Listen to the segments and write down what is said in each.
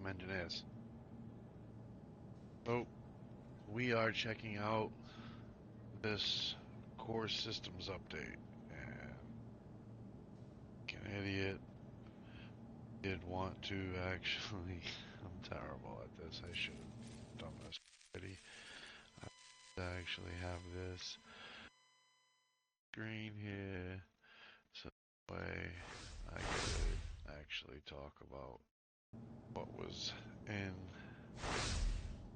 system engineers. So we are checking out this core systems update, and an idiot did want to actually. I'm terrible at this. I should have done this already. I actually have this screen here, so that way I could actually talk about what was in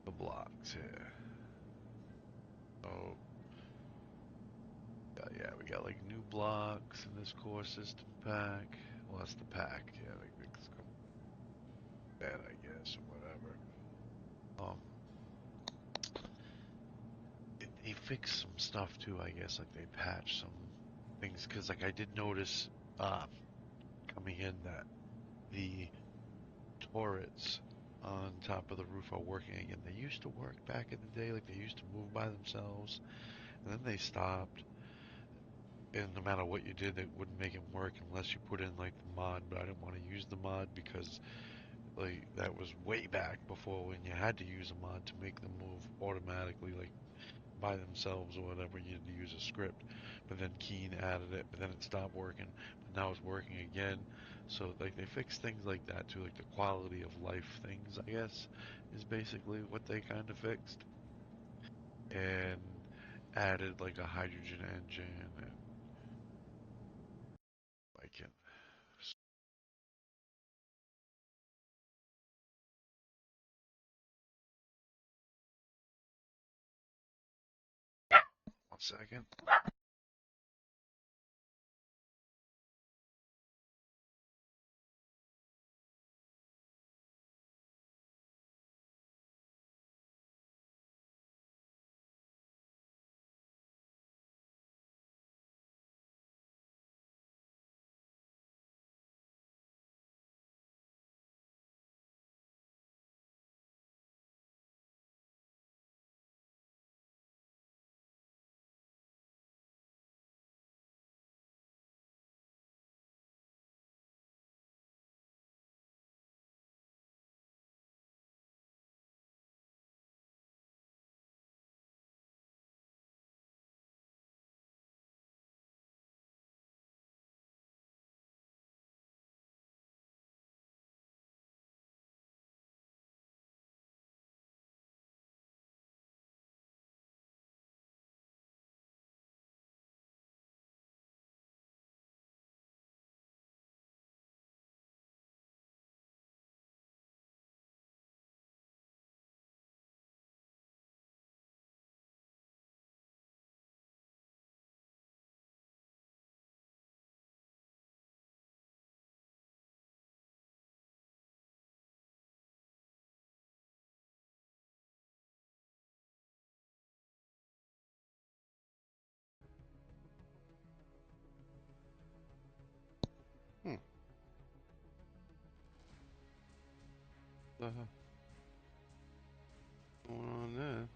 the blocks here. So yeah, we got like new blocks in this core system pack. Well, that's the pack. Yeah, like it's bad, I guess, or whatever. They fixed some stuff too, I guess. Like they patched some things because, like, I did notice coming in that the turrets on top of the roof are working again. They used to work back in the day, like they used to move by themselves, and then they stopped. And no matter what you did, it wouldn't make them work unless you put in like the mod. But I didn't want to use the mod because like that was way back before when you had to use a mod to make them move automatically, like by themselves or whatever. You had to use a script. But then Keen added it, but then it stopped working. But now it's working again. So like they fix things like that too, like the quality of life things, I guess, is basically what they kind of fixed. And added like a hydrogen engine, and I can. One second. Hmm. What's going on there?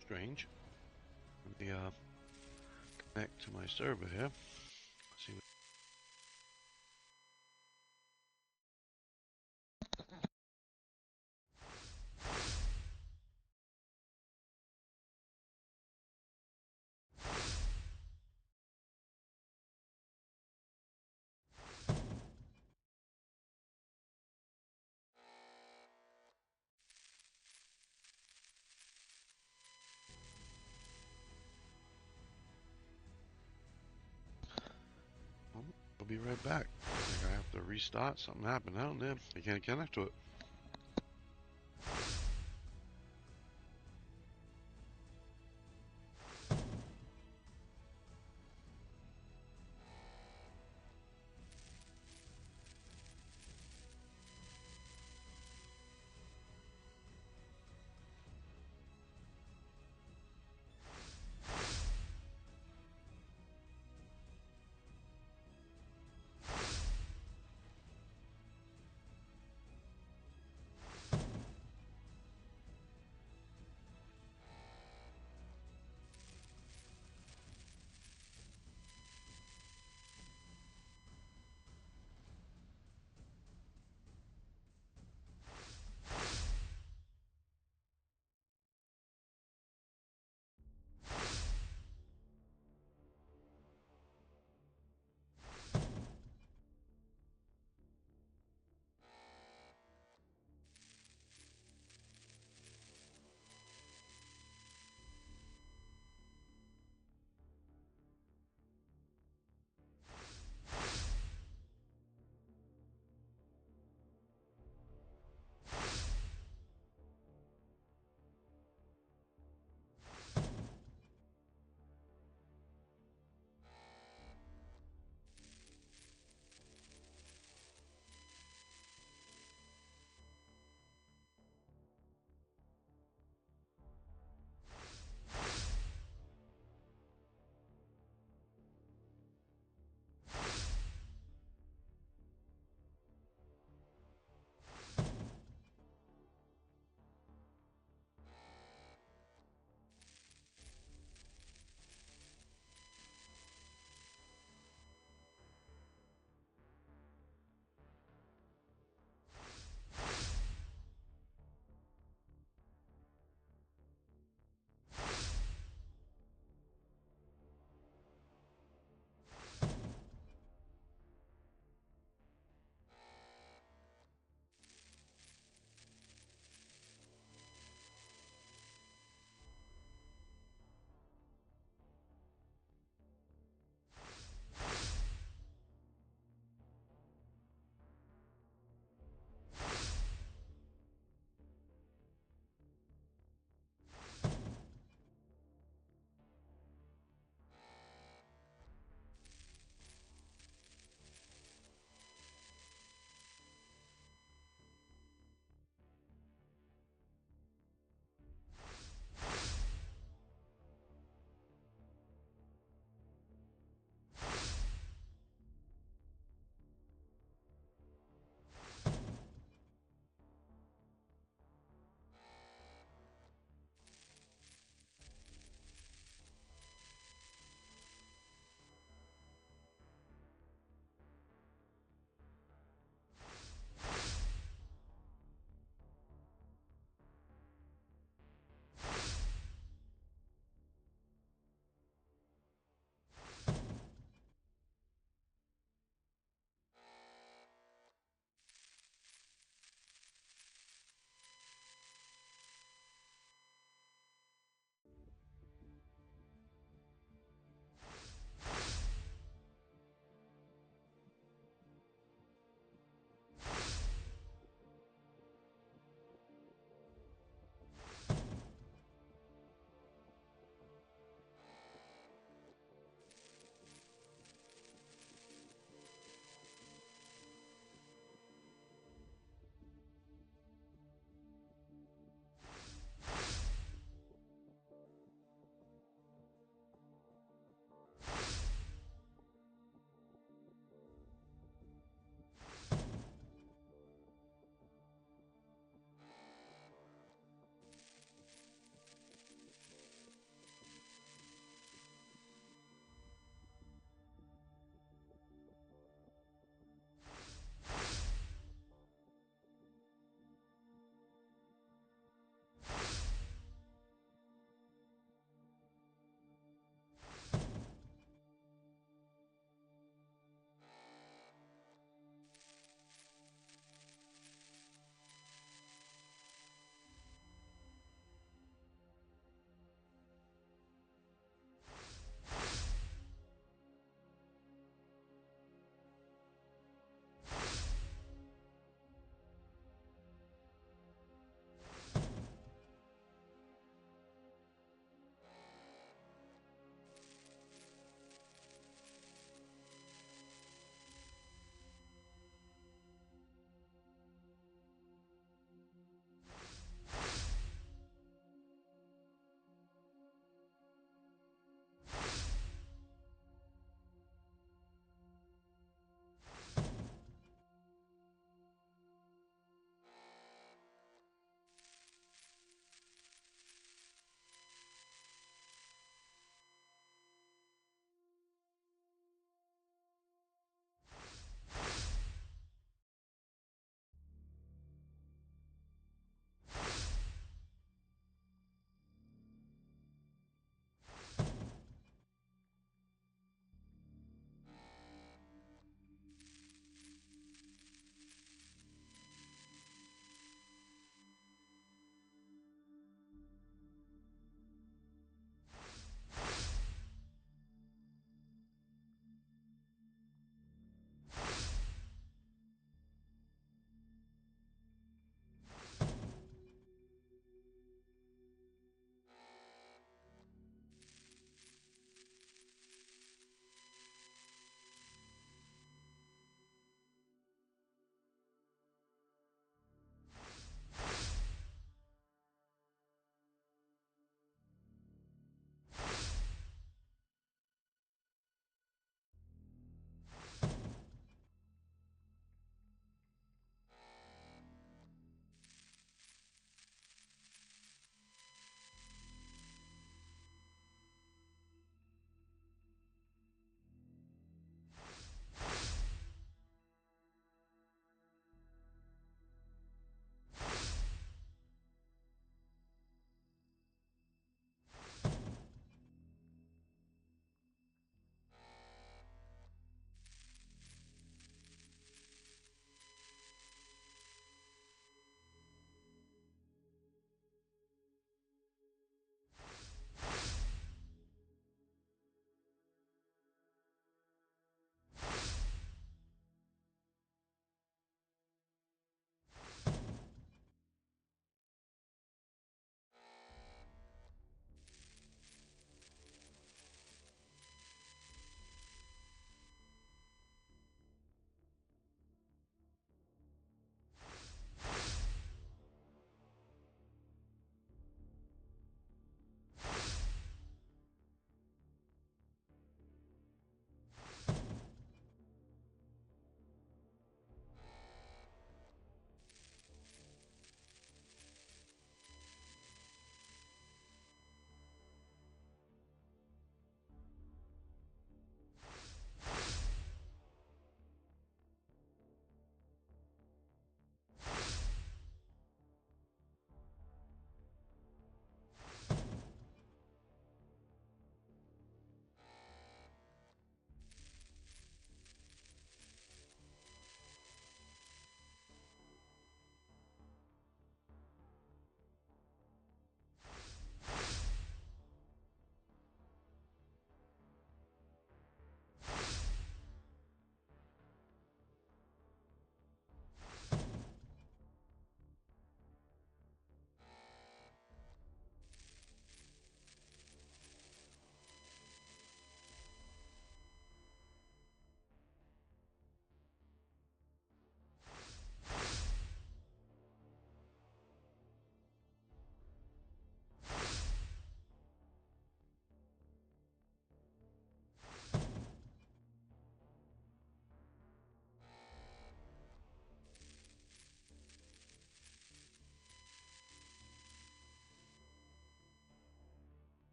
Strange. Let me connect to my server here. See what. I'll be right back. I think I have to restart. Something happened down there. I can't connect to it.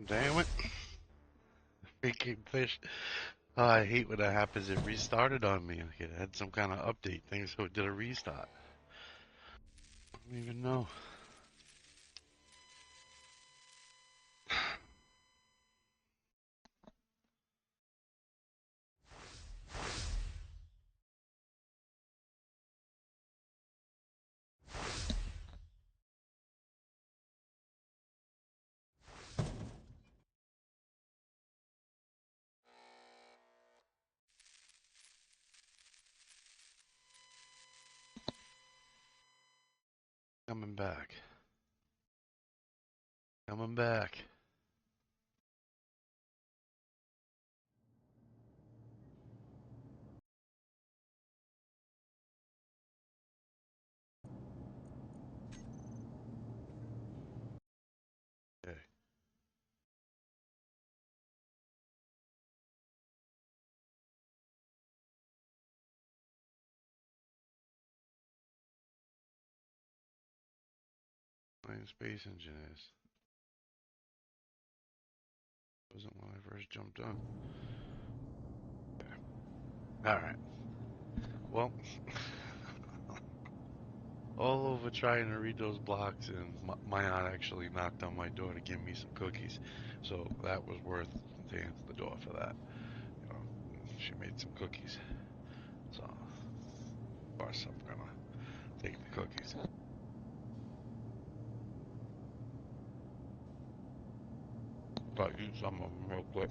Damn it. Freaking fish. Oh, I hate when that happens. It restarted on me. Like it had some kind of update thing, so it did a restart. I don't even know. Coming back. Coming back. Okay. Flying space engineers. Wasn't when I first jumped on. Alright. Well, all over trying to read those blocks, and my aunt actually knocked on my door to give me some cookies. So that was worth to answer the door for that. You know, she made some cookies. So, of course, I'm gonna take the cookies. But eat some of them real quick.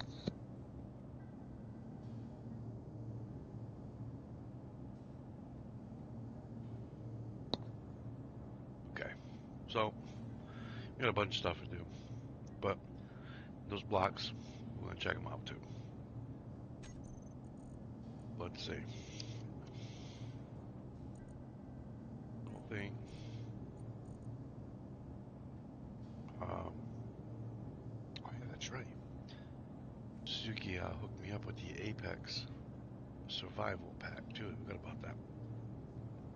Okay. So, we got a bunch of stuff to do. But those blocks, we're gonna check them out too. Let's see. Whole thing. Oh yeah, that's right. Suzuki hooked me up with the Apex Survival Pack too. I forgot about that.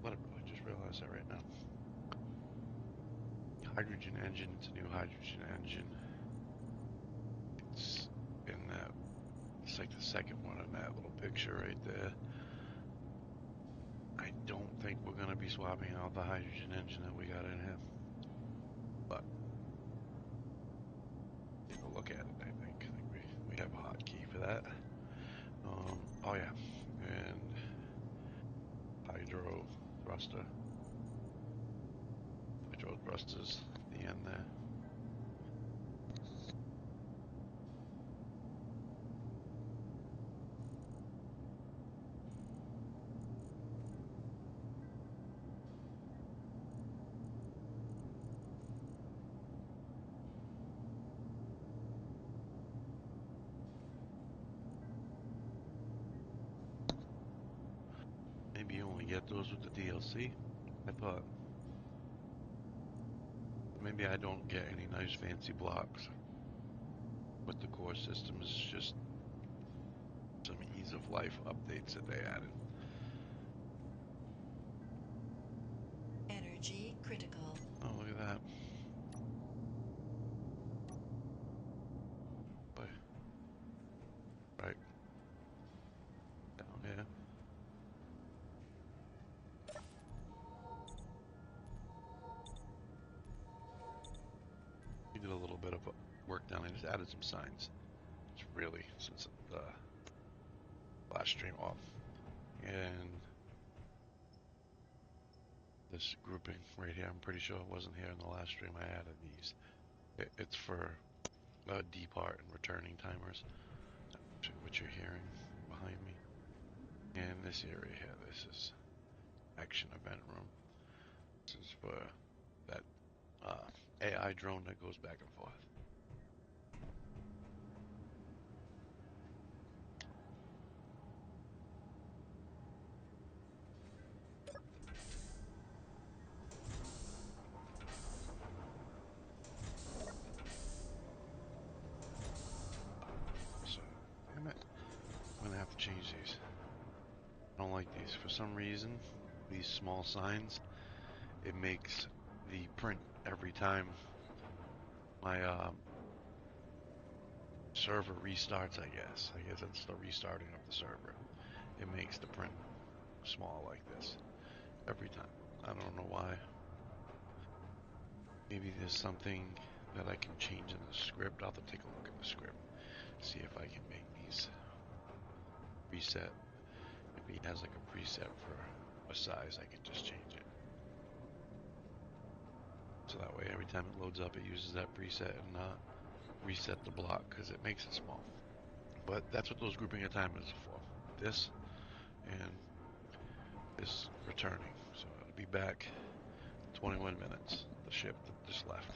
Literally, just realized that right now. Hydrogen engine. It's a new hydrogen engine. It's in that. It's like the second one in that little picture right there. I don't think we're gonna be swapping out the hydrogen engine that we got in here, but take a look at it. I think we have a hotkey for that. Oh yeah, and hydro thruster. Hydro thrusters at the end there. Maybe you only get those with the DLC. I thought maybe I don't get any nice fancy blocks with the core system. It's just some ease of life updates that they added. Energy critical. Oh, look at that. Boy, right down here. We did a little bit of work down there. Just added some signs. It's really since the last stream off. And this grouping right here, I'm pretty sure it wasn't here in the last stream. I added these. It's for depart and returning timers, which you're hearing behind me. And this area here, this is action event room. This is for that AI drone that goes back and forth. So, damn it. I'm gonna have to change these. I don't like these. For some reason, these small signs, it makes the print every time my server restarts, I guess. I guess it's the restarting of the server. It makes the print small like this every time. I don't know why. Maybe there's something that I can change in the script. I'll have to take a look at the script. See if I can make these reset. If he has like a preset for a size, I can just change it. So that way every time it loads up, it uses that preset and not reset the block because it makes it small. But that's what those grouping of time is for. This and this returning. So it'll be back 21 minutes. The ship that just left.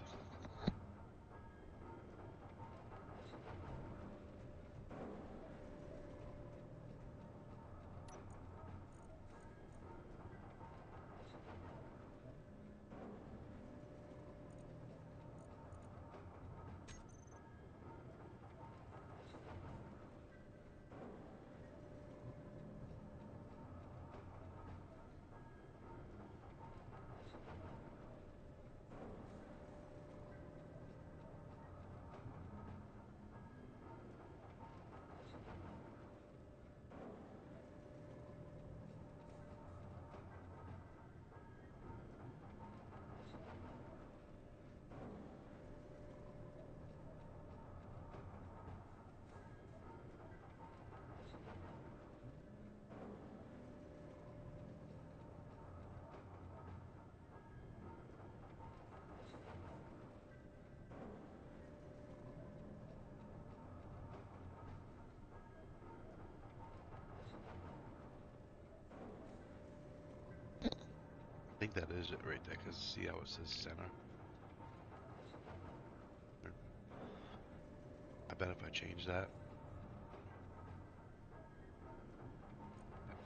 I think that is it right there, because see how it says center? I bet if I change that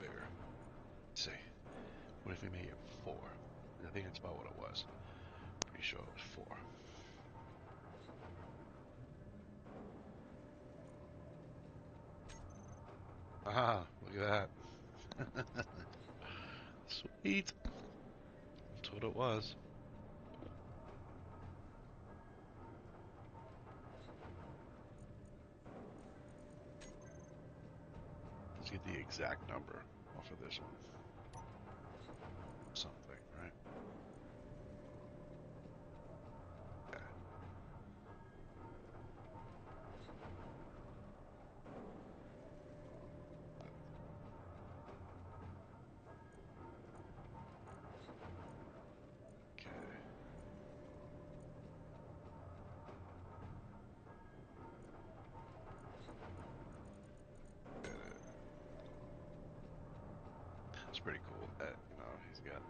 bigger. Let's see. What if we make it 4? I think that's about what it was. Pretty sure it was 4. Ah, look at that. Sweet. That's what it was. Let's get the exact number off of this one. Something, right? Okay. It's pretty cool that, he's got.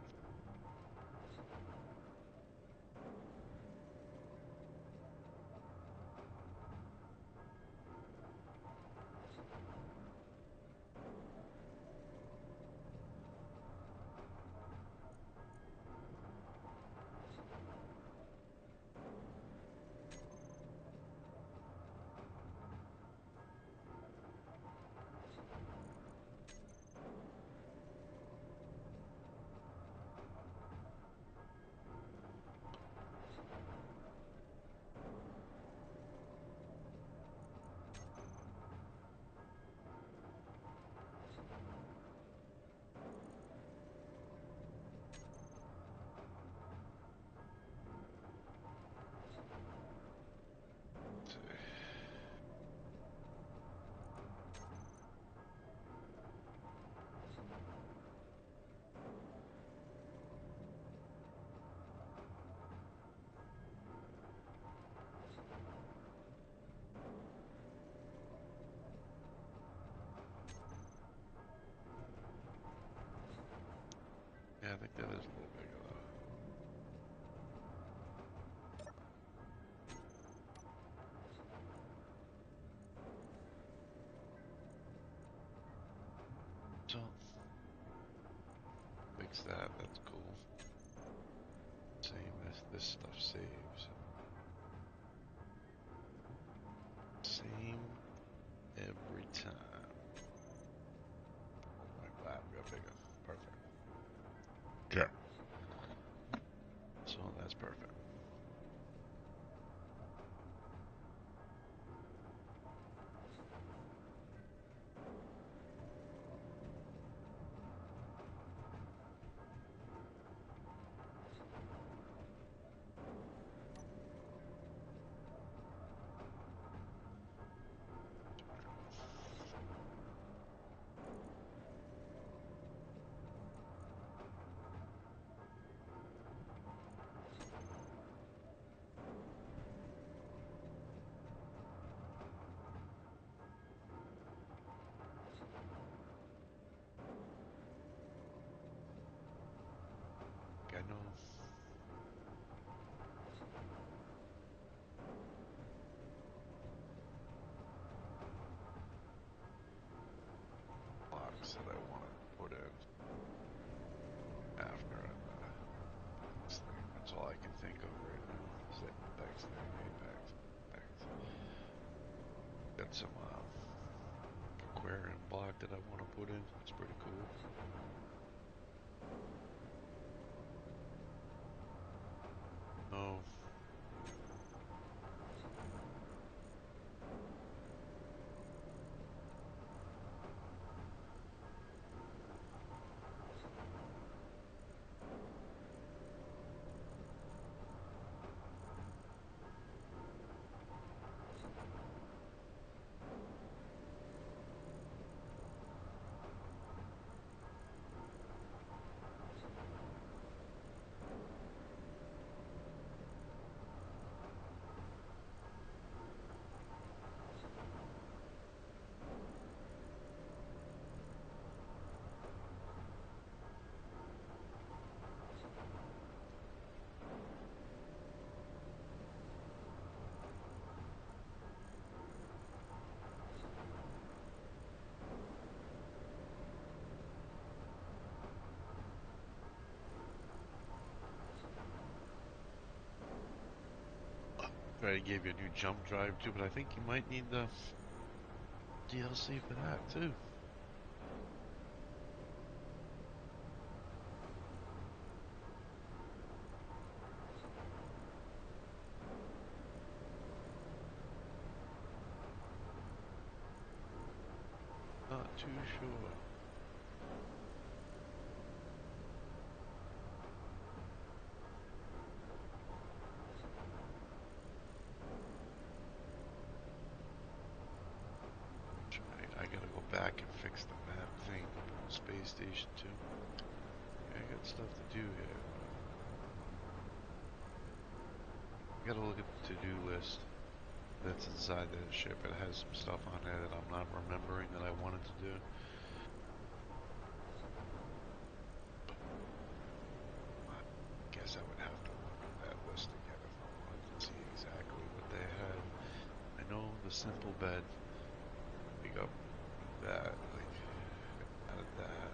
Yeah, I think that is a little bigger though. So, fix that. That's cool. Same as this stuff saves. Same every time. Oh, boy, wow, we got bigger. Perfect. Okay. So that's perfect. some aquarium block that I want to put in. It's pretty cool. Oh, I gave you a new jump drive too, but I think you might need the DLC for that too. Not too sure. I gotta go back and fix the map thing up in the space station too. Yeah, I got stuff to do here. I gotta look at the to-do list that's inside the ship. It has some stuff on there that I'm not remembering that I wanted to do. I guess I would have to look at that list again if I wanted to see exactly what they had. I know the simple bed, like up that, like added that.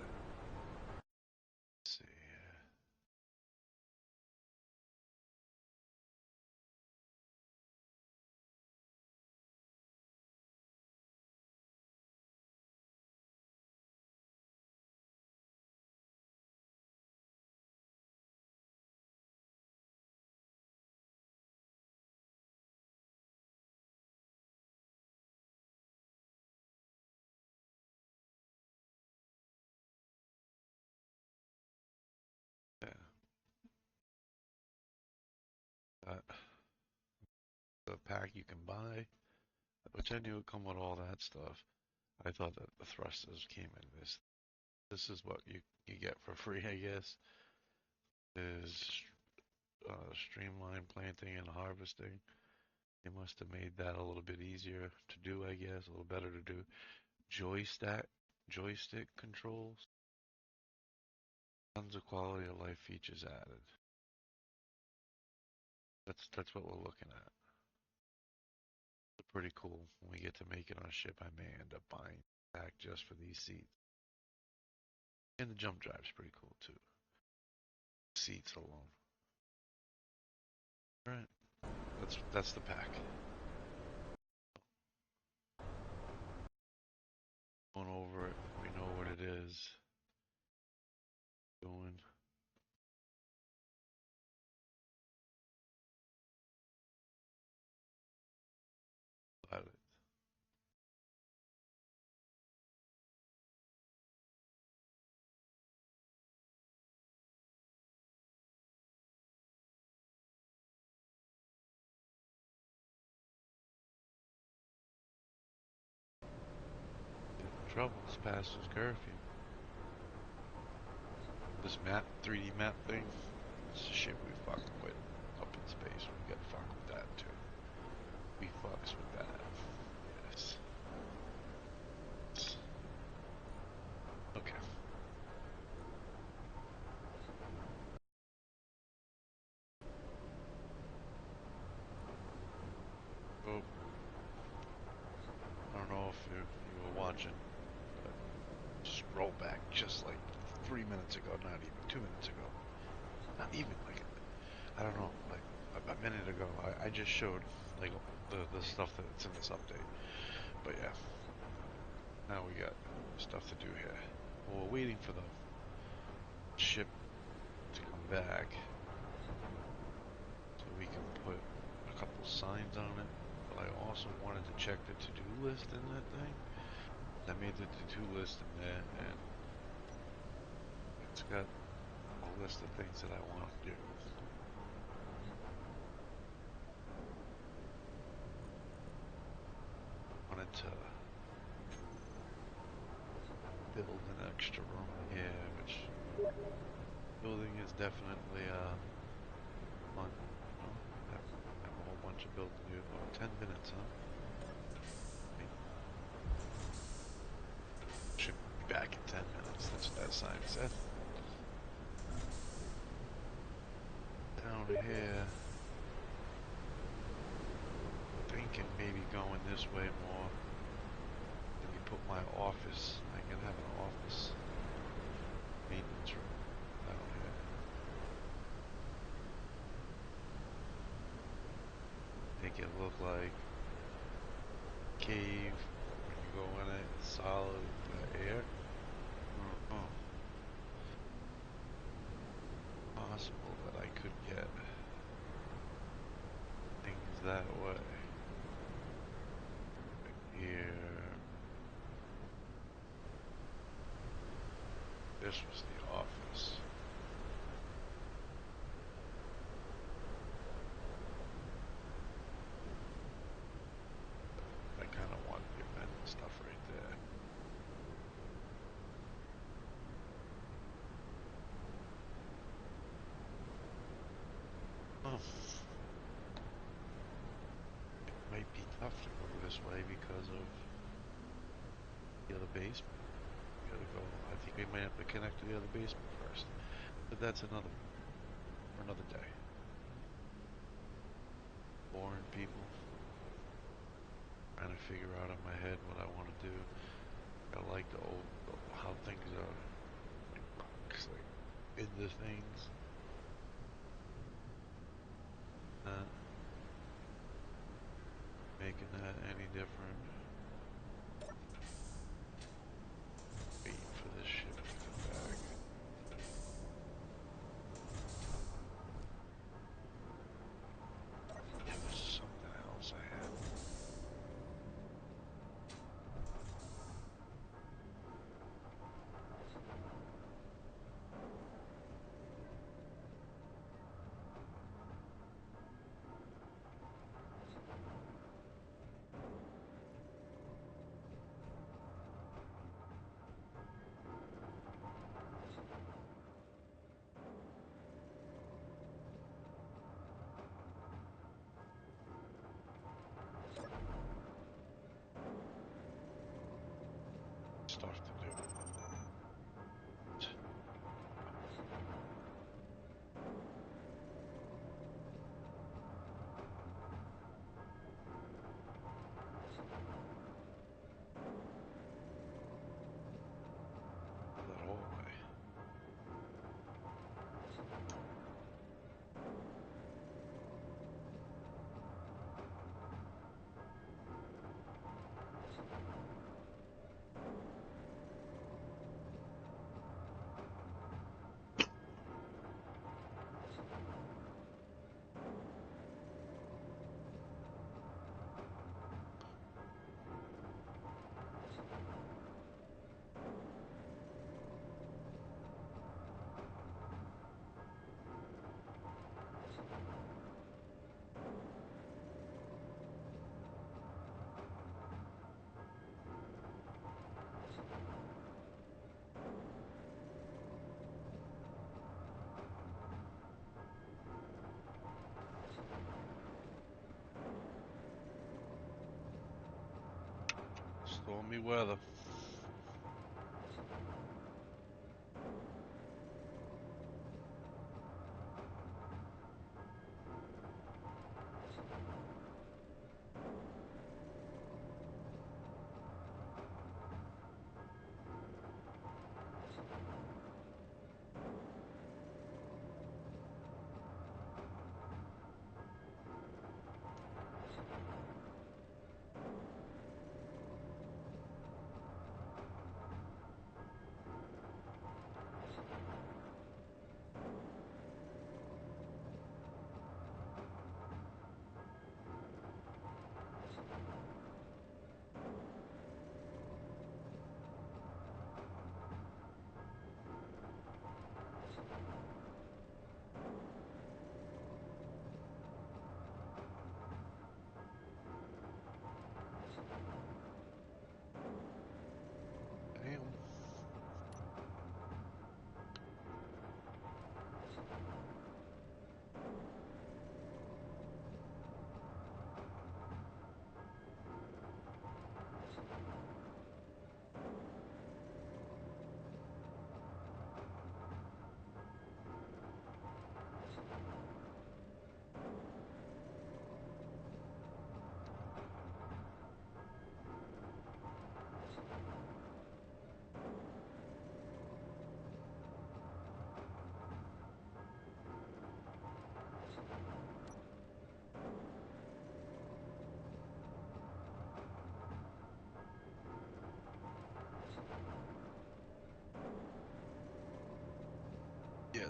Let's see. Yeah, that, the pack you can buy, which I knew would come with all that stuff. I thought that the thrusters came in this. This is what you get for free, I guess. Is streamlined planting and harvesting. They must have made that a little bit easier to do, I guess, a little better to do. Joystick controls. Tons of quality of life features added. That's what we're looking at. It's pretty cool. When we get to make it on a ship, I may end up buying back just for these seats. And the jump drive's pretty cool too. Seats alone. All right. That's the pack. Going over it. We know what it is. Doing. Pilot. Trouble. It's past his curfew. This map, 3D map thing, it's the shit we fucking with up in space. We gotta fuck with that too. We fucks with that. Yes. Okay. So, I don't know if you were watching, but scroll back just like 3 minutes ago, not even 2 minutes ago. Not even like, I don't know, like a minute ago, I just showed like the stuff that's in this update. But yeah, now we got stuff to do here. Well, we're waiting for the ship to come back so we can put a couple signs on it. But I also wanted to check the to-do list in that thing. I made the to-do list in there, and it's got a list of things that I want to do. Wanted to build an extra room here, which building is definitely fun. You know, have a whole bunch of building to do. Oh, 10 minutes, huh? Should be back in 10 minutes. That's what that sign said. Down here, thinking maybe going this way more. Maybe put my office. I can have an office maintenance room down here. Make it look like cave. When you go in it, it's solid air. Possible that I could get things that way. Like here. This was the office. I kind of want the event stuff right there. Oh. It might be tough to go this way because of the other basement. We gotta go. I think we might have to connect to the other basement first. But that's another day. Boring people. Trying to figure out in my head what I want to do. I like the old how things are like rocks, like into things. Making that any different. Waiting for this ship to come back. There was something else I had. Stuff to do. That hallway. Stormy weather.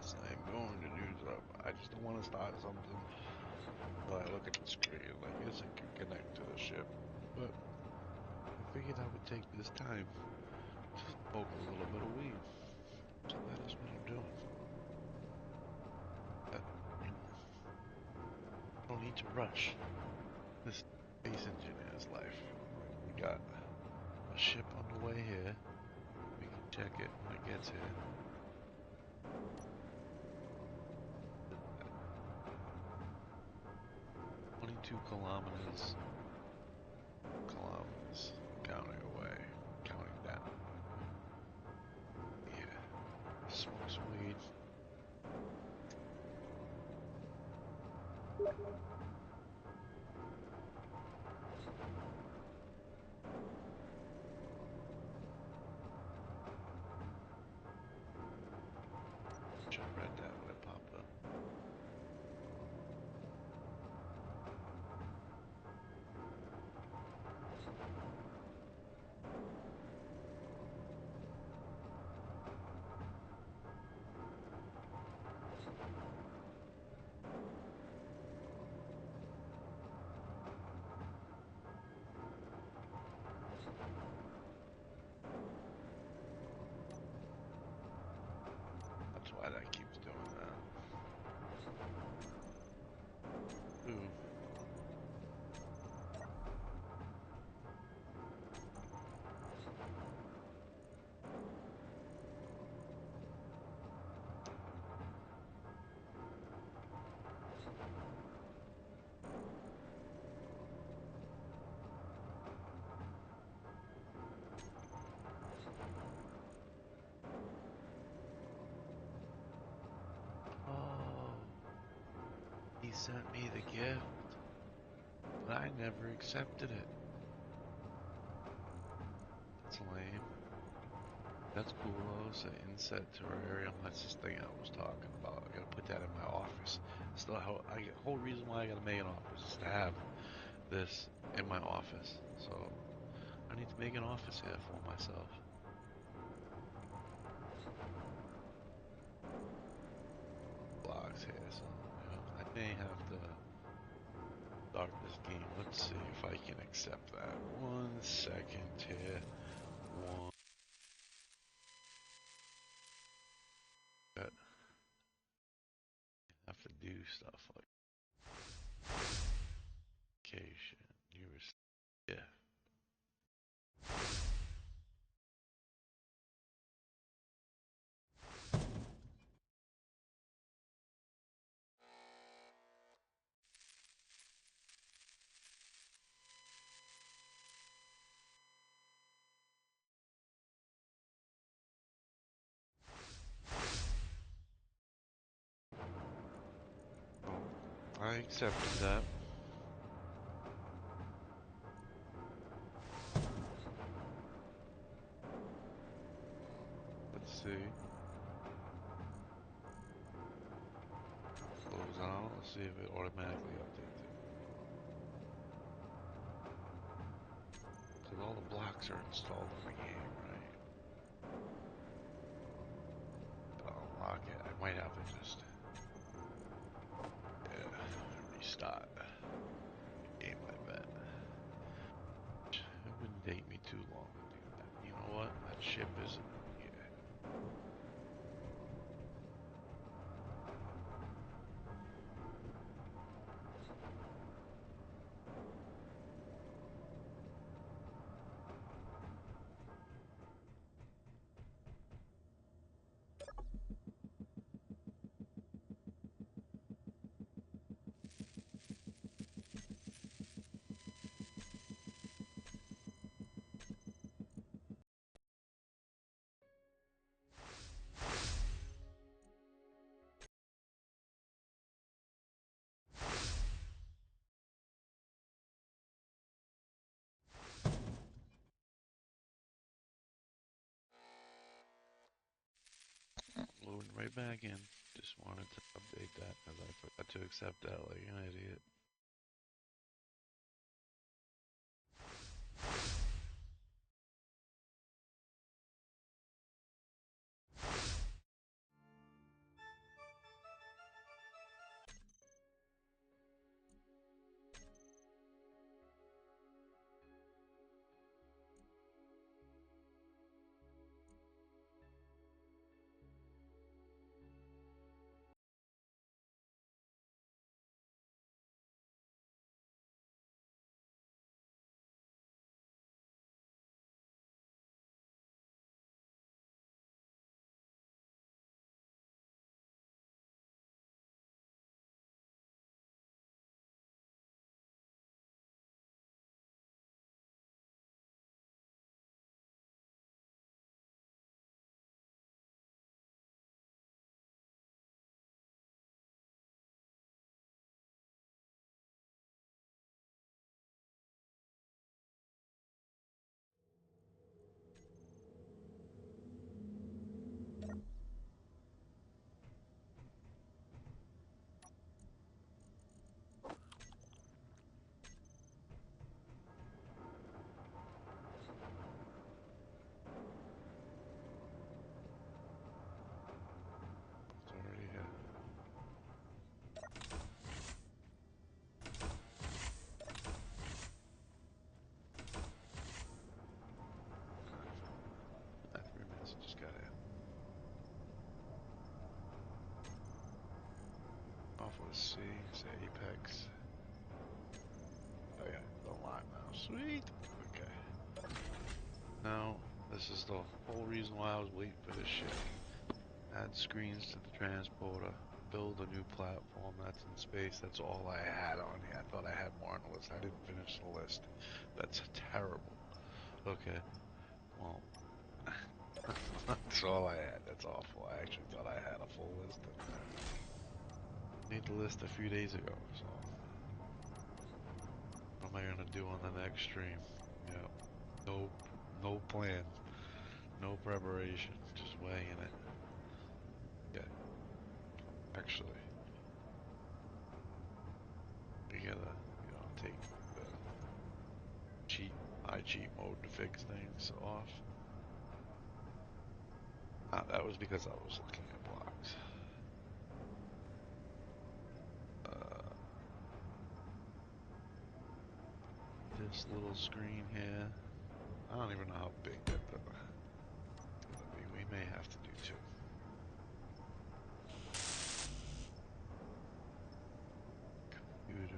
yes, I am going to do something. I just don't want to start something. So I look at the screen, like, yes, I can connect to the ship. But I figured I would take this time to smoke a little bit of weed. So that is what I'm doing. But, you know, don't need to rush this space engineer's life. Like, we got a ship on the way here. We can check it when it gets here. 22 kilometers, counting away, counting down. Yeah, smoke some weed. Should have read that when it popped up. That's why that keeps doing that. Ooh. Oh, he sent me the gift, but I never accepted it. That's lame. That's cool though. It's an inset terrarium. That's this thing I was talking about. I gotta put that in my office. It's the whole reason why I gotta make an office is to have this in my office. So I need to make an office here for myself. Blocks here, so yeah, I may have to start this game. Let's see if I can accept that. 1 second here. One. Have to do stuff like vacation. You were, yeah. So I accepted that. Let's see. Close out. Let's see if it automatically updates it. Because all the blocks are installed on the game, right? Gotta unlock it. I might have to just, yeah, restart the game, I bet. It wouldn't take me too long to do that. You know what? That ship is over here. Loading right back in. Just wanted to update that because I forgot to accept that like an idiot. Let's see. It's Apex. Oh yeah, it's online now. Sweet. Okay. Now, this is the whole reason why I was waiting for this shit. Add screens to the transporter. Build a new platform that's in space. That's all I had on here. I thought I had more on the list. I didn't finish the list. That's terrible. Okay. Well, that's all I had. That's awful. I actually thought I had a full list. Made the list a few days ago, so what am I gonna do on the next stream? Yeah. No, no plan. No preparation. Just weighing it. Yeah. Actually, we gotta, take the cheat, I cheat mode to fix things off. Ah, that was because I was looking at blocks. Uh, this little screen here. I don't even know how big that's gonna be. We may have to do two. Computer.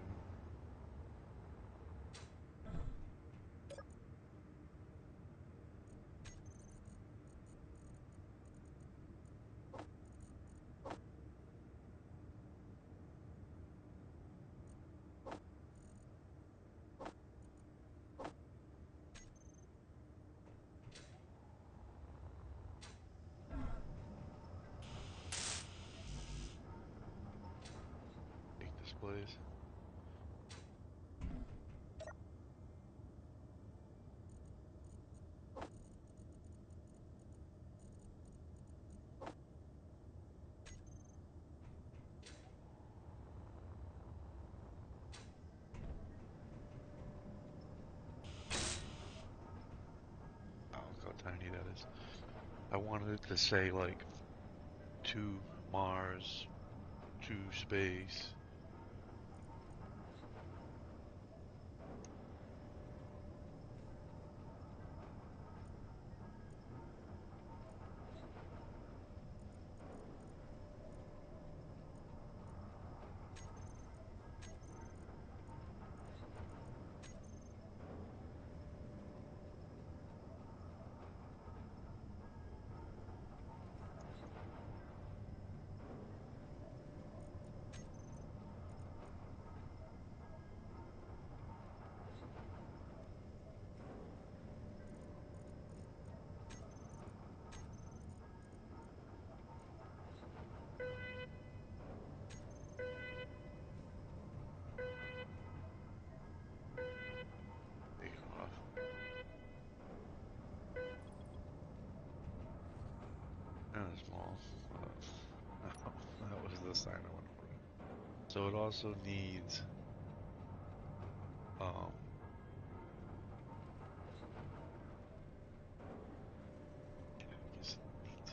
Big displays. Oh, look how tiny that is. I wanted it to say like to Mars, to space. Big enough. Kind of small. That was the sign I went over. So it also needs um I guess it needs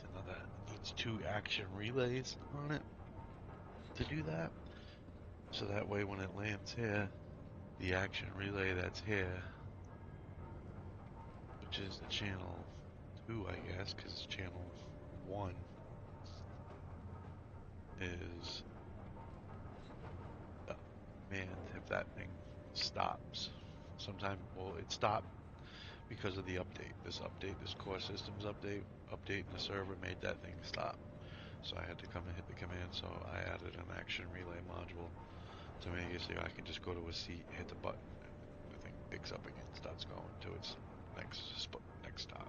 it needs two action relays on it to do that. So that way when it lands here, the action relay that's here, which is the channel 2 I guess, because channel 1 is manned if that thing stops. Sometime, well, it stopped because of the update. This core systems updating the server made that thing stop. So I had to come and hit the command. So I added an action relay module to make it so I can just go to a seat, hit the button, and the thing picks up again, starts going to its next stop.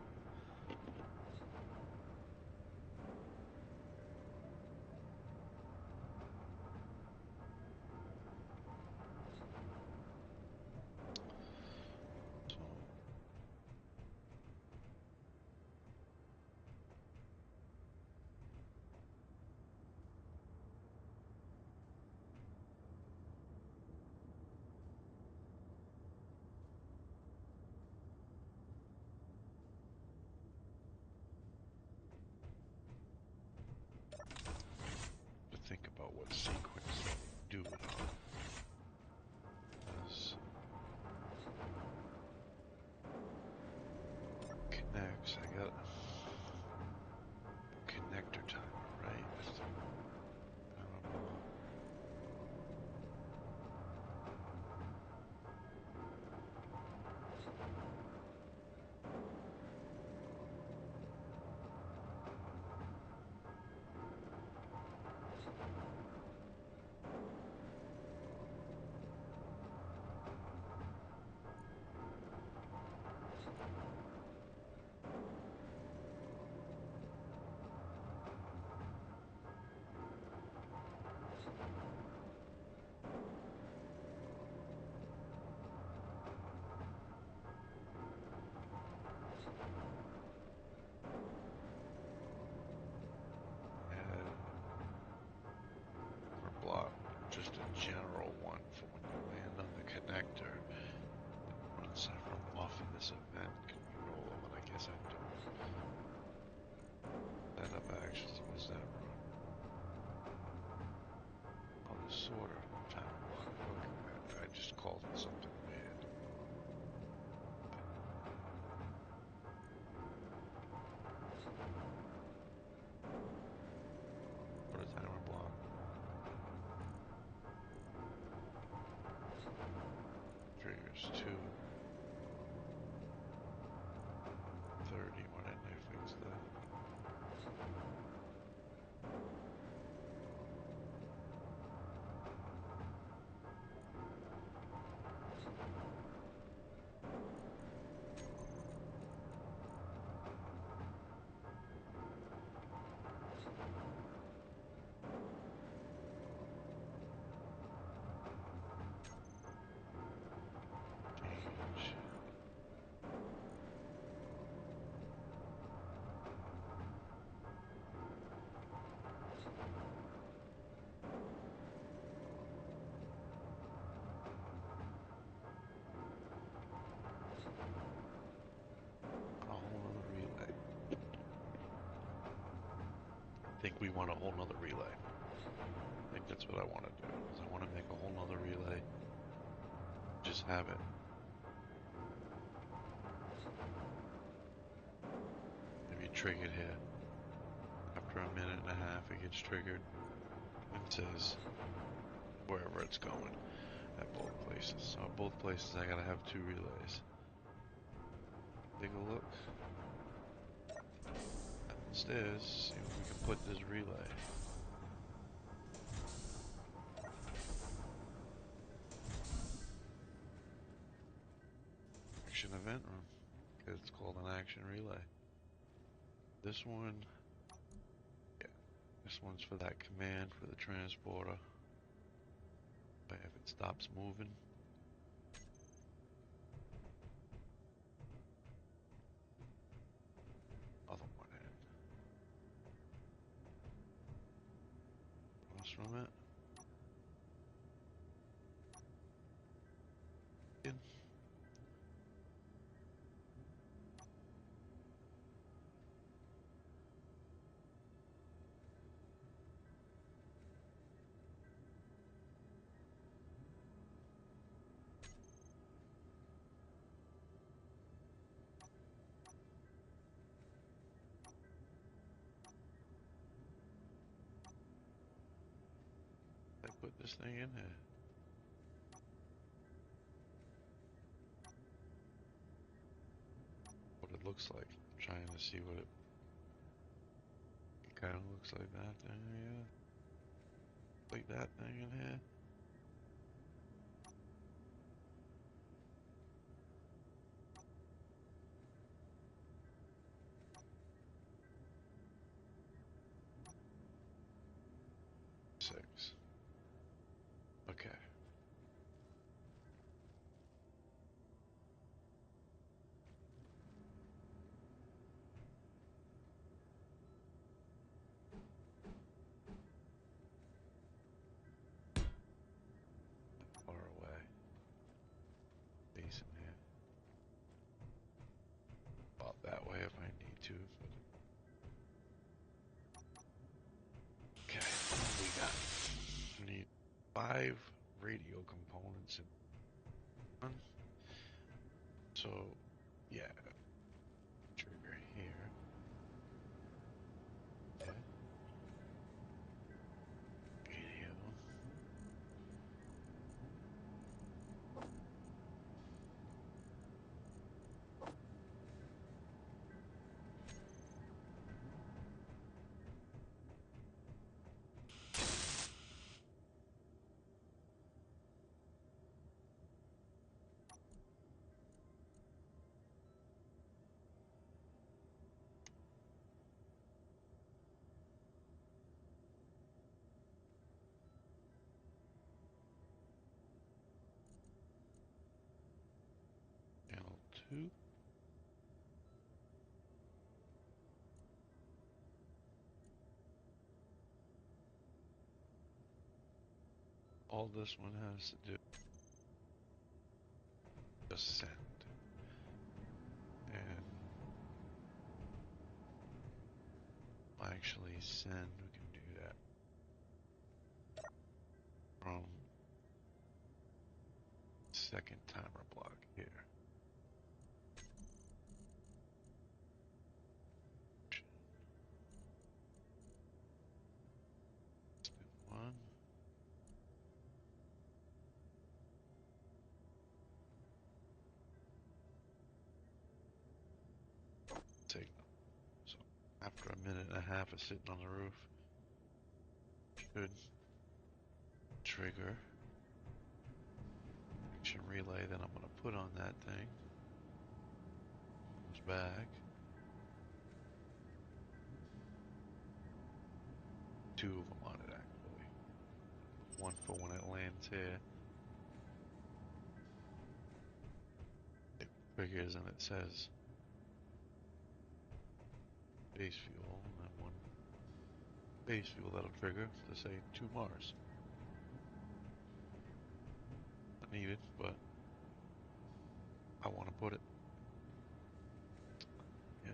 So to think about what sequence to do it on. As connects, I got connector timer, right? I don't know. one for when you land on the connector. Runs from off of this event controller, but I guess I don't. Setup actions, what does that run? Oh, the sorter time block. Okay, I just called it something weird. What a timer block. Triggers 2:30. Why didn't I fix that? Change. A whole nother relay. I think we want a whole nother relay. I think that's what I want to do. Is I want to make a whole nother relay. Just have it. Maybe triggered here. After a minute and a half, it gets triggered and says wherever it's going at both places. So at both places, I gotta have 2 relays. Take a look. Downstairs, see what we can put this relay. Action event room. It's called an action relay. This one, yeah, this one's for that command for the transporter. But if it stops moving, other one in. Across from it. In. I put this thing in here. What it looks like. I'm trying to see what it kind of looks like. That thing, yeah. Like that thing in here. Six. Okay. Far away. Base in here. About that way if I need to. But... Okay. What do we got? We need 5 radio components in one. So, yeah. Trigger here. Okay. Radio. Channel 2. all this one has to do is send. And actually send, we can do that from second timer block here. Spin one. Signal. So after a minute and a half of sitting on the roof, should trigger action relay that I'm going to put on that thing. Comes back. Two of them on it actually. One for when it lands here. It triggers and it says base fuel, and then one base fuel that'll trigger to say to Mars. Not needed, but I want to put it. Yeah.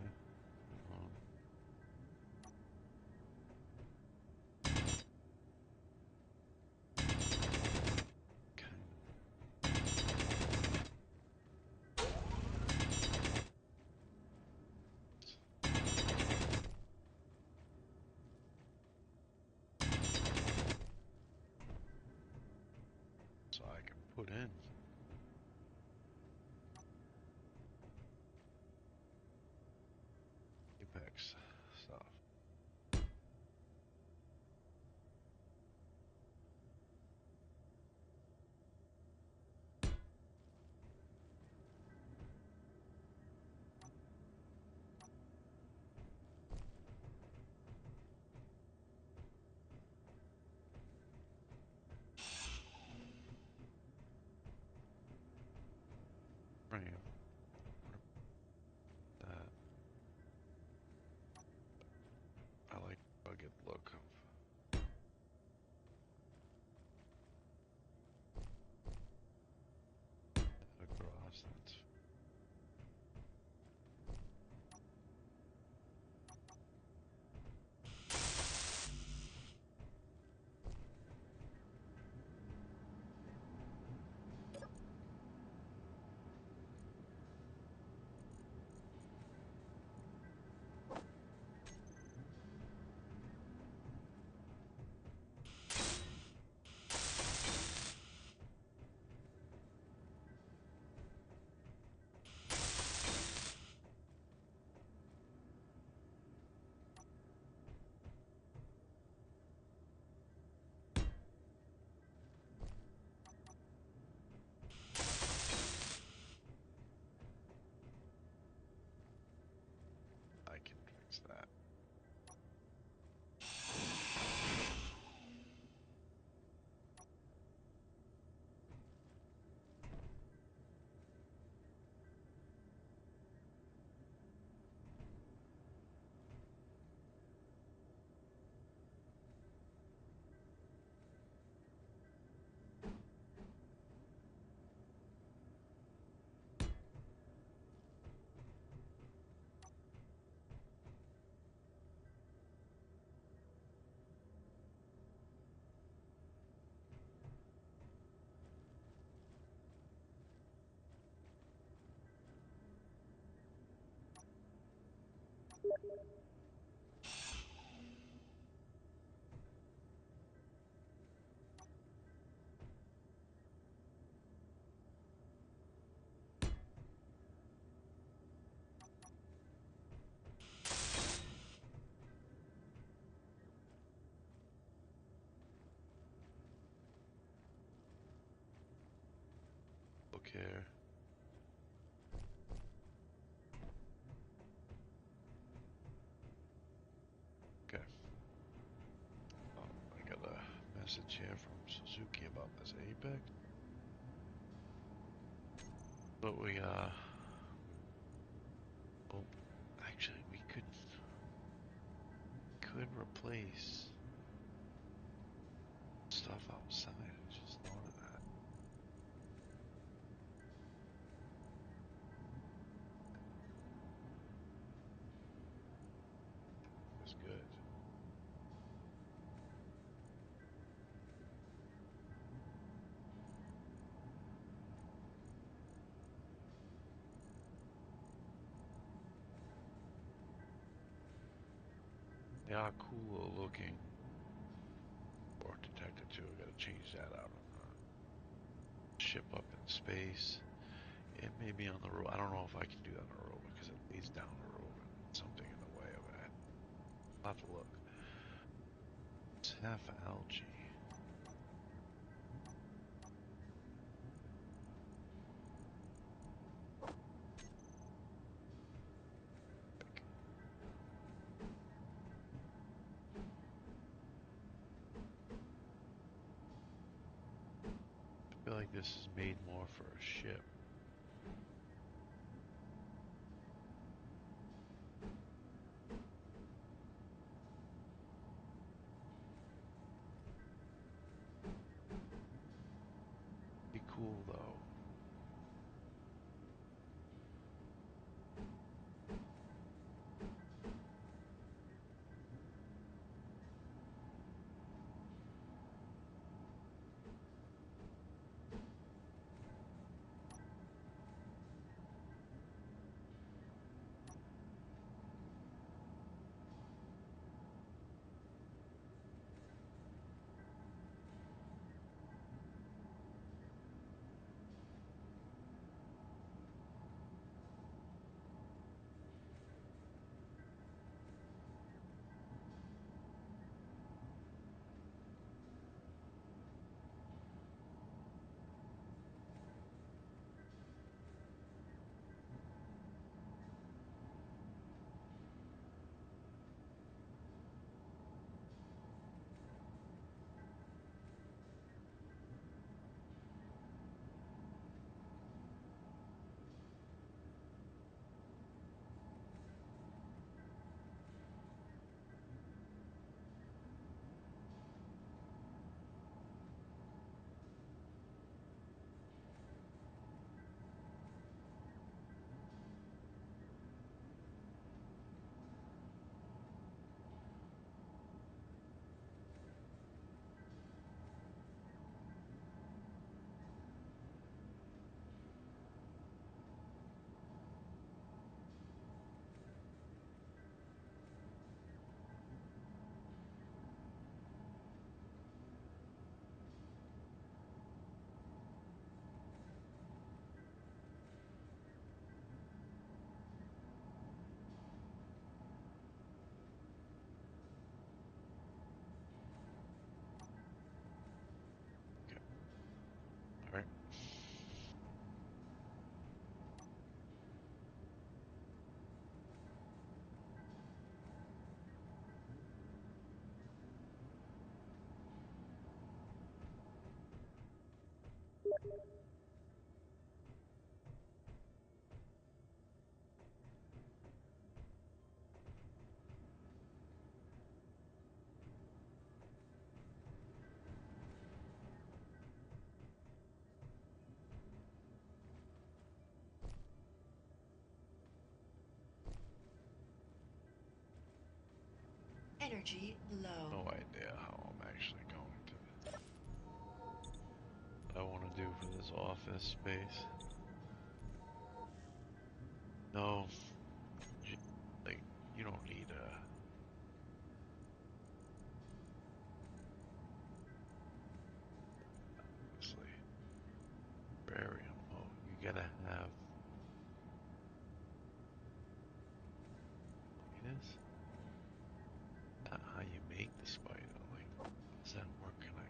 So I can put in Apex stuff. Frame. That. I like the rugged look of across. That's I can fix that. Look here. Okay. Oh, I got a message here from Suzuki about this Apex. But we well, actually we could replace stuff outside. It's just They are cool looking. Or detector too. I gotta change that out on the ship up in space. It may be on the rover. I don't know if I can do that on a rover because it lays down the rover. Something in the way of it. I'll have to look. It's half algae. I feel like this is made more for a ship. Be cool though. Okay. Alright. Energy low. No idea how I'm actually going to. What I want to do for this office space. No, you, like you don't need a honestly aquarium. Oh, you gotta have spiders. Not how you make the spider. Like, how does that work? Can I?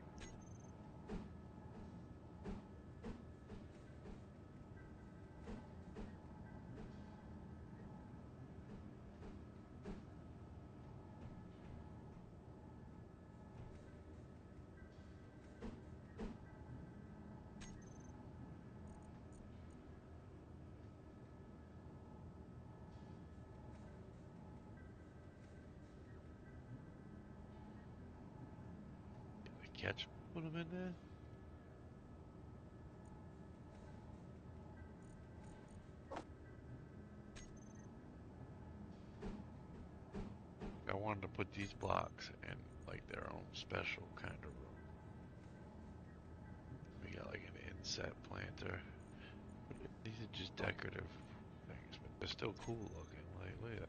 Can I catch? Put them in there. I wanted to put these blocks in like their own special kind of room. We got like an inset planter. These are just decorative things, but they're still cool looking. Like, look at that.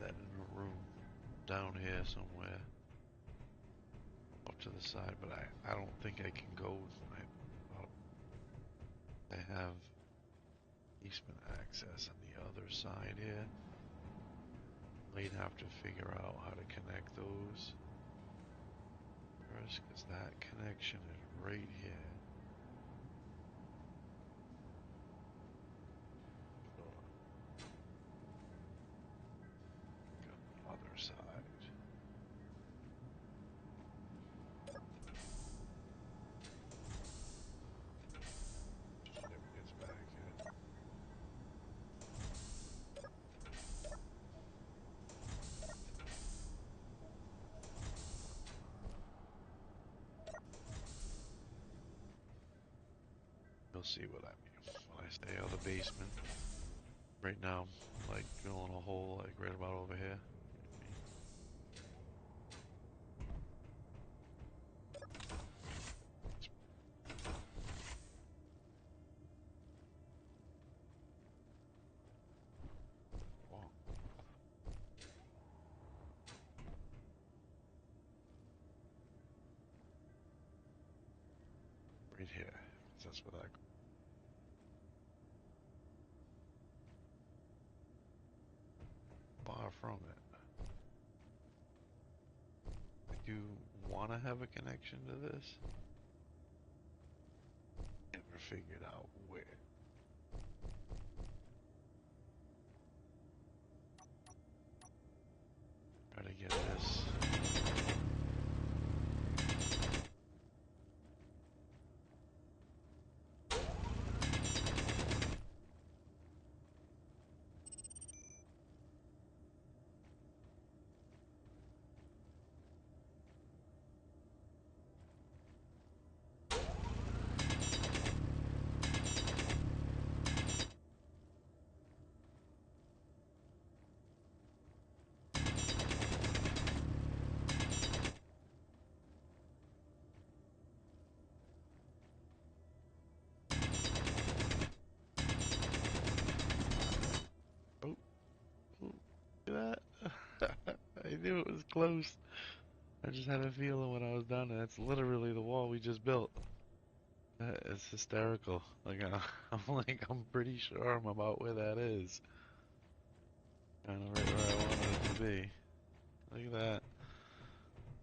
that in a room down here somewhere, off to the side. But I don't think I can go. I have easement access on the other side here. Might have to figure out how to connect those first, because that connection is right here. So, on the other side. Just whenever it gets back here. You'll see what I mean when I say out of the basement. Right now, I'm like drilling a hole like right about over here. Wall. Right here. That's what I far from it. I do want to have a connection to this. Never figured out where. Try to get this. Oh, oh, look at that. I knew it was close. I just had a feeling when I was down there. That's literally the wall we just built. That is hysterical. Like, I'm pretty sure I'm about where that is. Kind of right where I wanted it to be. Look at that.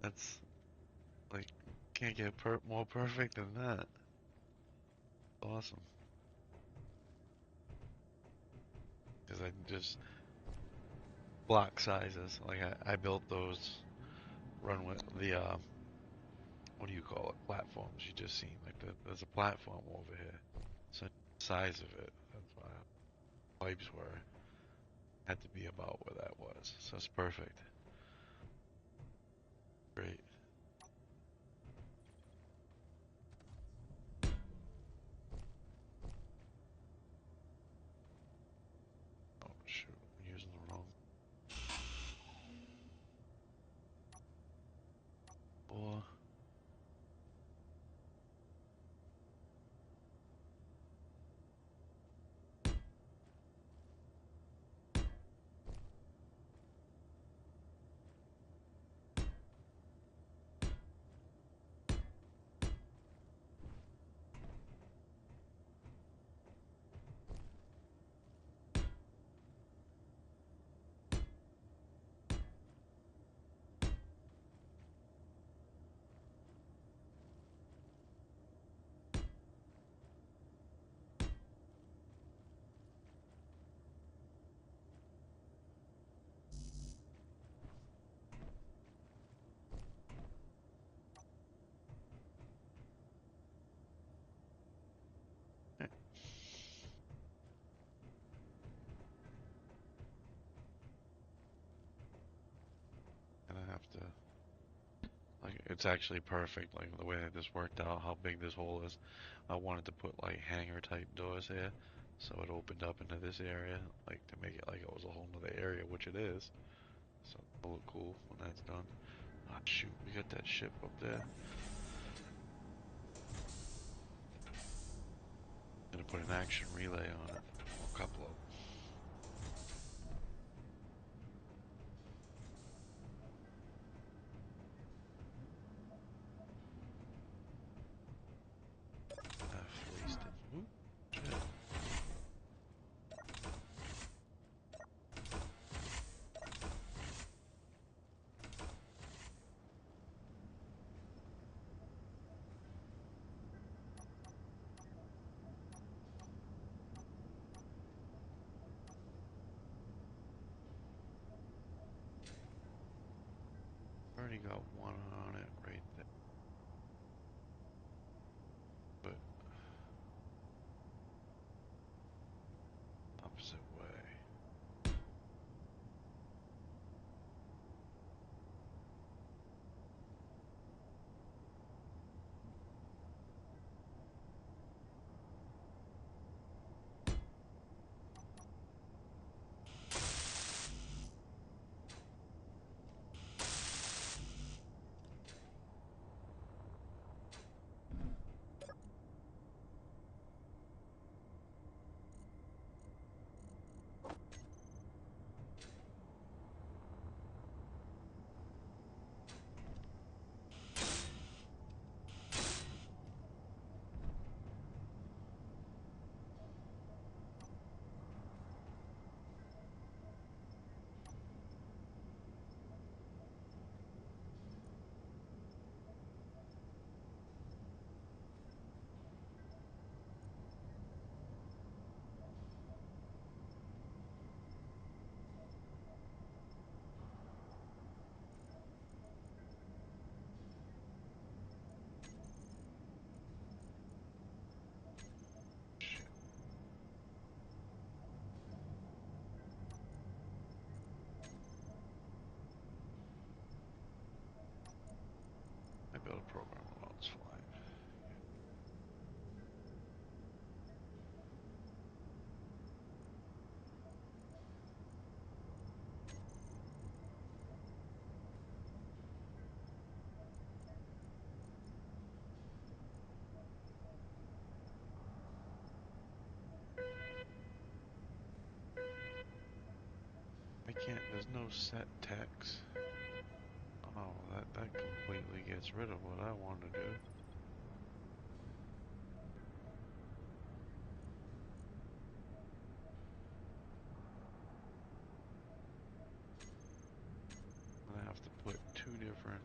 That's, like, can't get more perfect than that. Awesome. Because I just, block sizes. Like, I built those runway, what do you call it? Platforms you just seen. Like, there's a platform over here. So, the size of it, that's why pipes were, had to be about where that was. So it's perfect. Great. Oh shoot, I'm using the wrong. Or gonna have to. Like, it's actually perfect. Like the way that this worked out, how big this hole is. I wanted to put like hanger type doors here, so it opened up into this area, like to make it like it was a whole nother area, which it is. So it'll look cool when that's done. Ah, shoot, we got that ship up there. Gonna put an action relay on it, or a couple of them. got one on it right there, but opposite way. Shit, I built a program while it's flying. I can't, there's no set text. Oh, that completely gets rid of what I want to do. I have to put two different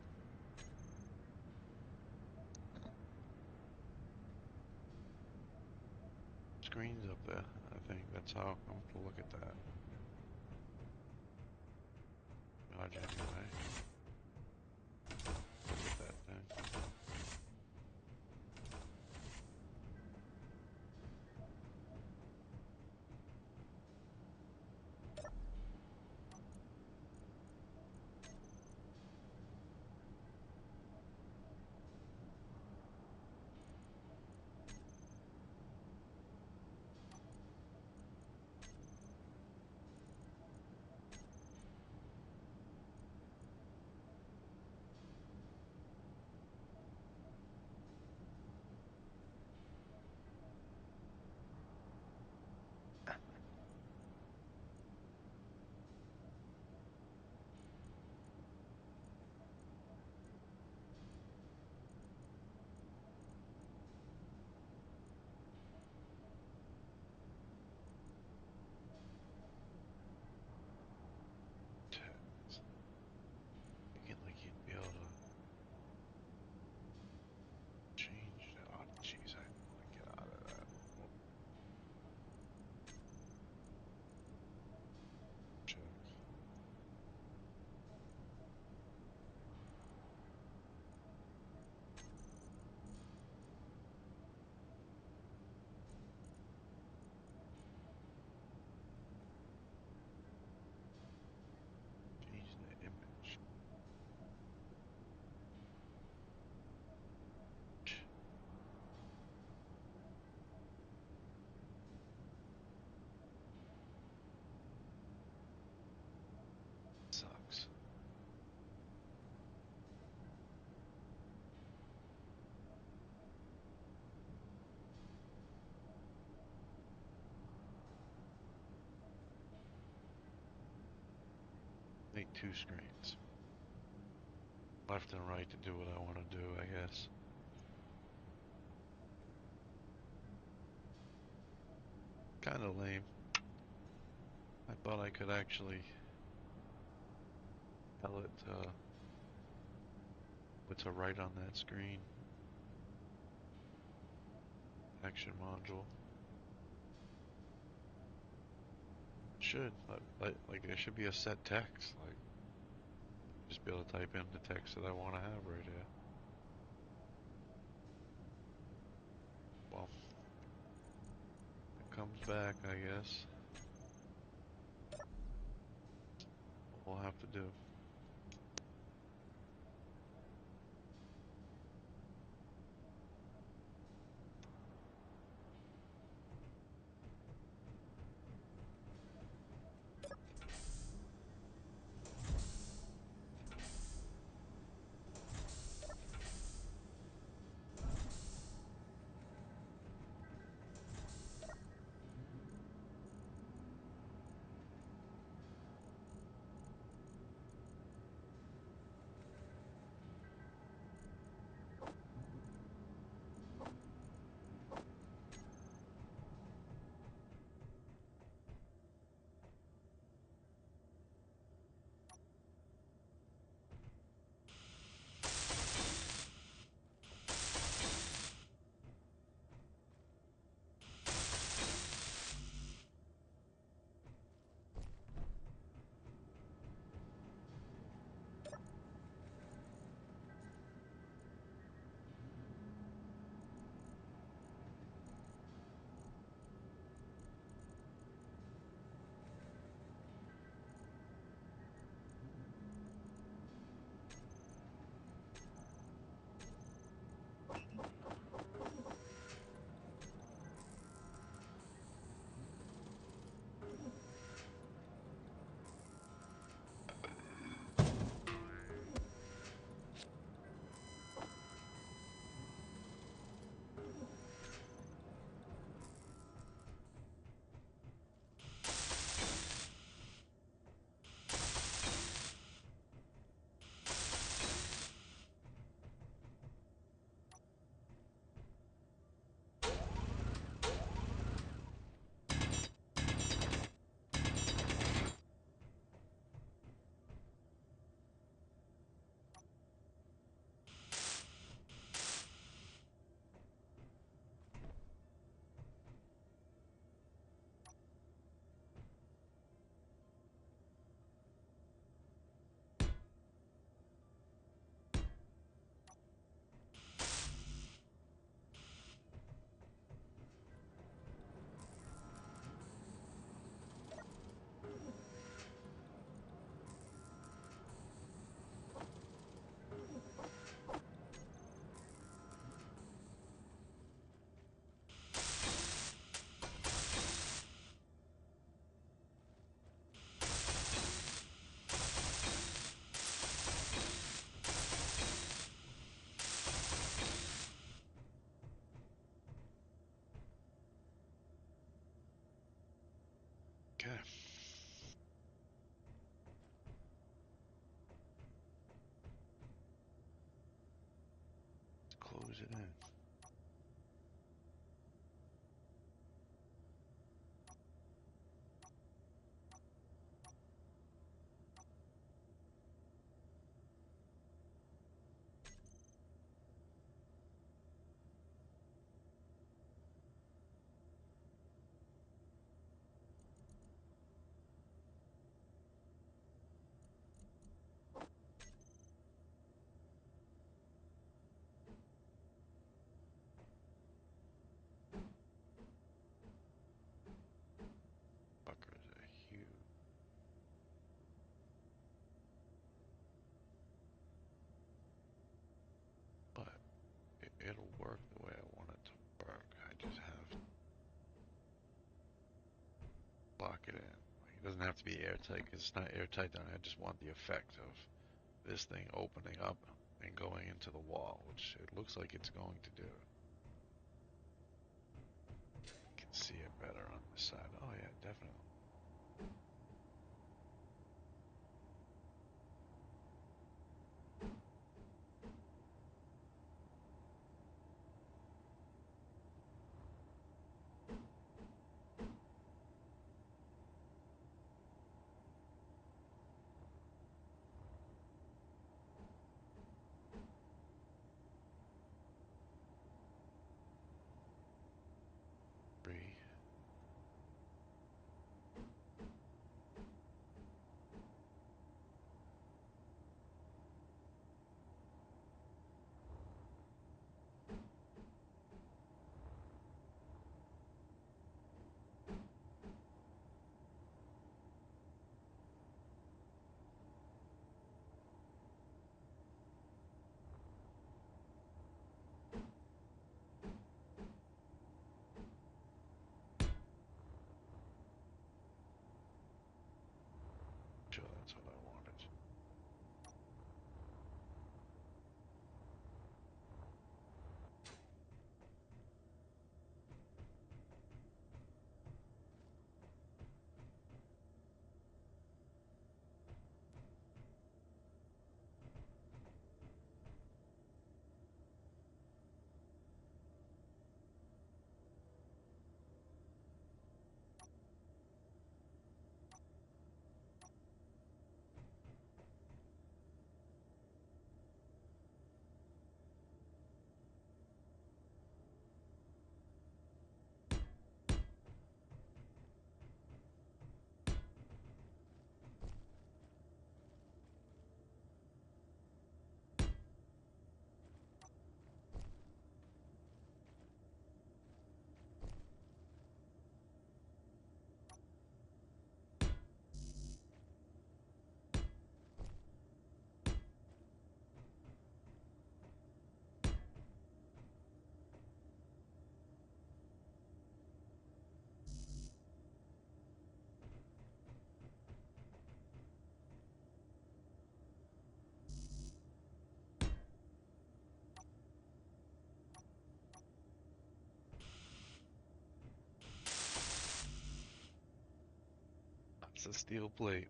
screens up there. I think that's how I'm to look at that. Dodge anyway. Look at that thing. Thinking like you'd be able to change that. Oh, jeez, I want to get out of that. Oh, check. Change the image. Sucks. Make two screens. Left and right to do what I want to do, I guess. Kind of lame. I thought I could actually tell it what to write on that screen. Action module. Should, like there should be a set text. Like, Just be able to type in the text that I want to have right here. Well, it comes back, I guess. What we'll have to do. Okay. Let's close it in. Fuckers are huge. But it'll work the way I want it to work. I just have to lock it in. Like, it doesn't have to be airtight because it's not airtight down. I just want the effect of this thing opening up and going into the wall, which it looks like it's going to do. You can see it better on this side. Oh yeah, definitely. Three. That's a steel plate.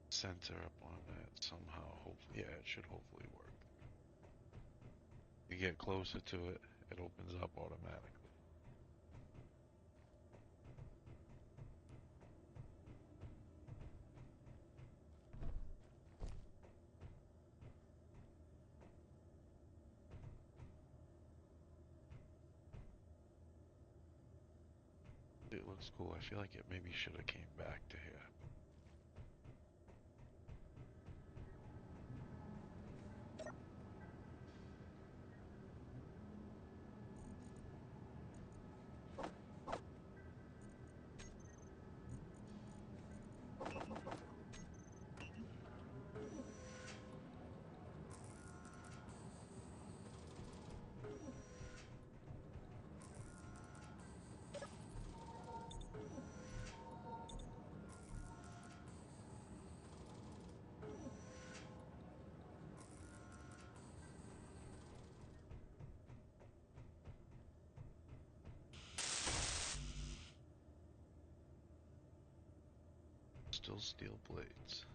Center up on that somehow. Hopefully, yeah, it should hopefully work. You get closer to it, it opens up automatically. It looks cool. I feel like it maybe should have came back to here. Still steel plates.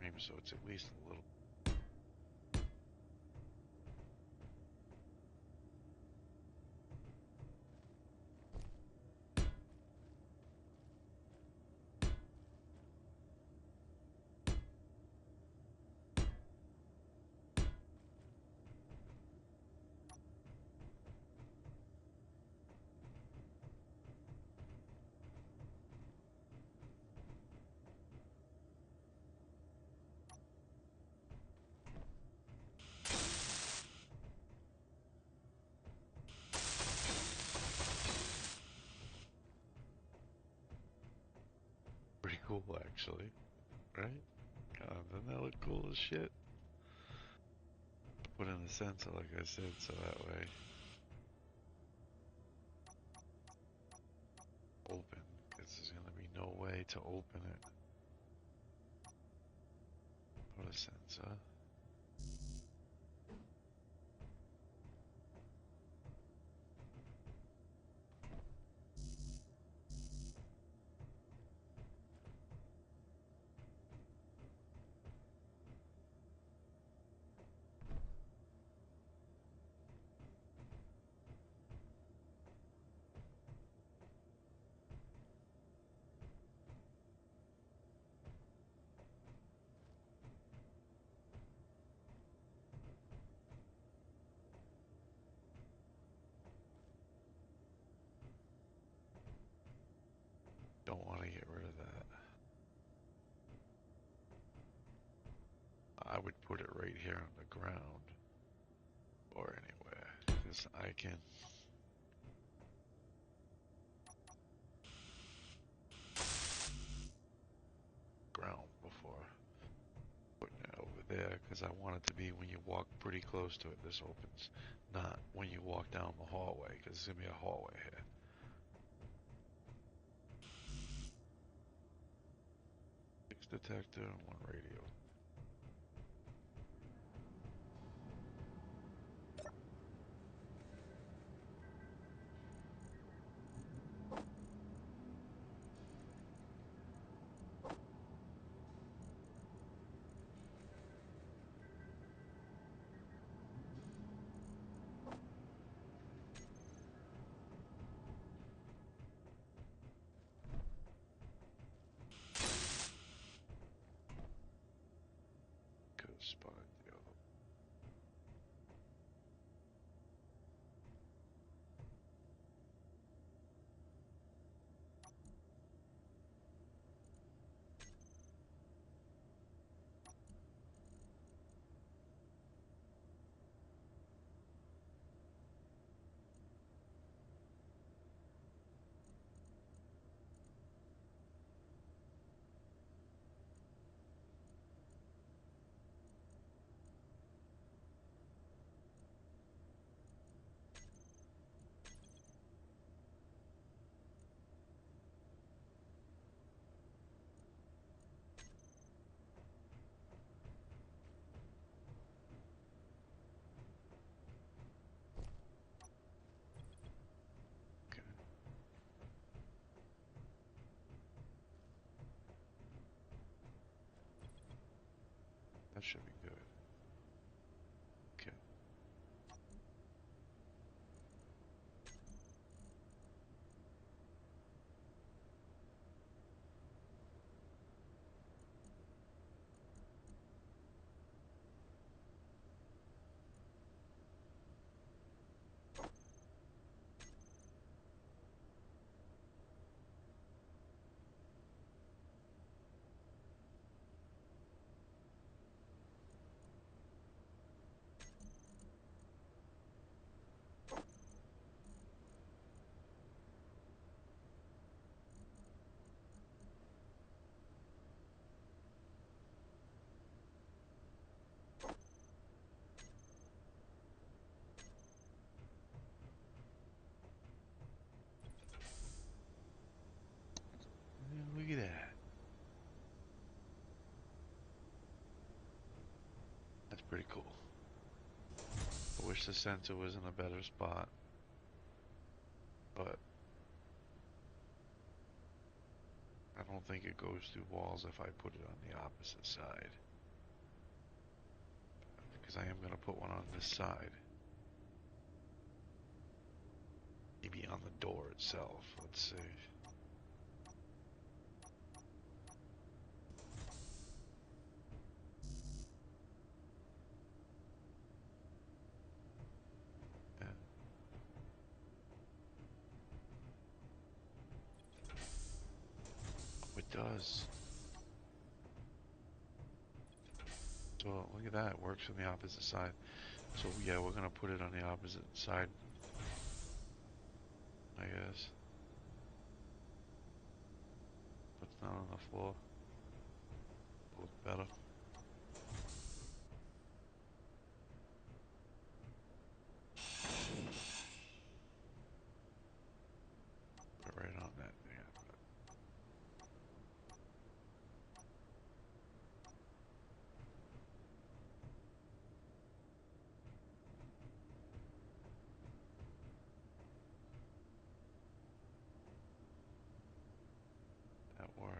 Maybe so it's at least a little. Pretty cool, actually. Right? Doesn't that look cool as shit? Put in the sensor, like I said, so that way. Open, because there's going to be no way to open it. Put a sensor. Don't want to get rid of that. I would put it right here on the ground. Or anywhere. Because I can ground before putting it over there. Because I want it to be when you walk pretty close to it, this opens. Not when you walk down the hallway. Because there's going to be a hallway here. Six detector and one radio. That should be good. Okay. Yeah, look at that. That's pretty cool. I wish the center was in a better spot, but I don't think it goes through walls if I put it on the opposite side. Because I am going to put one on this side. Maybe on the door itself. Let's see. Yeah. Oh, it does. So look at that. It works from the opposite side. So yeah, we're going to put it on the opposite side, I guess. But it's not on the floor. Look better. Put it right on that thing. That work.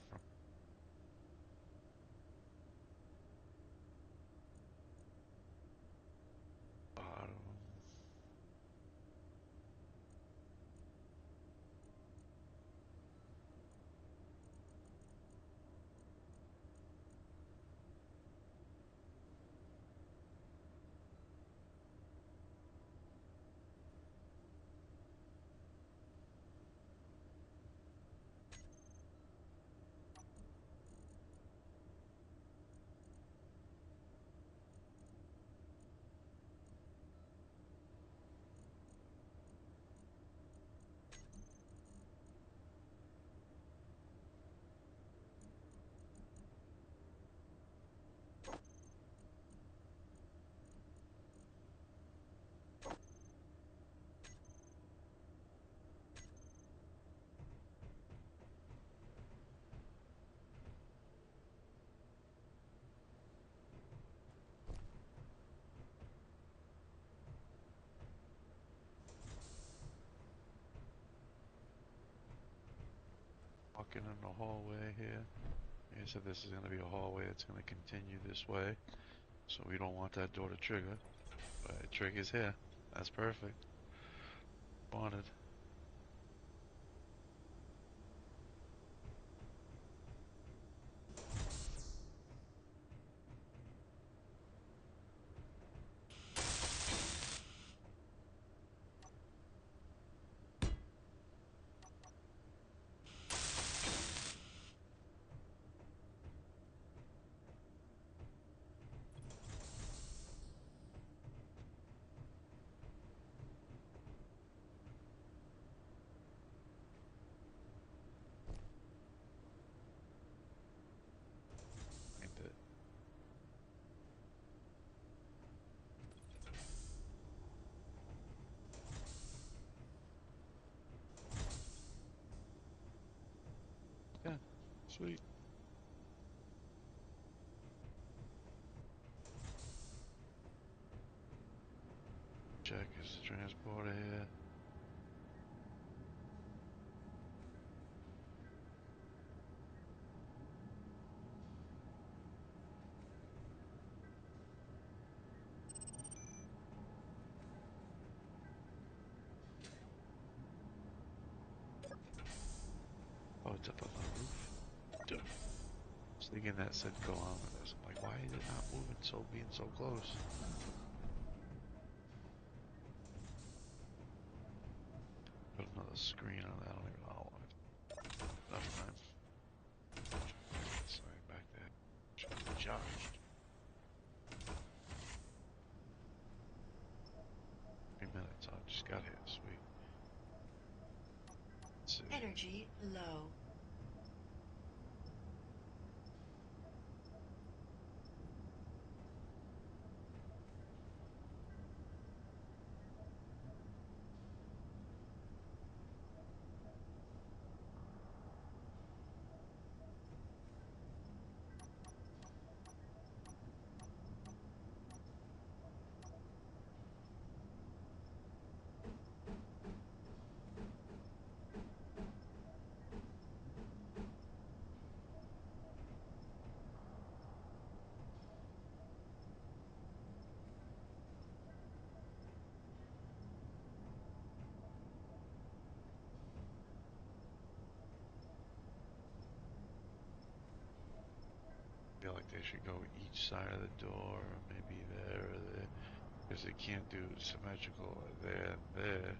From bottom. Walking in the hallway here. Like I said, this is going to be a hallway that's going to continue this way. So we don't want that door to trigger. But it triggers here. That's perfect. Wanted. Sweet. Check is the transporter here. Oh, it's up on the roof. Duh. I was thinking that said kilometers. I'm like, why is it not moving being so close? Put another screen on that. I don't even know how long. Enough time. Sorry, back there. Should be charged. 3 minutes. I just got here. Sweet. Let's see. Energy low. I feel like they should go each side of the door, or maybe there or there, because they can't do symmetrical there and there.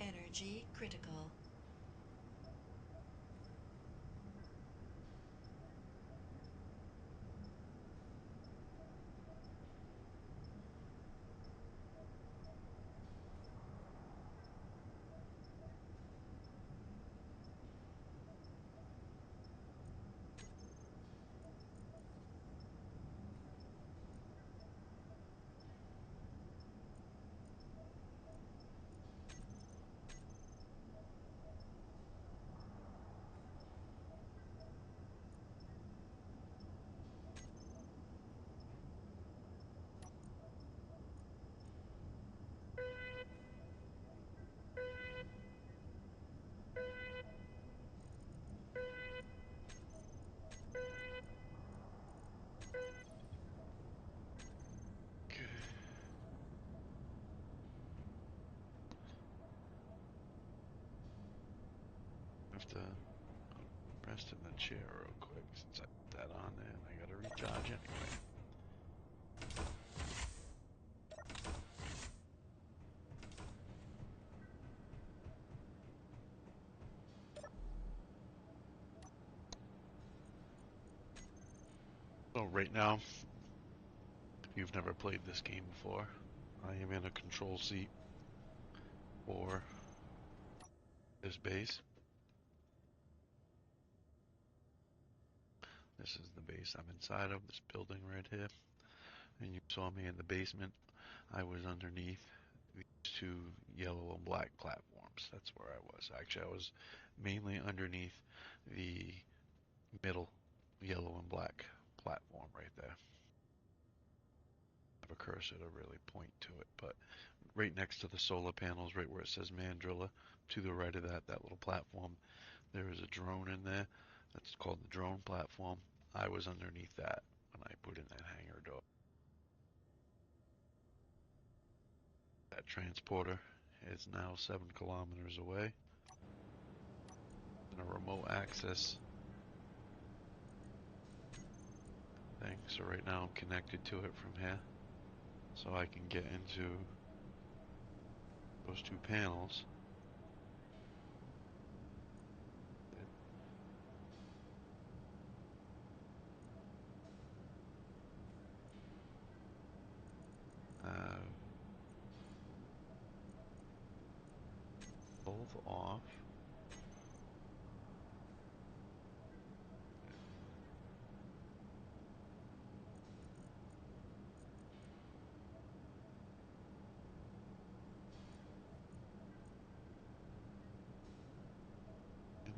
Energy critical. Okay. I have to rest in the chair real quick since I put that on there and I gotta recharge anyway. So right now, if you've never played this game before, I am in a control seat for this base. This is the base I'm inside of, this building right here. And you saw me in the basement. I was underneath these two yellow and black platforms. steps. That's where I was. Actually, I was mainly underneath the middle yellow and black platform right there. I have a cursor to really point to it, but right next to the solar panels, right where it says Mandrilla, to the right of that little platform, there is a drone in there. That's called the drone platform. I was underneath that when I put in that hangar door. That transporter is now 7 kilometers away. And a remote access thing. So right now I'm connected to it from here. So I can get into those two panels. Uh, both off.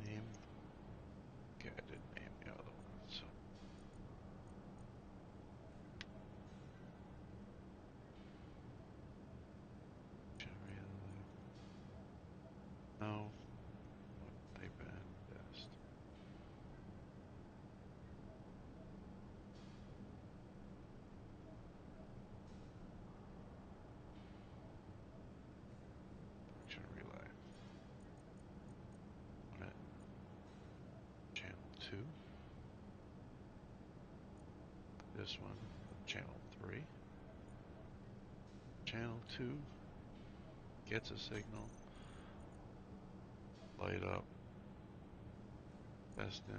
Name. Okay, I didn't name the other one. So really no. Type in best. Action relay. On it. Channel 2. This one. Channel 3. Channel 2 gets a signal. Light up. Best in.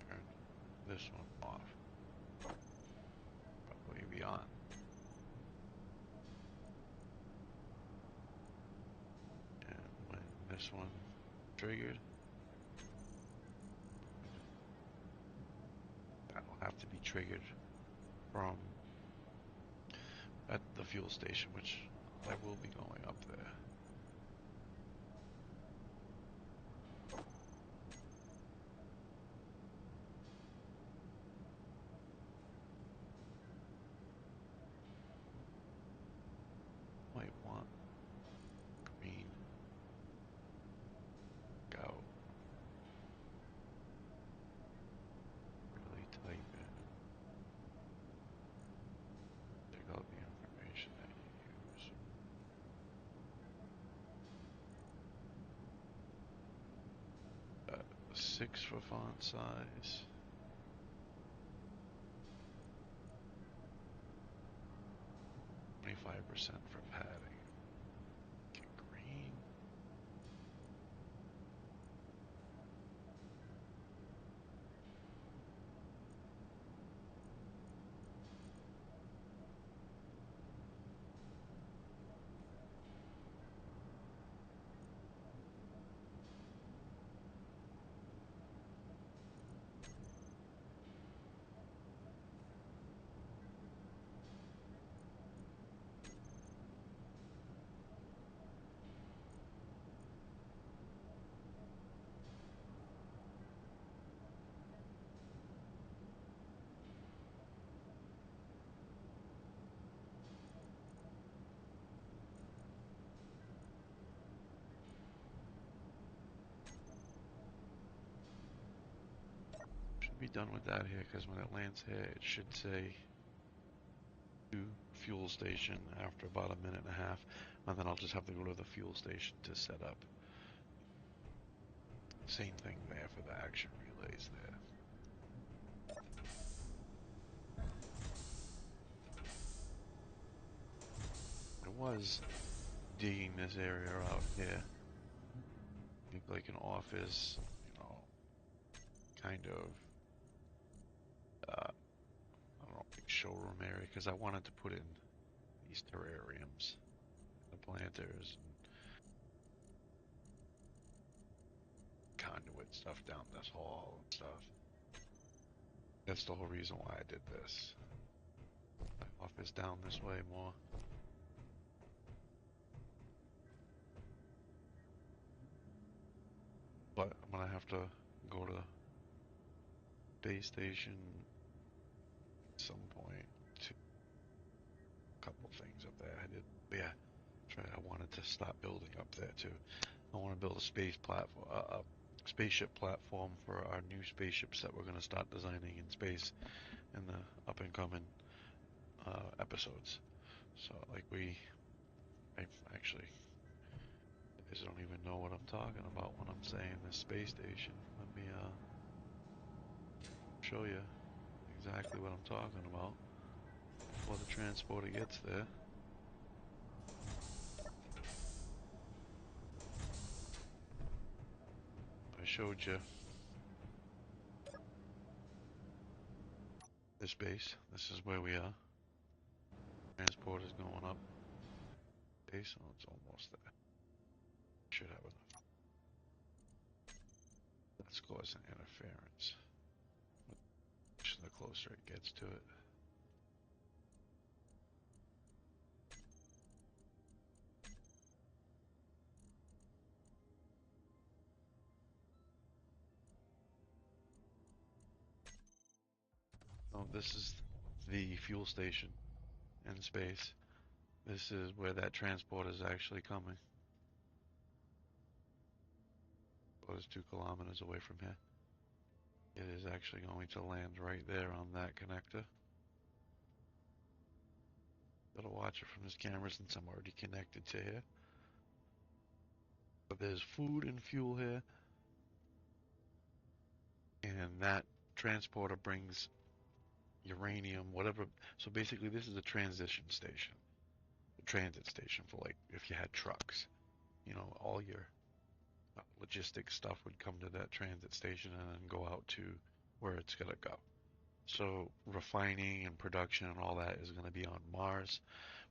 Turn this one off. Probably be on. And when this one triggered, that'll have to be triggered from at the fuel station, which I will be going up there. Might want green go. Really type in. Take out the information that you use. 6 for font size. 25% for padding. Get green. Should be done with that here because when it lands here, it should say to fuel station after about a minute and a half, and then I'll just have to go to the fuel station to set up. Same thing there for the action relays there. I was digging this area out here. Make like an office, kind of, I don't know, like showroom area, because I wanted to put in these terrariums, the planters, and conduit stuff down this hall and stuff. That's the whole reason why I did this. office down this way more. But I'm gonna have to go to base station at some point to a couple things up there. I did, yeah. I wanted to start building up there too. I want to build a space platform, a spaceship platform for our new spaceships that we're gonna start designing in space in the up and coming episodes. So like I actually, you guys don't even know what I'm talking about when I'm saying this space station. Let me show you exactly what I'm talking about before the transporter gets there. I showed you this base. This is where we are. Transporter's going up. Base, oh, it's almost there. Should have enough. That's causing interference. The closer it gets to it. Oh, this is the fuel station in space. This is where that transporter is actually coming. It was 2 kilometers away from here. It is actually going to land right there on that connector. Gotta watch it from this camera since I'm already connected to here. But there's food and fuel here, and that transporter brings uranium, whatever. So basically, this is a transition station, a transit station for like if you had trucks. You know, all your logistics stuff would come to that transit station and then go out to where it's gonna go. So refining and production and all that is going to be on Mars.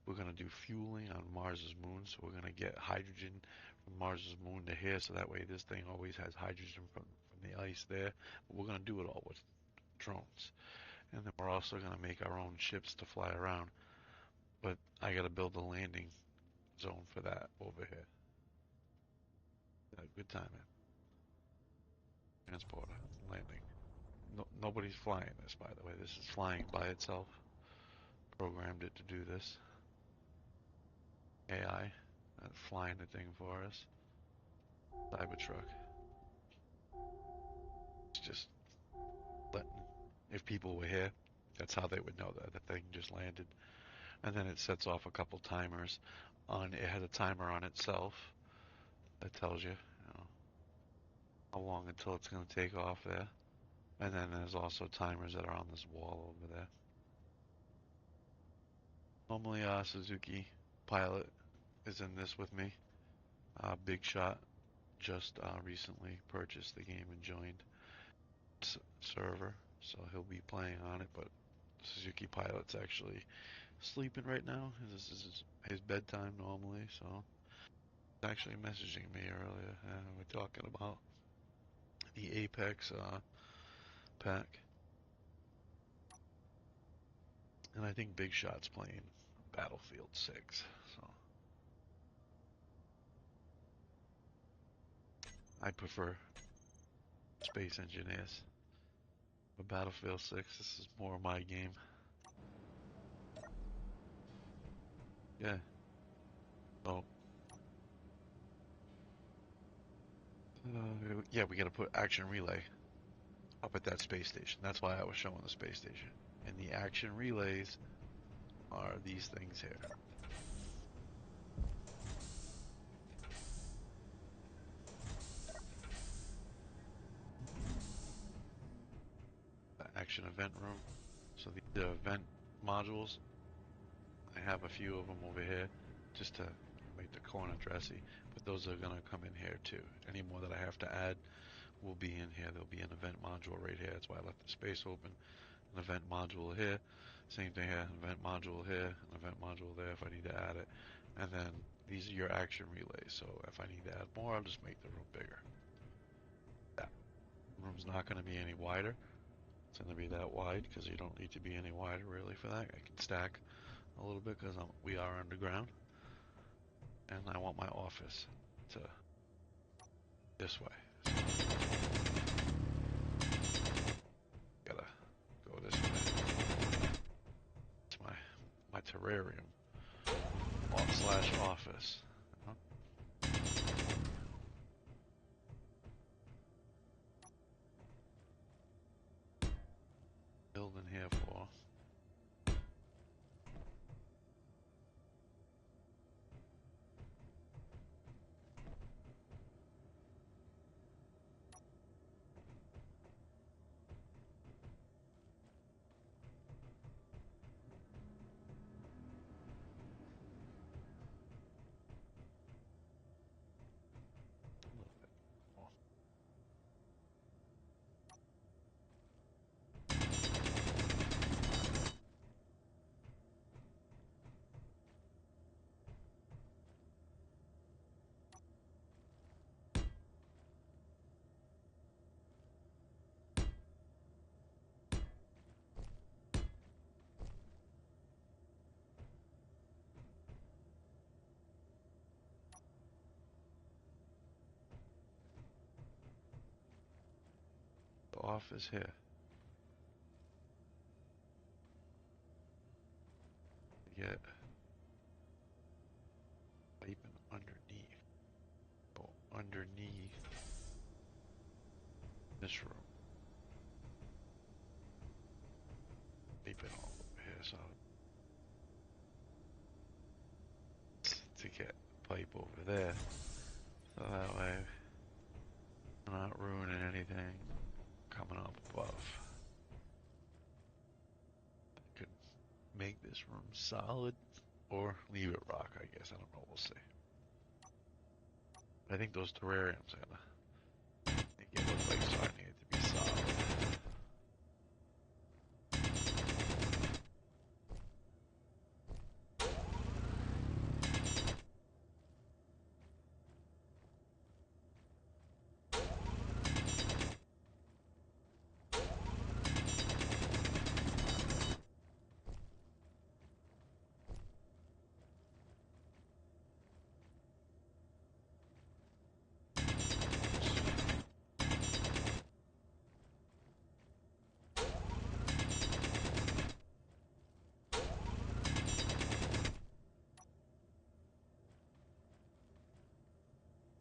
We're going to do fueling on Mars's moon. So we're going to get hydrogen from Mars's moon to here. So that way this thing always has hydrogen from the ice there. But we're going to do it all with drones. And then we're also going to make our own ships to fly around. But I got to build a landing zone for that over here. Yeah, good timing. Transporter landing. No, nobody's flying this, by the way. This is flying by itself. Programmed it to do this. AI flying the thing for us. Cybertruck. It's just letting, if people were here, that's how they would know that the thing just landed. And then it sets off a couple timers on, it has a timer on itself that tells you, how long until it's going to take off there. And then there's also timers that are on this wall over there. Normally, Suzuki Pilot is in this with me. Big Shot just recently purchased the game and joined server, so he'll be playing on it. But Suzuki Pilot's actually sleeping right now. This is his bedtime normally, so he's actually messaging me earlier. We're talking about the Apex pack, and I think Big Shot's playing Battlefield 6. So I prefer Space Engineers, but Battlefield 6, this is more my game. Yeah. So yeah, we got to put Action Relay up at that space station. That's why I was showing the space station. And the action relays are these things here. The action event room. So the event modules, I have a few of them over here just to make the corner dressy. But those are going to come in here too. Any more that I have to add will be in here. There'll be an event module right here. That's why I left the space open. An event module here. Same thing here. An event module here. An event module there if I need to add it. And then these are your action relays. So if I need to add more, I'll just make the room bigger. That room's not going to be any wider. It's going to be that wide because you don't need to be any wider really for that. I can stack a little bit because we are underground. And I want my office to this way. So gotta go this way. It's my terrarium slash office. You know? Building here for a little bit more. The office here. Get piping underneath. Go underneath this room. Piping all over here, so to get pipe over there. So that way I'm not ruining anything coming up above. I could make this room solid or leave it rock, I guess. I don't know, we'll see. I think those terrariums are gonna make it look like so I need it to be solid.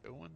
Doing?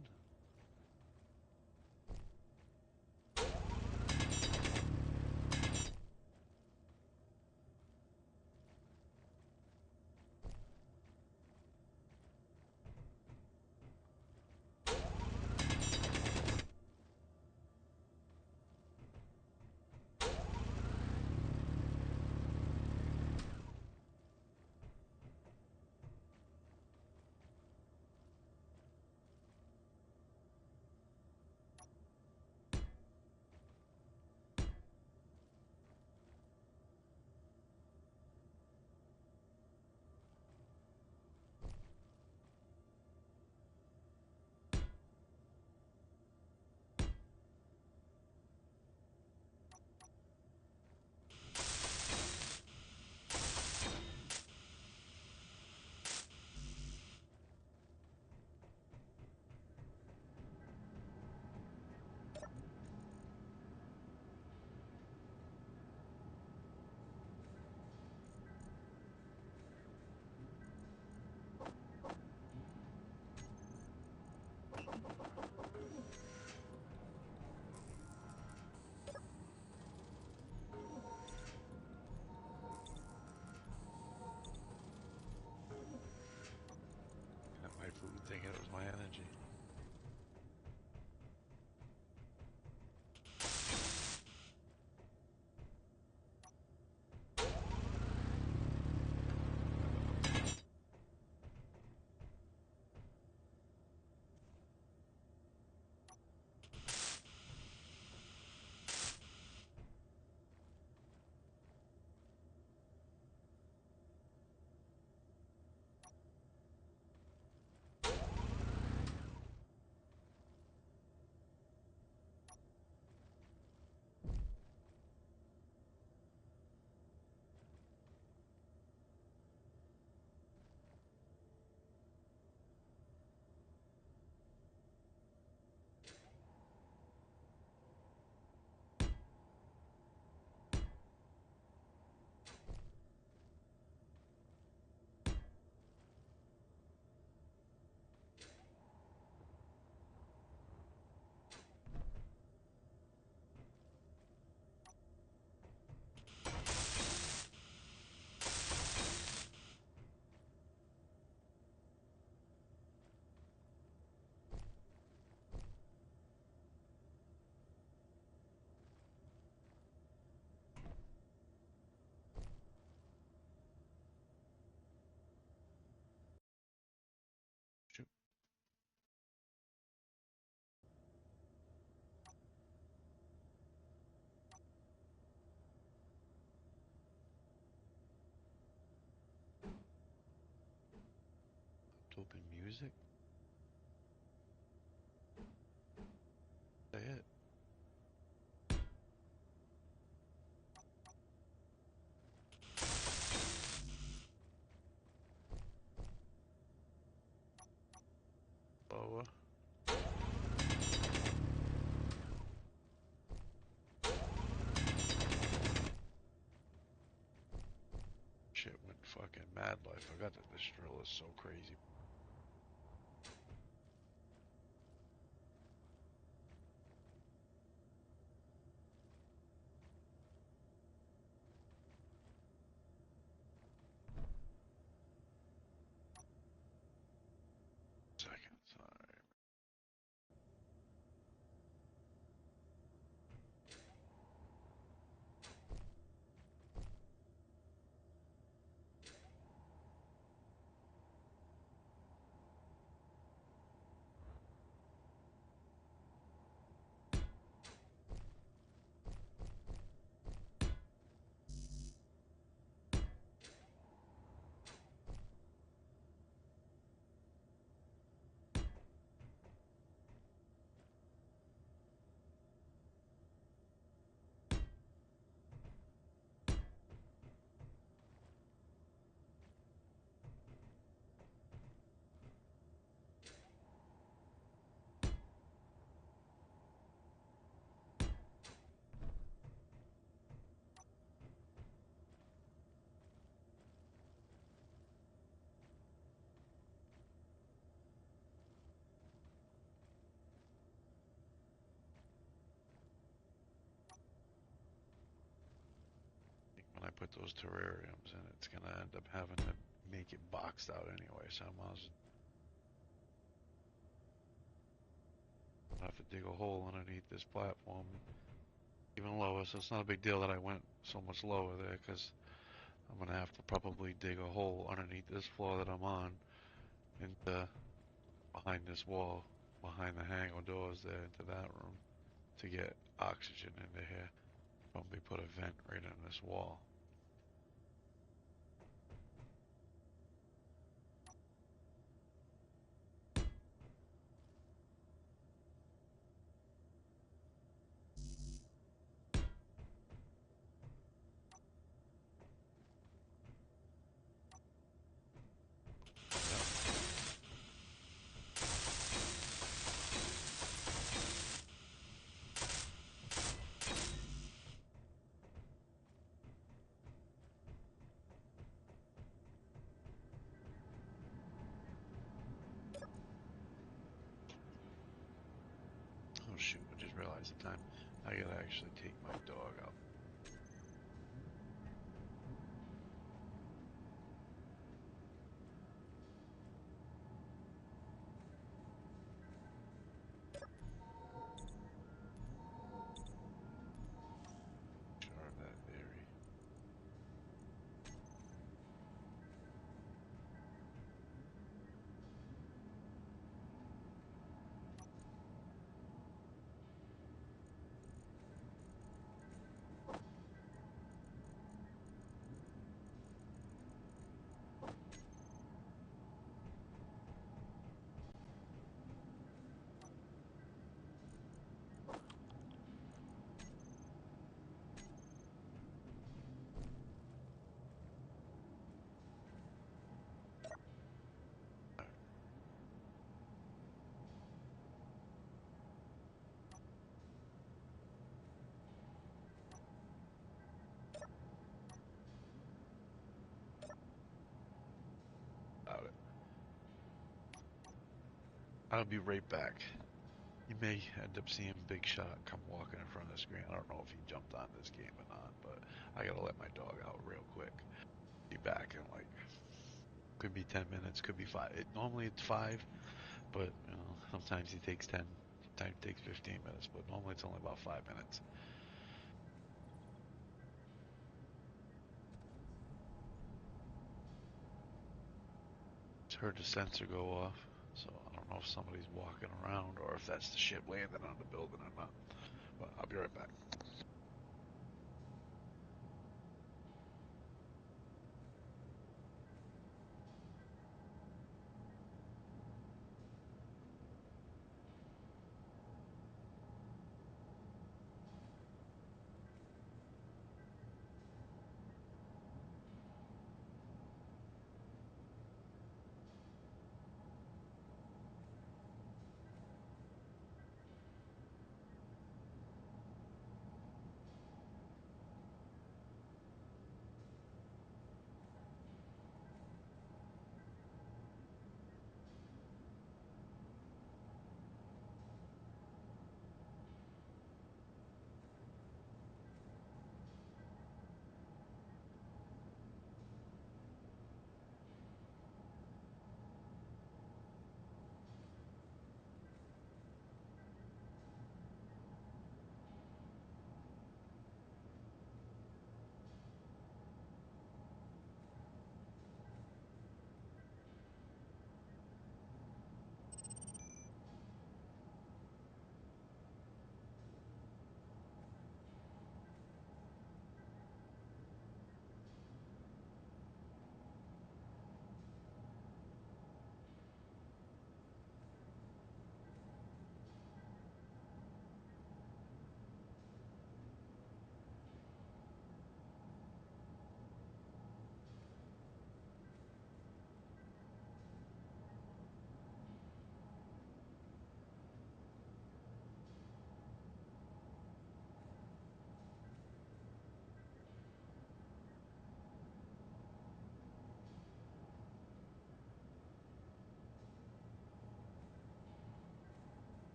Got my food thinking it was my energy. Open music? Is that it? Lower. Shit went fucking mad life. I forgot that this drill is so crazy. Second, sorry. When I put those terrariums in, it's gonna end up having to make it boxed out anyway, so I might as well have to dig a hole underneath this platform even lower, so it's not a big deal that I went so much lower there, because I'm gonna have to probably dig a hole underneath this floor that I'm on into behind this wall, behind the hangar doors there into that room to get oxygen into here. Probably put a vent right in this wall. Oh shoot, I just realized the time. I gotta actually take my dog out. Sure of that theory. About it. I'll be right back. You may end up seeing Big Shot come walking in front of the screen. I don't know if he jumped on this game or not, but I gotta let my dog out real quick. Be back in like, could be 10 minutes, could be 5. Normally it's 5, but you know, sometimes he takes 10, sometimes it takes 15 minutes, but normally it's only about 5 minutes. Just heard the sensor go off, so I don't know if somebody's walking around or if that's the ship landing on the building or not. But I'll be right back.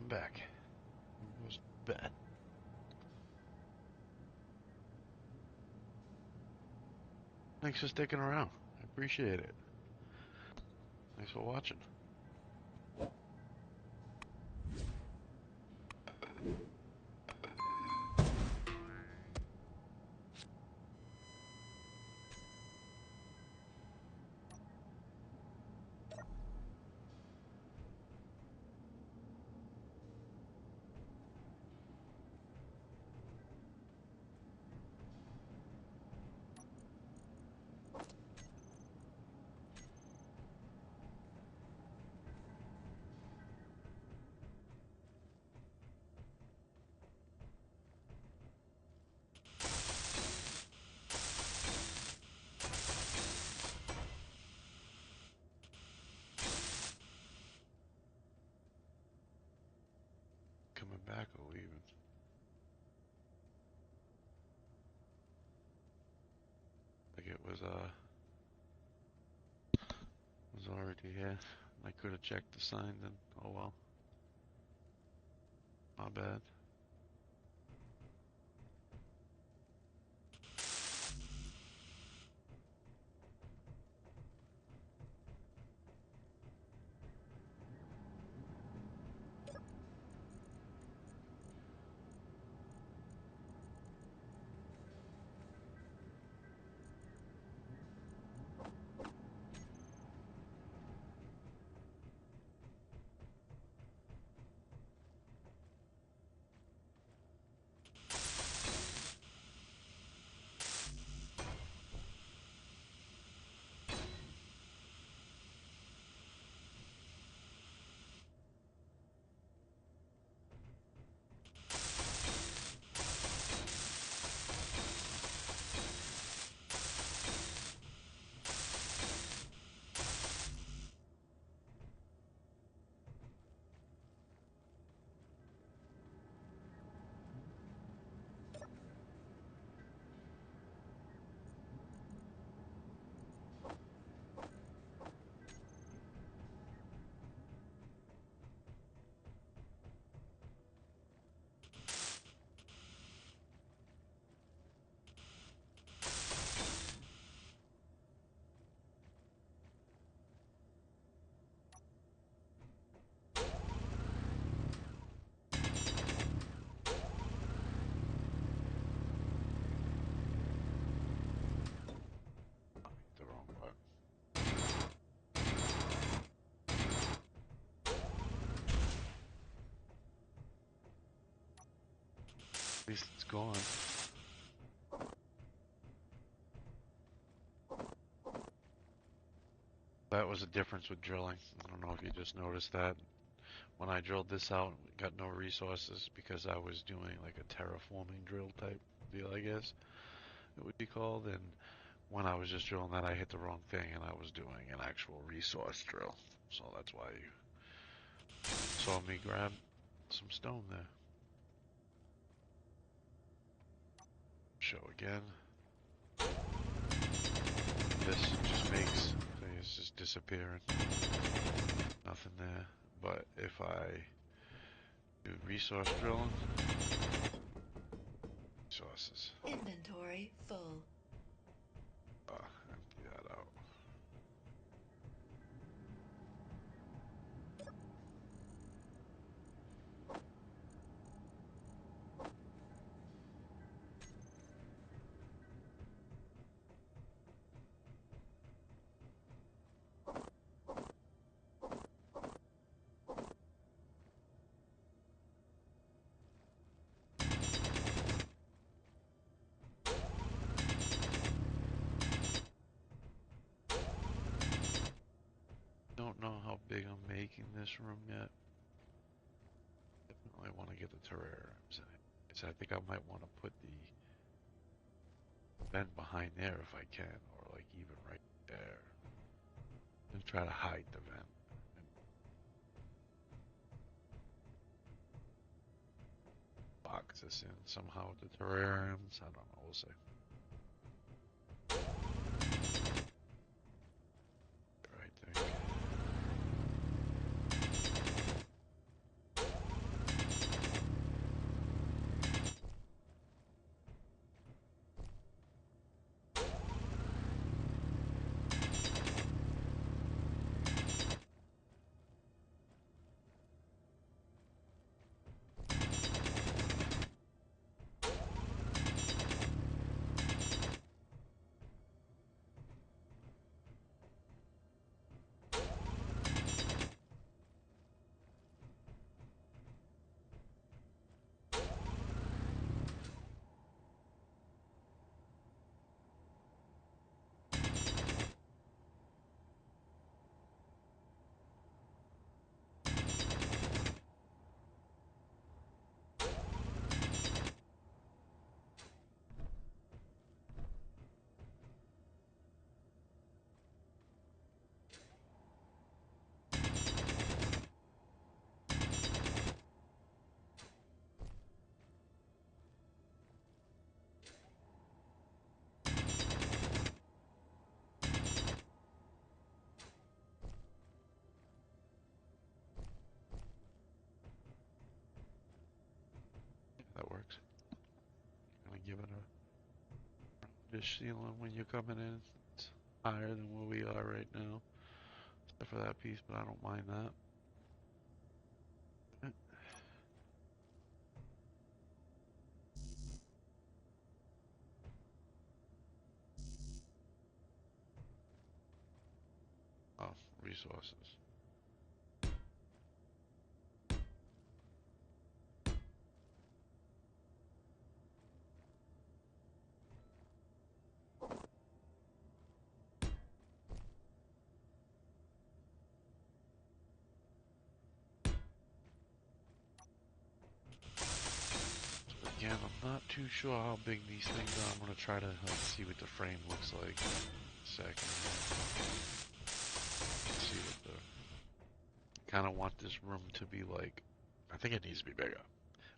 I'm back. It was bad. Thanks for sticking around. I appreciate it. Thanks for watching. Coming back or leaving? Like it was already here. I could have checked the sign then. Oh well. My bad. The wrong button. At least it's gone. That was a difference with drilling. I don't know if you just noticed that. When I drilled this out, got no resources because I was doing like a terraforming drill type deal, I guess it would be called. And when I was just drilling that, I hit the wrong thing and I was doing an actual resource drill. So that's why you saw me grab some stone there. Show again. This just makes things just disappearing. Nothing there. But if I do resource drilling, resources. Inventory full. Empty that out. Don't know how big I'm making this room yet. Definitely want to get the terrariums in it. So I think I might want to put the vent behind there if I can, or like even right there. And try to hide the vent. And box this in somehow with the terrariums. I don't know, we'll see. I think. fish ceiling when you're coming in. It's higher than where we are right now. Except for that piece, but I don't mind that. Oh, resources. Again, I'm not too sure how big these things are. I'm gonna try to see what the frame looks like in a second. See what the kind of want this room to be like. I think it needs to be bigger. I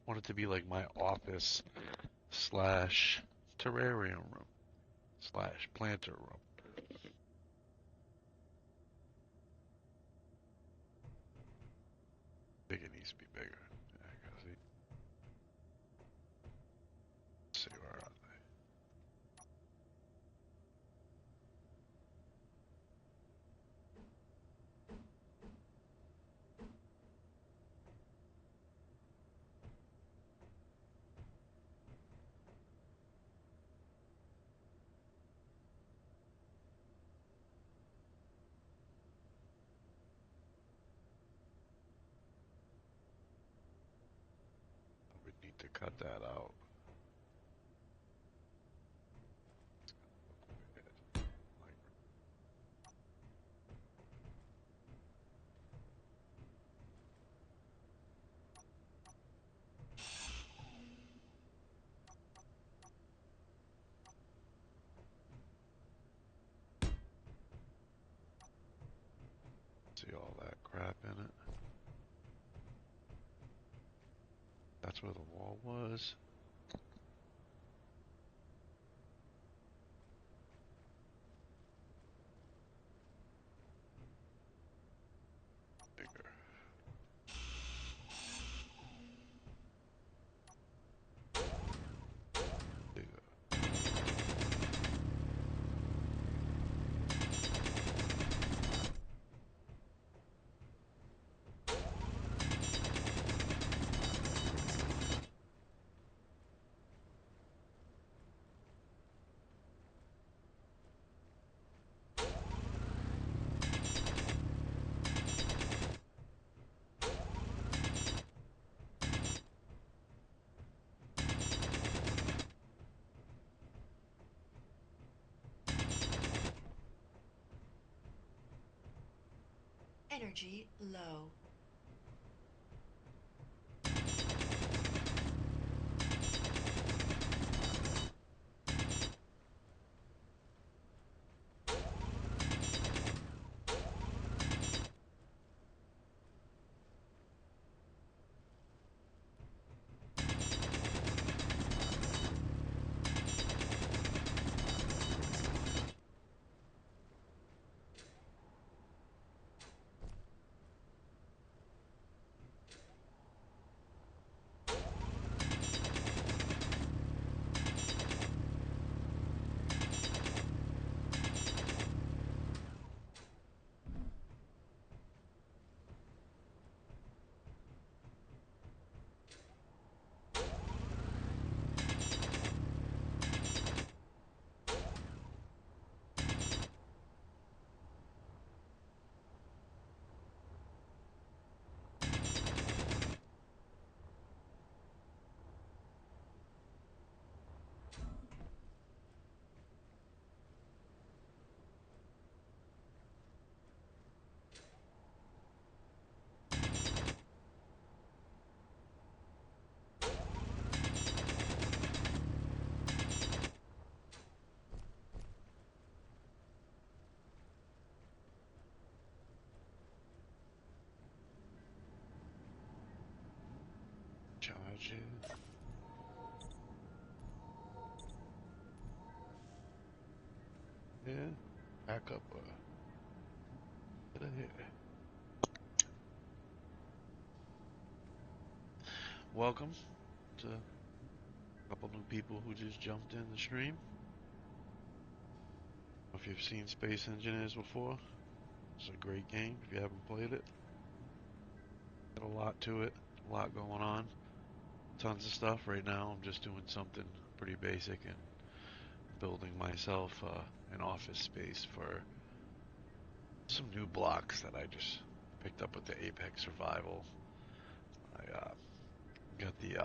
want it to be like my office slash terrarium room slash planter room. I think it needs to be bigger. Yeah, I gotta see. Let's see where are they? We need to cut that out. Like, see all that crap in it. That's where the wall was. Bigger. Bigger. Energy low. Charge it. Yeah. Back up. Get ahead. Welcome to a couple new people who just jumped in the stream. If you've seen Space Engineers before, it's a great game if you haven't played it. Got a lot to it, a lot going on, tons of stuff. Right now, I'm just doing something pretty basic and building myself an office space for some new blocks that I just picked up with the Apex Survival. I got the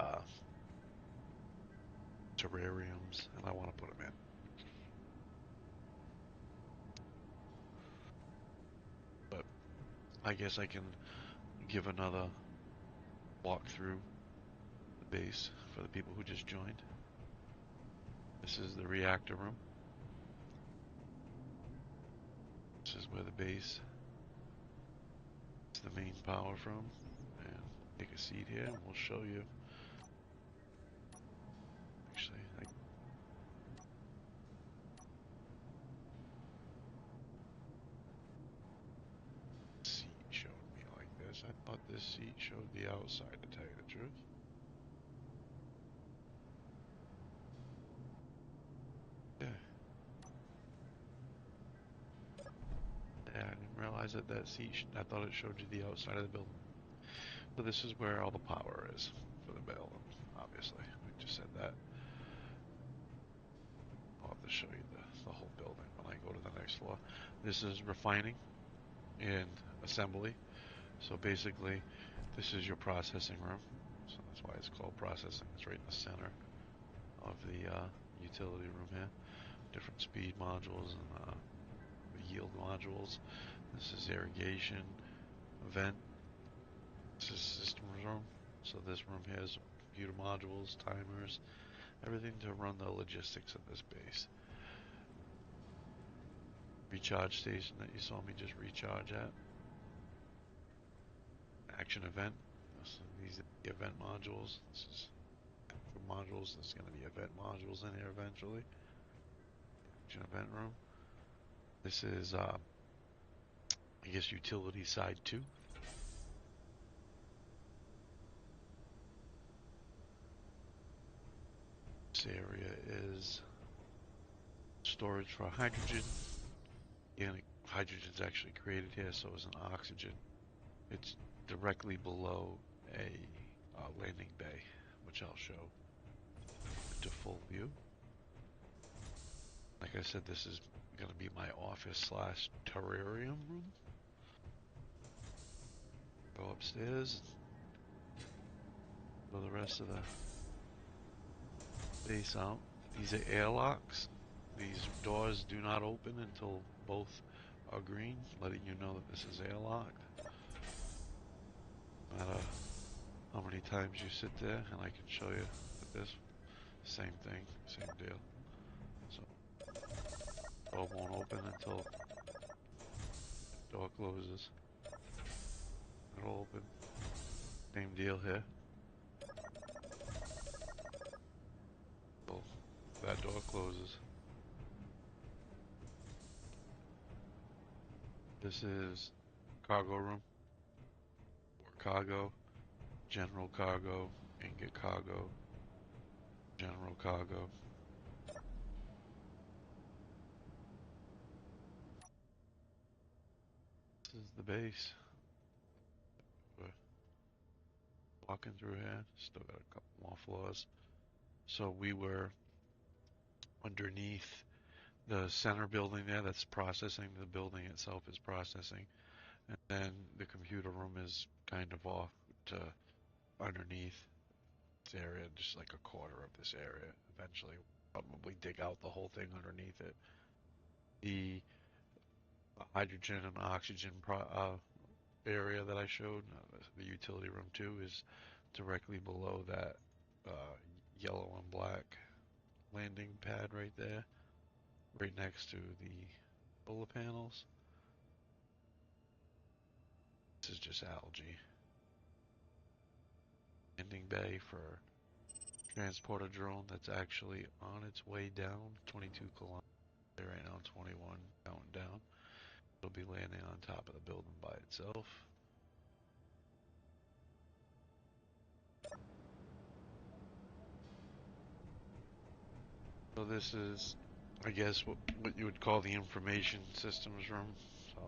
terrariums, and I want to put them in. But I guess I can give another walkthrough the base for the people who just joined. This is the reactor room. This is where the base is the main power from. And take a seat here and we'll show you. Actually, seat showed me like this. I thought this seat showed the outside, to tell you the truth. Yeah. Yeah, I didn't realize that that seat, I thought it showed you the outside of the building. So this is where all the power is for the building, obviously. I just said that. I'll have to show you the whole building when I go to the next floor. This is refining and assembly. So basically, this is your processing room. So that's why it's called processing. It's right in the center of the utility room here. Different speed modules and yield modules. This is irrigation, vent. This is systems room. So this room has computer modules, timers, everything to run the logistics of this base. Recharge station that you saw me just recharge at. Action event. So these are the event modules. This is for modules. There's going to be event modules in here eventually. Action event room. This is, I guess, utility side 2. This area is storage for hydrogen. Organic hydrogen is actually created here, so is an oxygen. It's directly below a landing bay, which I'll show to full view. Like I said, this is going to be my office slash terrarium room. Go upstairs. Go the rest of the base out. These are airlocks. These doors do not open until both are green, letting you know that this is airlocked. No matter how many times you sit there, and I can show you with this, same thing, same deal. So, door won't open until the door closes. It'll open. Same deal here. Until that door closes. This is cargo room, or cargo, general cargo, ingot cargo, general cargo. This is the base. We're walking through here. Still got a couple more floors. So we were underneath the center building there that's processing. The building itself is processing. And then the computer room is kind of off to underneath this area, just like a quarter of this area. Eventually, probably dig out the whole thing underneath it. The hydrogen and oxygen area that I showed, the utility room too, is directly below that yellow and black landing pad right there, right next to the solar panels. This is just algae. Landing bay for transporter drone that's actually on its way down, 22 kilometers right now, 21 counting down. It'll be landing on top of the building by itself. So this is I guess what you would call the information systems room. So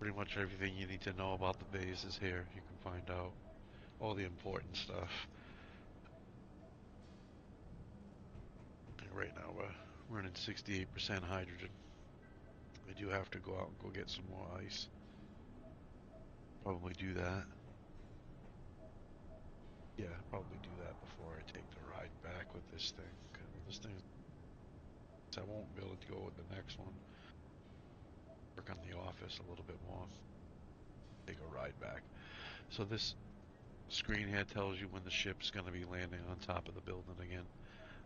pretty much everything you need to know about the base is here. You can find out all the important stuff. And right now we're running 68% hydrogen. I do have to go out and go get some more ice. Probably do that. Yeah, probably do that before I take the ride back with this thing. 'Cause this thing, I won't be able to go with the next one. Work on the office a little bit more. Take a ride back. So this screen here tells you when the ship's going to be landing on top of the building again.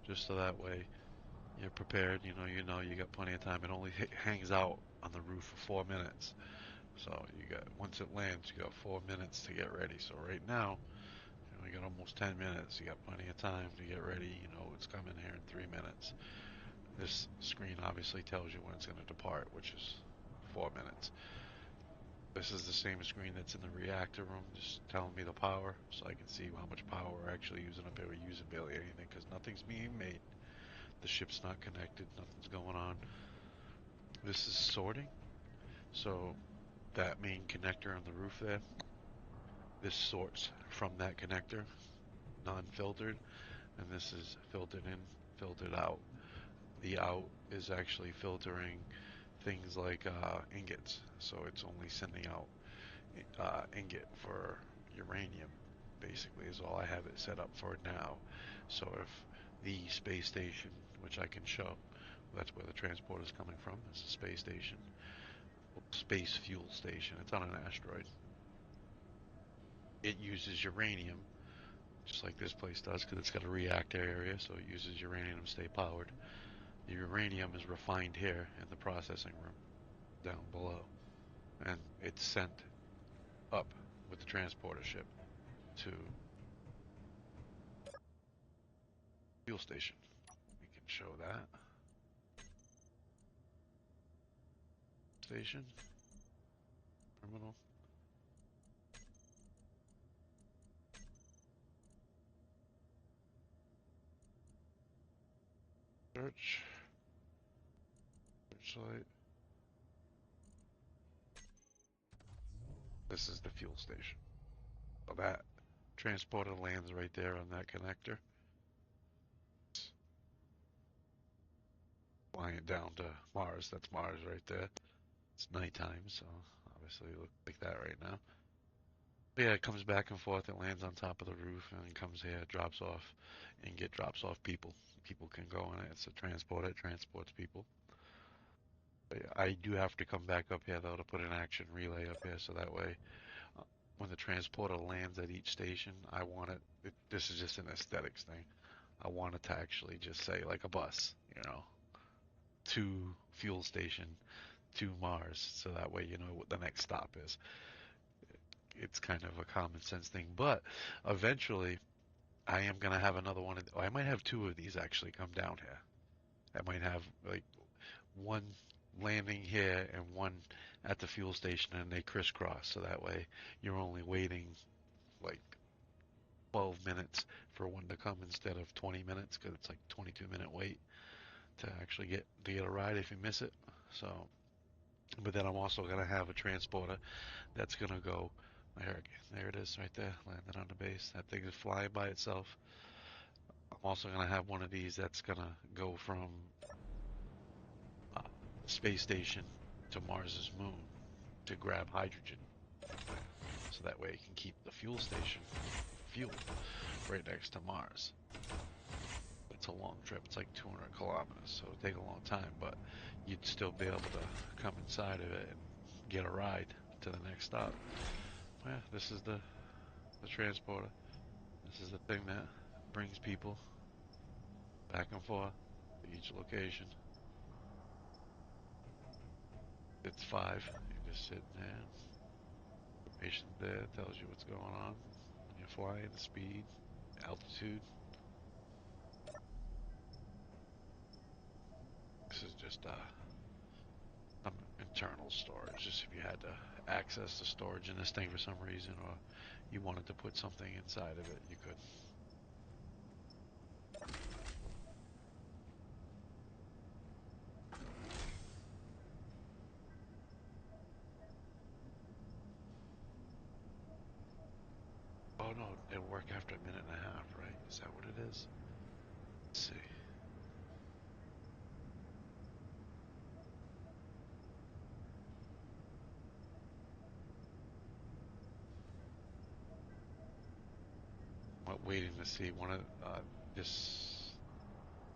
Just so that way you're prepared. You got plenty of time. It only hangs out on the roof for 4 minutes. So once it lands, you got 4 minutes to get ready. So right now, you got almost 10 minutes. You got plenty of time to get ready. You know it's coming here in 3 minutes. This screen obviously tells you when it's going to depart, which is 4 minutes. This is the same screen that's in the reactor room, just telling me the power, so I can see how much power we're actually using up here. We're using barely anything because nothing's being made. The ship's not connected. Nothing's going on. This is sorting. So that main connector on the roof there, this sorts from that connector, non-filtered, and this is filtered in, filtered out. The out is actually filtering things like ingots, so it's only sending out ingot for uranium. Basically, is all I have it set up for now. So if the space station, which I can show, that's where the transport is coming from. It's a space station, space fuel station. It's on an asteroid. It uses uranium, just like this place does, because it's got a reactor area, so it uses uranium to stay powered. The uranium is refined here in the processing room down below, and it's sent up with the transporter ship to fuel station. We can show that. Station, terminal. Search. Searchlight. This is the fuel station. So that transporter lands right there on that connector. Flying down to Mars. That's Mars right there. It's nighttime, so obviously it looks like that right now. But yeah, it comes back and forth. It lands on top of the roof and comes here, drops off, and drops off people. People can go in it. It's a transporter. It transports people. But yeah, I do have to come back up here though to put an action relay up here, so that way uh, when the transporter lands at each station, I want this is just an aesthetics thing. I want it to actually just say like a bus, to fuel station to Mars, so that way you know what the next stop is. It's kind of a common sense thing, but eventually I am gonna have another one. I might have two of these actually come down here. I might have like one landing here and one at the fuel station, and they crisscross, so that way you're only waiting like 12 minutes for one to come instead of 20 minutes, because it's like 22-minute wait to actually get a ride if you miss it. So, but then I'm also gonna have a transporter that's gonna go. There it is, right there, landed on the base. That thing is flying by itself. I'm also gonna have one of these that's gonna go from uh, the space station to Mars's moon to grab hydrogen, so that way it can keep the fuel station fueled right next to Mars. It's a long trip. It's like 200 kilometers, so it'll take a long time, but you'd still be able to come inside of it and get a ride to the next stop. Yeah, this is the transporter. This is the thing that brings people back and forth to each location. It's 5. You're just sitting there. Information there tells you what's going on when you're flying, the speed, altitude. This is just some internal storage. Just if you had to access the storage in this thing for some reason, or you wanted to put something inside of it, you could. Oh no, it'll work after a minute and a half, right? Is that what it is? Let's see. I'm waiting to see one of this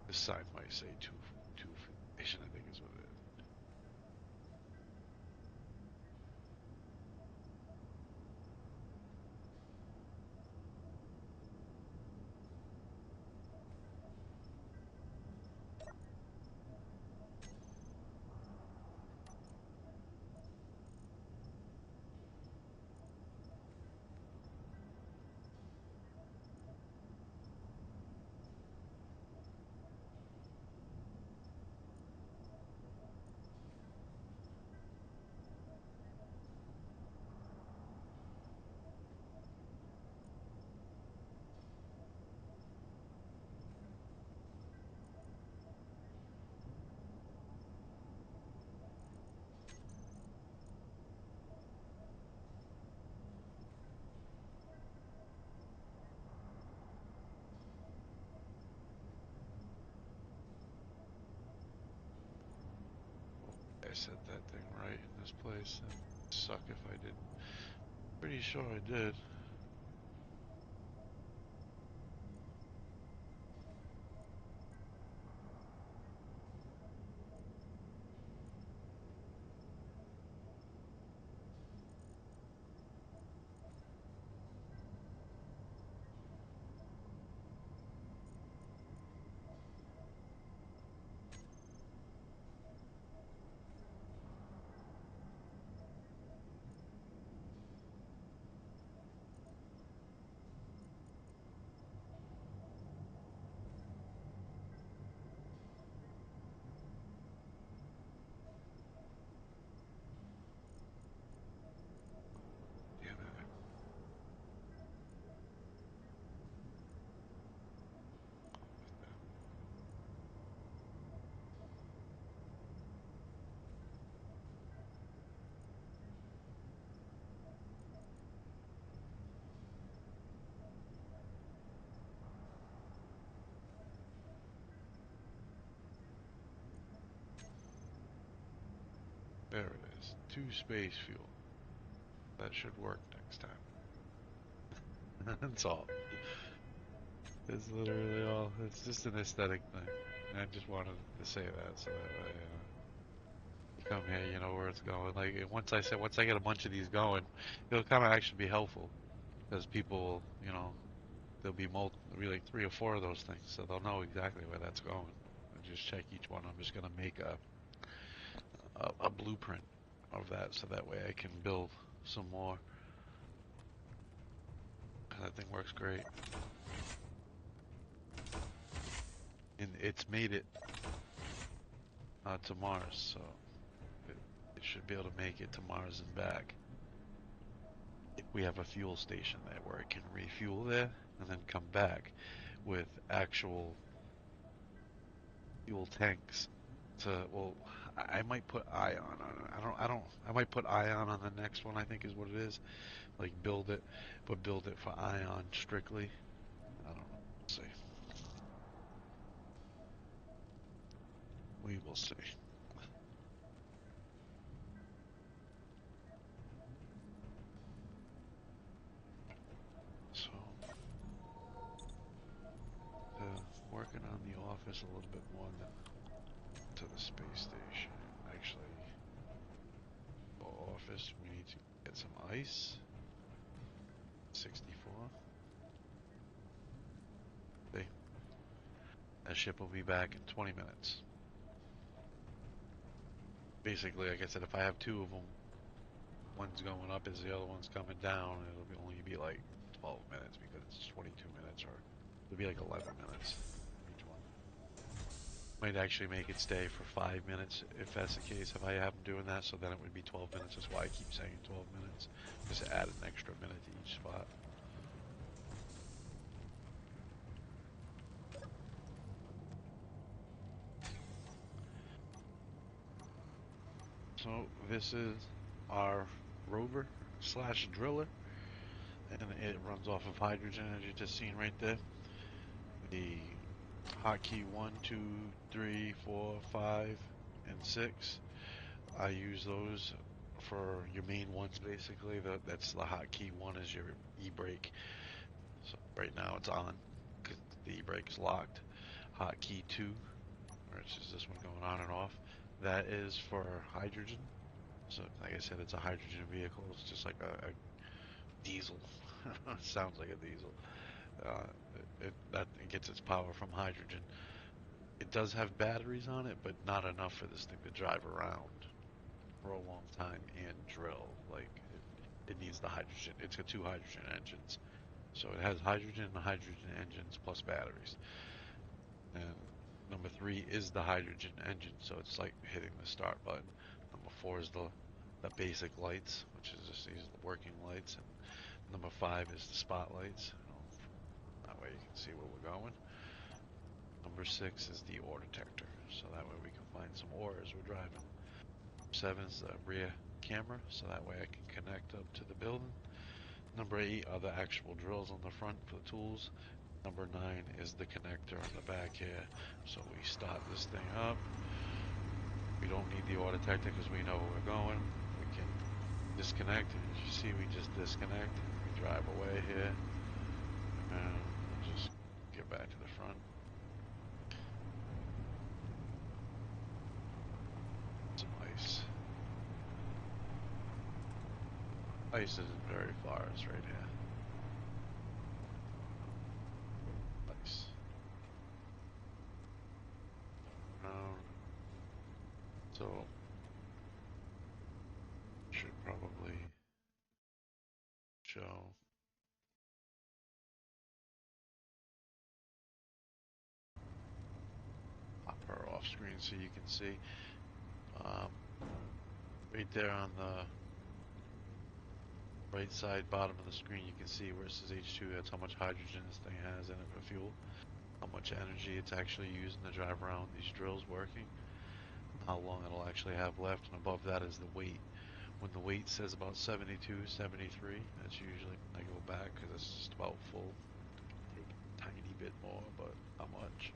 this sign might say two station, I think is what it is. I said that thing right in this place. It'd suck if I didn't. Pretty sure I did. Damn it. There it is. Two space fuel. That should work next time. That's all. It's literally all. It's just an aesthetic thing. I just wanted to say that so that way, you come here, you know where it's going. Like once I get a bunch of these going, it'll kind of actually be helpful because people, there'll be like three or four of those things, so they'll know exactly where that's going. And just check each one. I'm just gonna make a blueprint of that so that way I can build some more. That thing works great, and it's made it to Mars, so it, it should be able to make it to Mars and back. We have a fuel station there where it can refuel there and then come back with actual fuel tanks to, well, I might put ion on it. I might put ion on the next one, I think is what it is. Like build it, but build it for ion strictly. I don't know. See. We will see. So, working on the office a little bit more than to the space station. Actually, for office, we need to get some ice. 64. See, that ship will be back in 20 minutes. Basically, like I said, if I have two of them, one's going up as the other one's coming down, only be like 12 minutes because it's 22 minutes, or it'll be like 11 minutes each one. Might actually make it stay for 5 minutes if that's the case. If I have them doing that, so then it would be 12 minutes. That's why I keep saying 12 minutes. Just add an extra minute to each spot. So this is our rover slash driller, and it runs off of hydrogen, as you just seen right there. The hotkey 1, 2, 3, 4, 5, and 6. I use those for your main ones basically. That's the hotkey 1 is your e-brake. So right now it's on because the e-brake is locked. Hotkey 2, which is this one going on and off. That is for hydrogen. So like I said, it's a hydrogen vehicle. It's just like a diesel. It sounds like a diesel. Uh, it gets its power from hydrogen. It does have batteries on it, but not enough for this thing to drive around for a long time and drill. Like it needs the hydrogen. It's got two hydrogen engines, so it has hydrogen and hydrogen engines plus batteries. And number 3 is the hydrogen engine, so it's like hitting the start button. Number 4 is the basic lights, which is just these working lights, and number 5 is the spotlights. That way you can see where we're going. Number 6 is the ore detector, so that way we can find some ore as we're driving. 7 is the rear camera, so that way I can connect up to the building. Number 8 are the actual drills on the front for the tools. Number 9 is the connector on the back here. So we start this thing up. We don't need the ore detector because we know where we're going. We can disconnect, and as you see, we just disconnect. We drive away here, and we'll just get back to the front. Some ice. Ice isn't very far, it's right here. Ice. So should probably show. Pop her off screen so you can see. Um, right there on the right side bottom of the screen, you can see where it says H2. That's how much hydrogen this thing has in it for fuel. How much energy it's actually using to drive around these drills working. How long it'll actually have left. And above that is the weight. When the weight says about 72, 73, that's usually when I go back because it's just about full. Take a tiny bit more, but not much.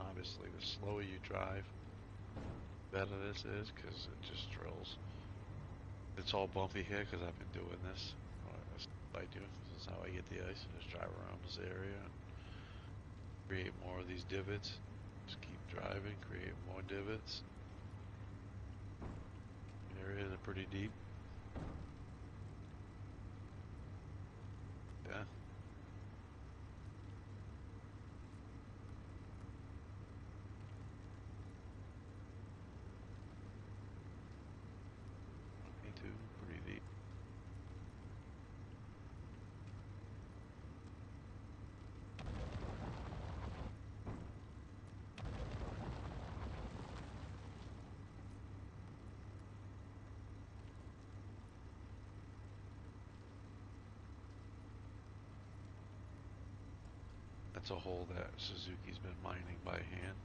Obviously, the slower you drive, the better this is because it just drills. It's all bumpy here because I've been doing this. That's what I do. This is how I get the ice. I just drive around this area and create more of these divots. Just keep driving, create more divots. The areas are pretty deep. Yeah. Me too. Pretty deep. That's a hole that Suzuki's been mining by hand.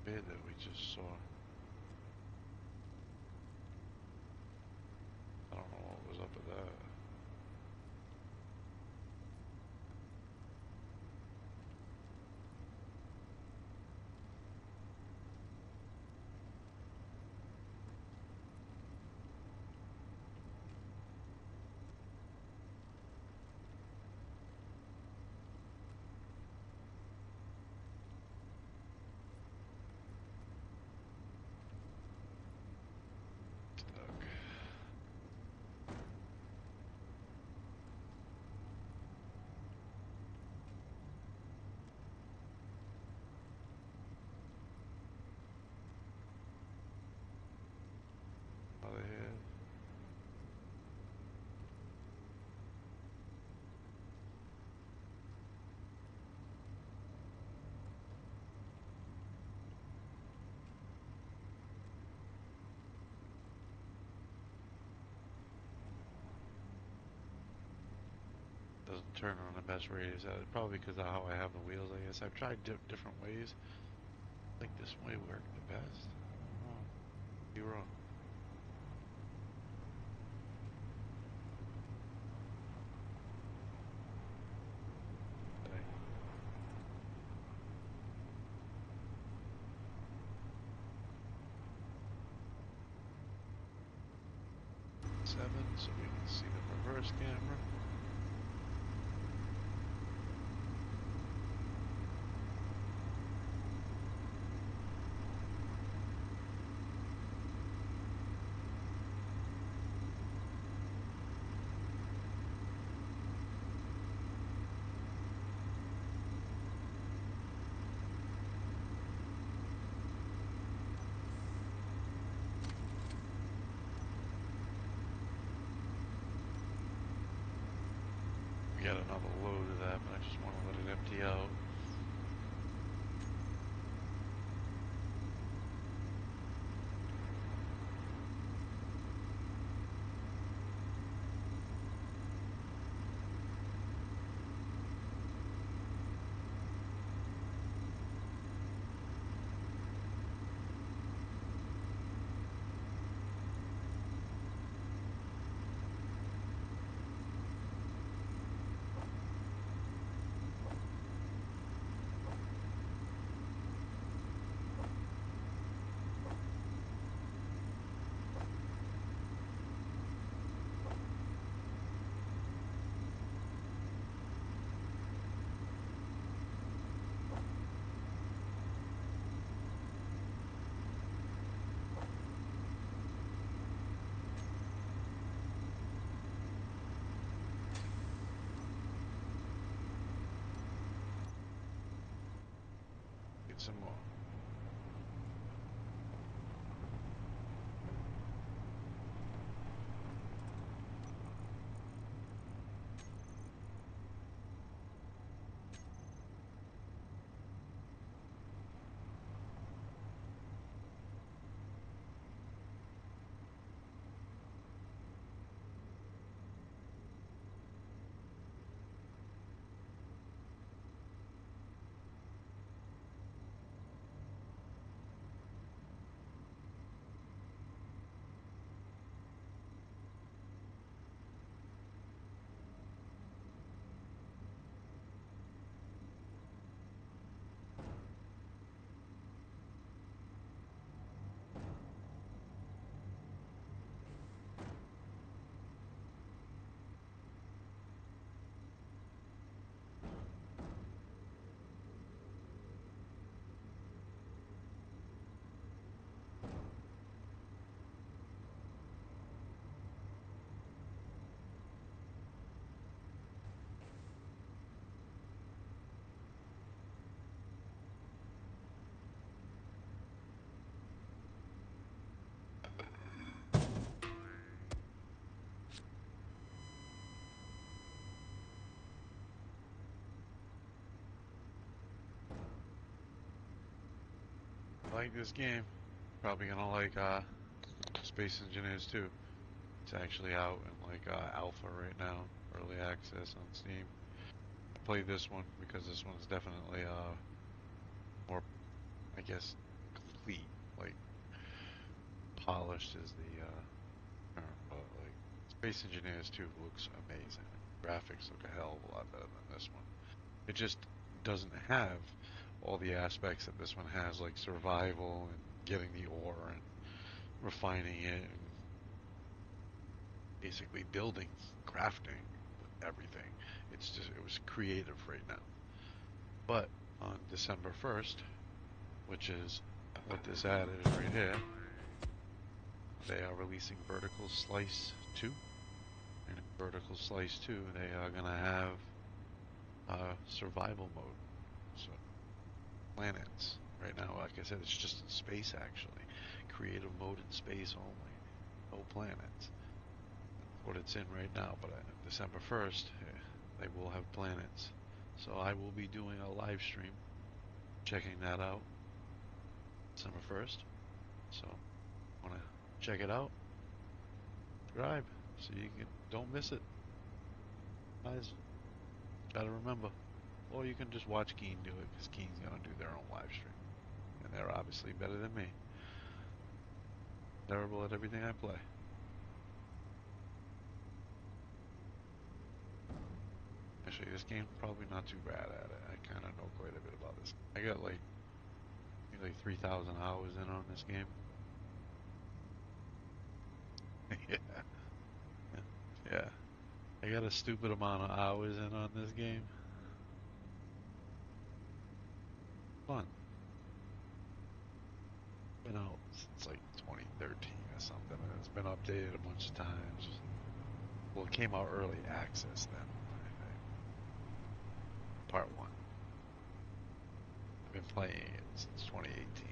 Bit that we just saw. I don't know what was up with that. doesn't turn on the best radius. Probably because of how I have the wheels, I guess. I've tried different ways. I think this way worked the best. I don't know. Be wrong. Today. 7, so we can see the reverse camera. We got another load of that, but I just want to let it empty out. Get some more. I like this game. Probably gonna like Space Engineers too. It's actually out in like alpha right now, early access on Steam. I played this one because this one's definitely more, I guess, complete. Like polished is the term, but like Space Engineers 2 looks amazing. Graphics look a hell of a lot better than this one. It just doesn't have all the aspects that this one has, like survival and getting the ore and refining it and basically building, crafting, everything. It's just, it was creative right now. But on December 1st, which is what this ad is right here, they are releasing Vertical Slice 2. And in Vertical Slice 2, they are going to have survival mode. So, planets. Right now, like I said, it's just in space actually. Creative mode in space only. No planets. That's what it's in right now, but December 1st, they will have planets. So I will be doing a live stream, checking that out, December 1st. So, want to check it out? Subscribe so you can don't miss it, guys. Gotta remember. Or you can just watch Keen do it, because Keen's gonna do their own live stream. And they're obviously better than me. Terrible at everything I play. Actually, this game's probably not too bad at it. I kind of know quite a bit about this. I got like, I think like 3,000 hours in on this game. Yeah, yeah. I got a stupid amount of hours in on this game. Fun. Been out since like 2013 or something, and it's been updated a bunch of times. Well, it came out early access then, part one. I've been playing it since 2018.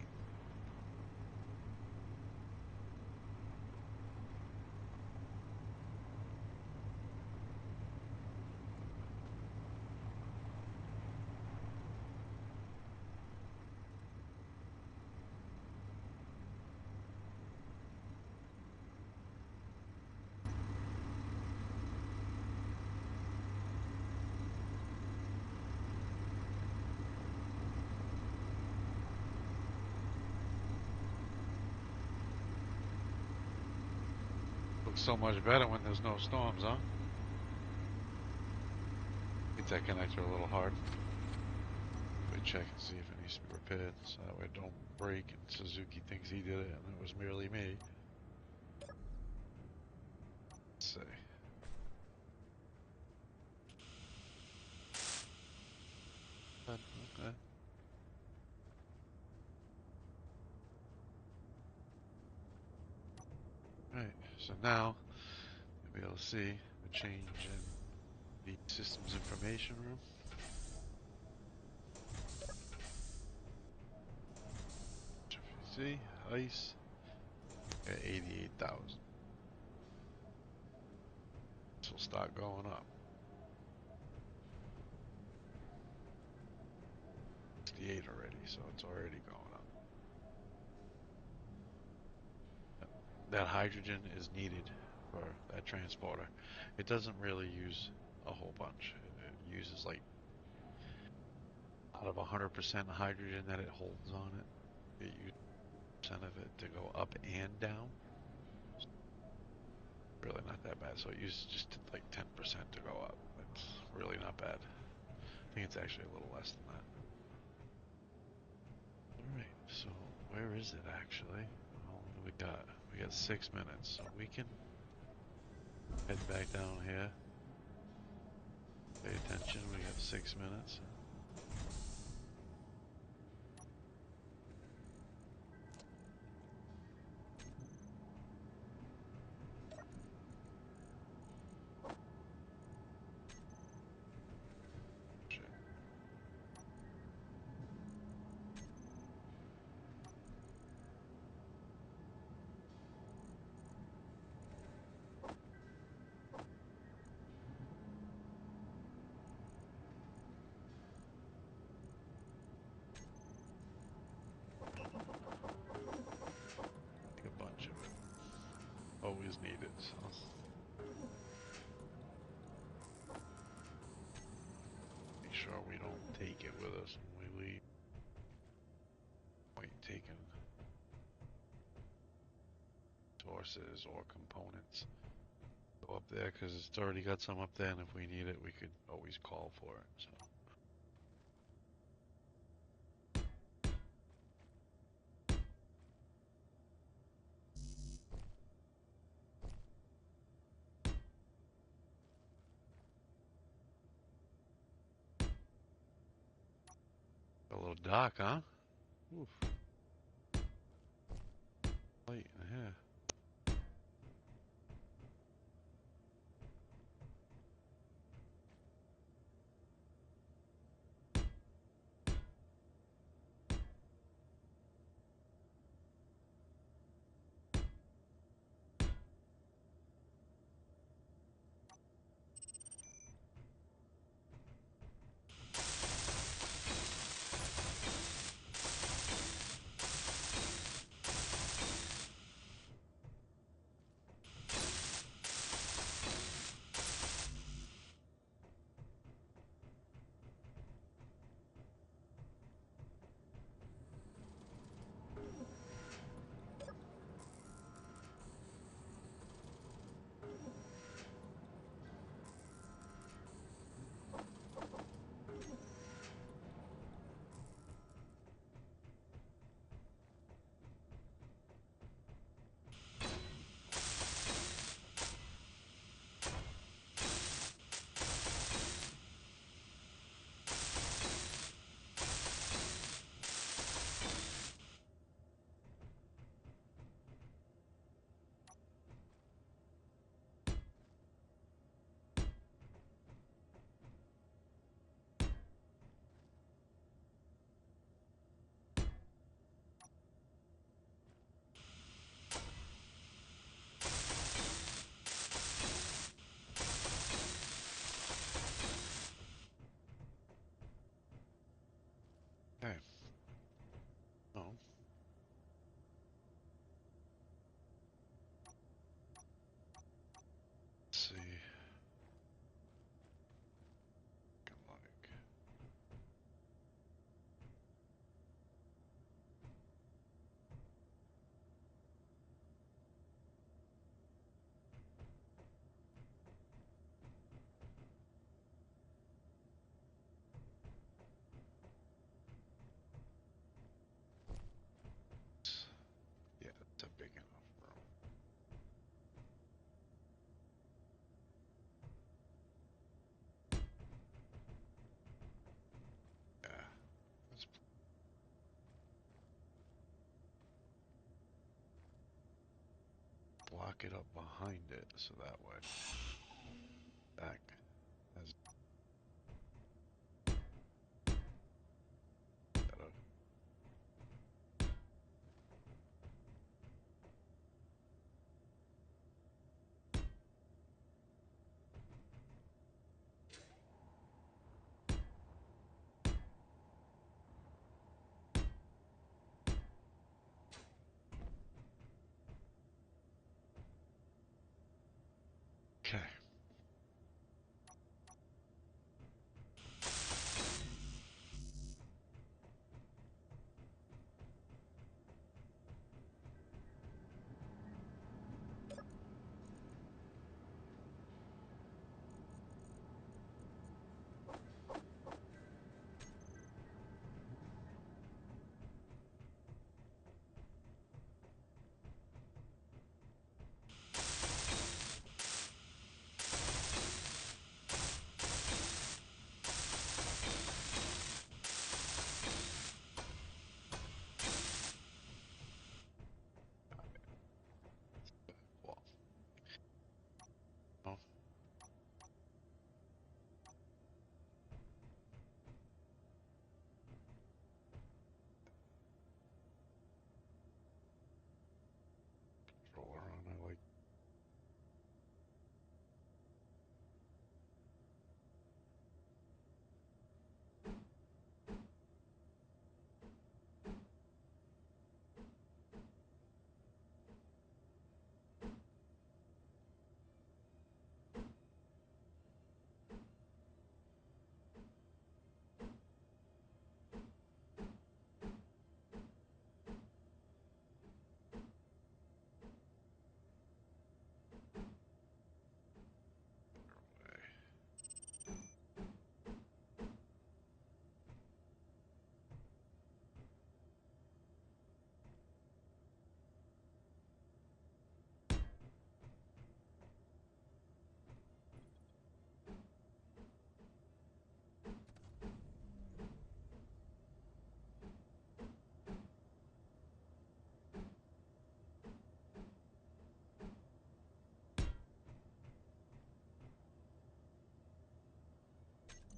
Looks so much better when there's no storms, huh? Get that connector a little hard. We check and see if it needs to be repaired, so that way it don't break and Suzuki thinks he did it and it was merely me. Let's see. Okay. Alright, so now you'll be able to see the change in the systems information room. If you see, ice at 88,000. This will start going up. 68 already, so it's already going up. That hydrogen is needed for that transporter. It doesn't really use a whole bunch. It uses like out of 100% hydrogen that it holds on it uses percent of it to go up and down. Really not that bad. So it uses just like 10% to go up. That's really not bad. I think it's actually a little less than that. Alright, so where is it actually? How long do we got? We got 6 minutes, so we can head back down here. Pay attention, we got 6 minutes. Shit. Like a bunch of it. Always need it, so. Make sure we don't take it with us when we leave. Point taking sources or components. Go up there because it's already got some up there, and if we need it, we could always call for it. So. A little dark, huh? Oof. Light in here. block it up behind it so that way back has better. Okay. Well, no, controller on. I like.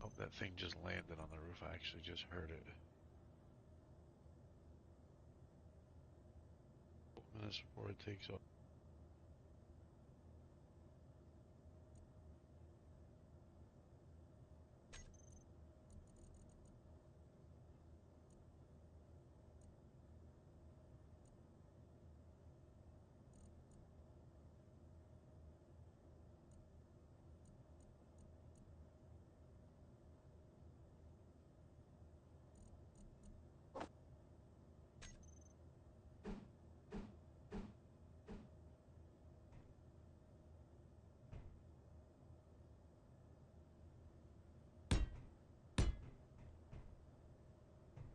Oh, that thing just landed on the roof. I actually just heard it. 4 minutes before it takes off.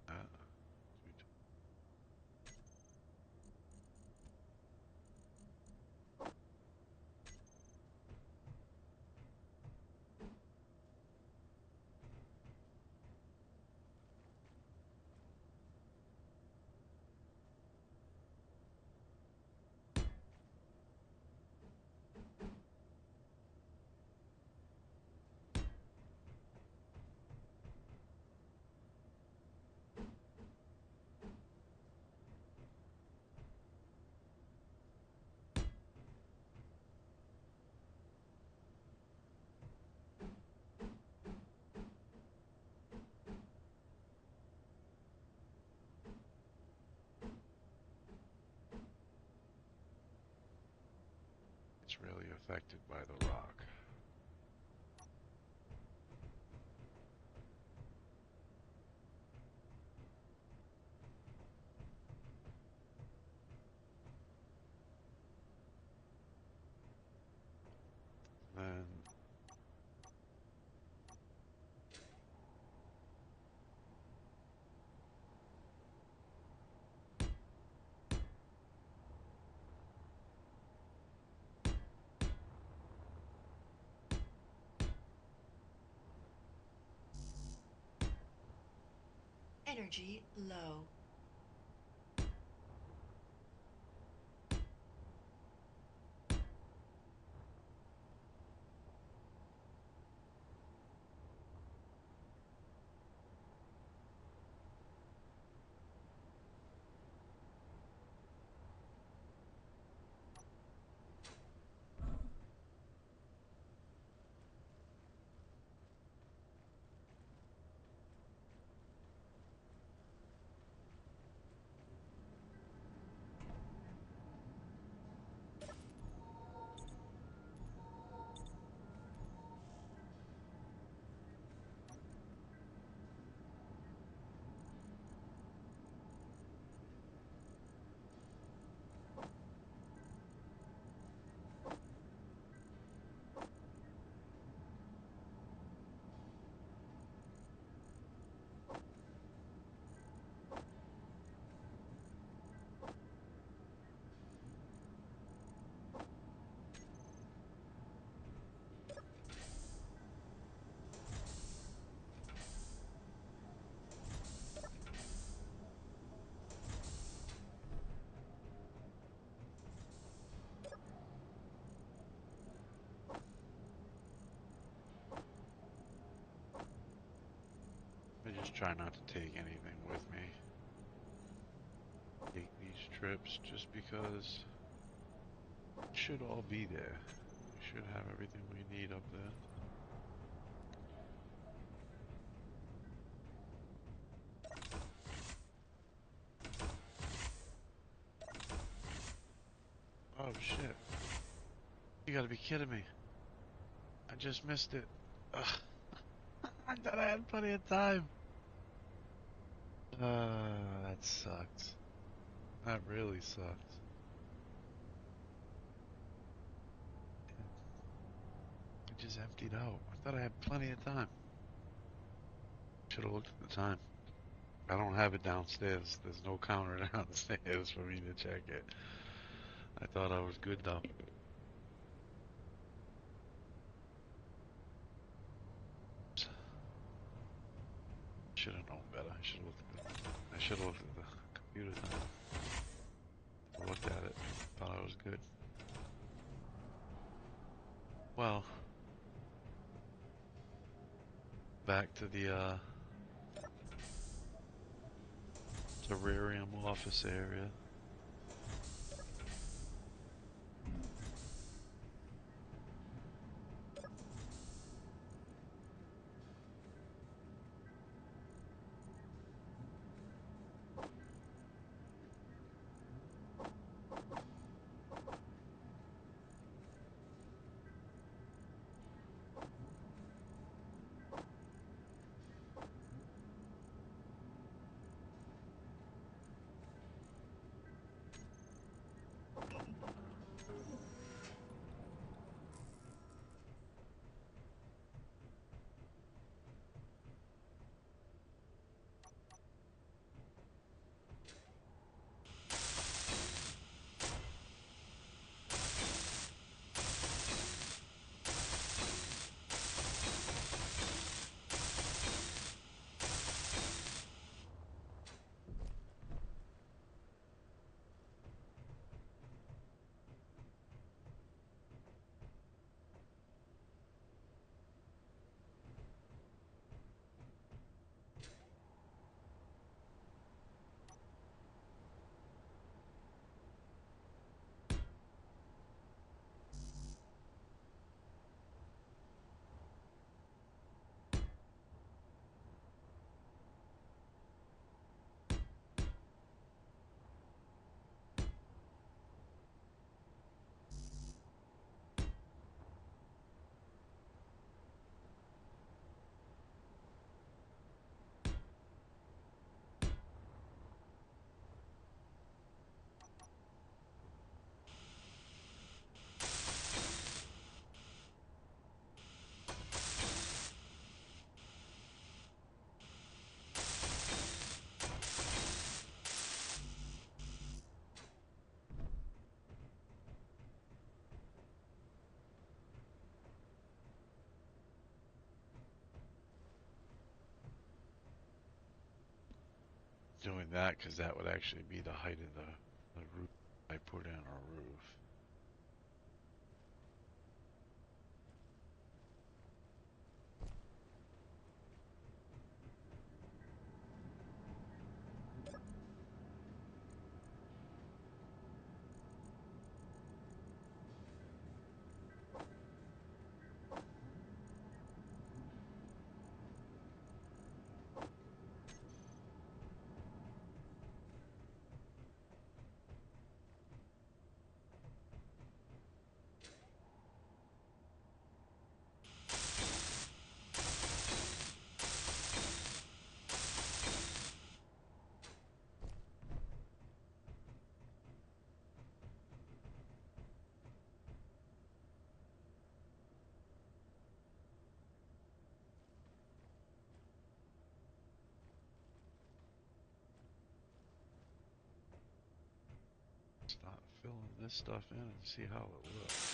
Ah, it's really affected by the rock. Then Energy low. try not to take anything with me. Take these trips just because it should all be there. We should have everything we need up there. Oh shit. You gotta be kidding me. I just missed it. Ugh. I thought I had plenty of time. That sucked. That really sucked. It just emptied out. I thought I had plenty of time. Should have looked at the time. I don't have it downstairs. There's no counter downstairs for me to check it. I thought I was good though. Should have known better. I should have looked at the computer time. I looked at it. Thought I was good. Well, back to the terrarium office area. Doing that because that would actually be the height of the roof I put in a roof. Start filling this stuff in and see how it looks.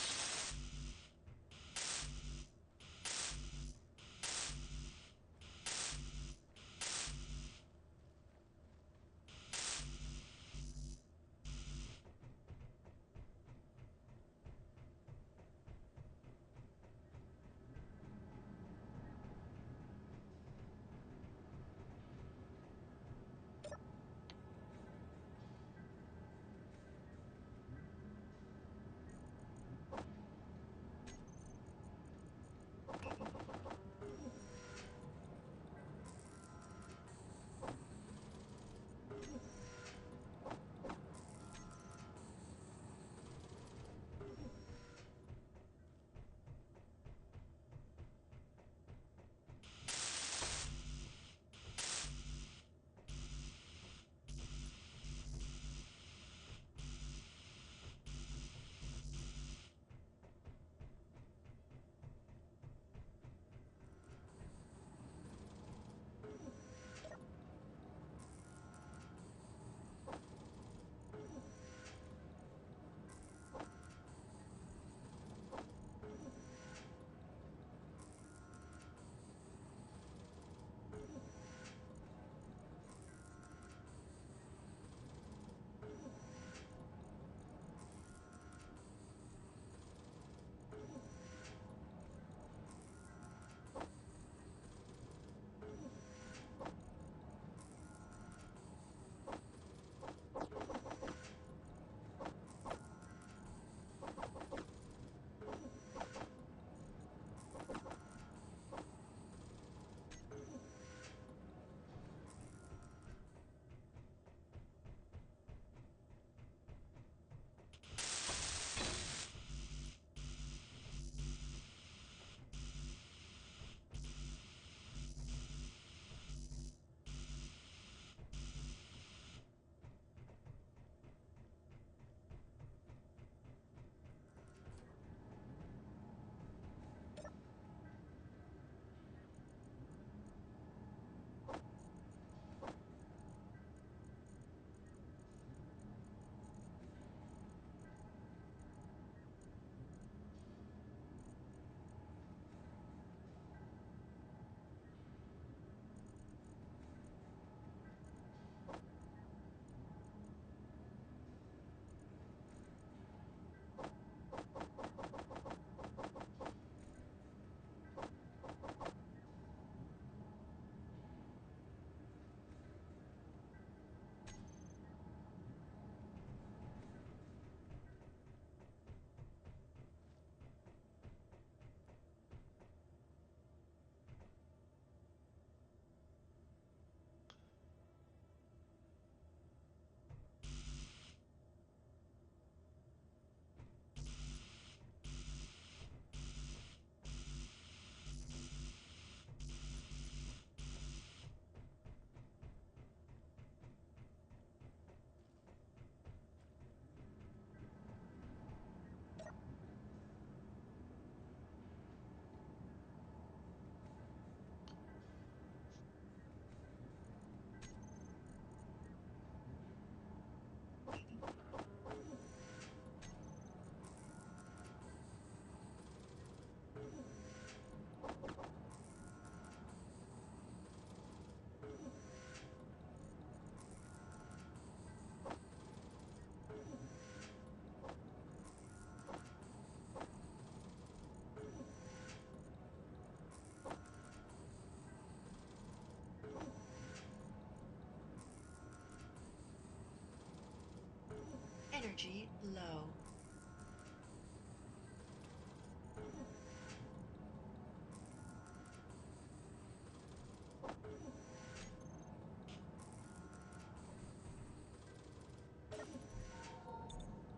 Energy low.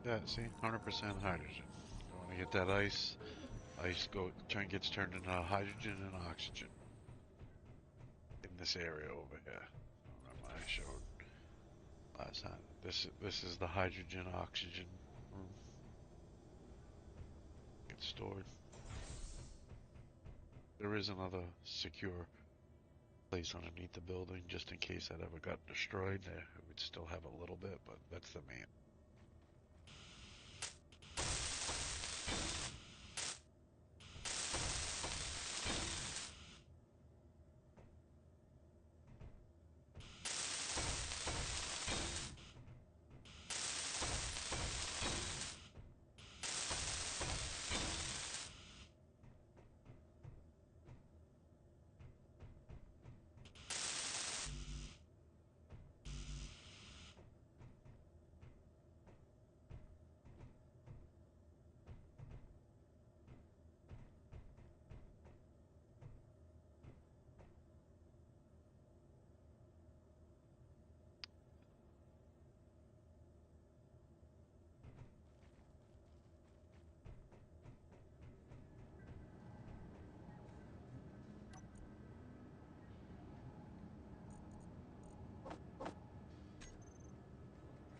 Yeah, see, 100% hydrogen. You want to get that ice. Ice gets turned into hydrogen and oxygen in this area over here. Remember I showed last time. This is the hydrogen oxygen room. It's stored. There is another secure place underneath the building just in case that ever got destroyed. There, it would still have a little bit, but that's the main.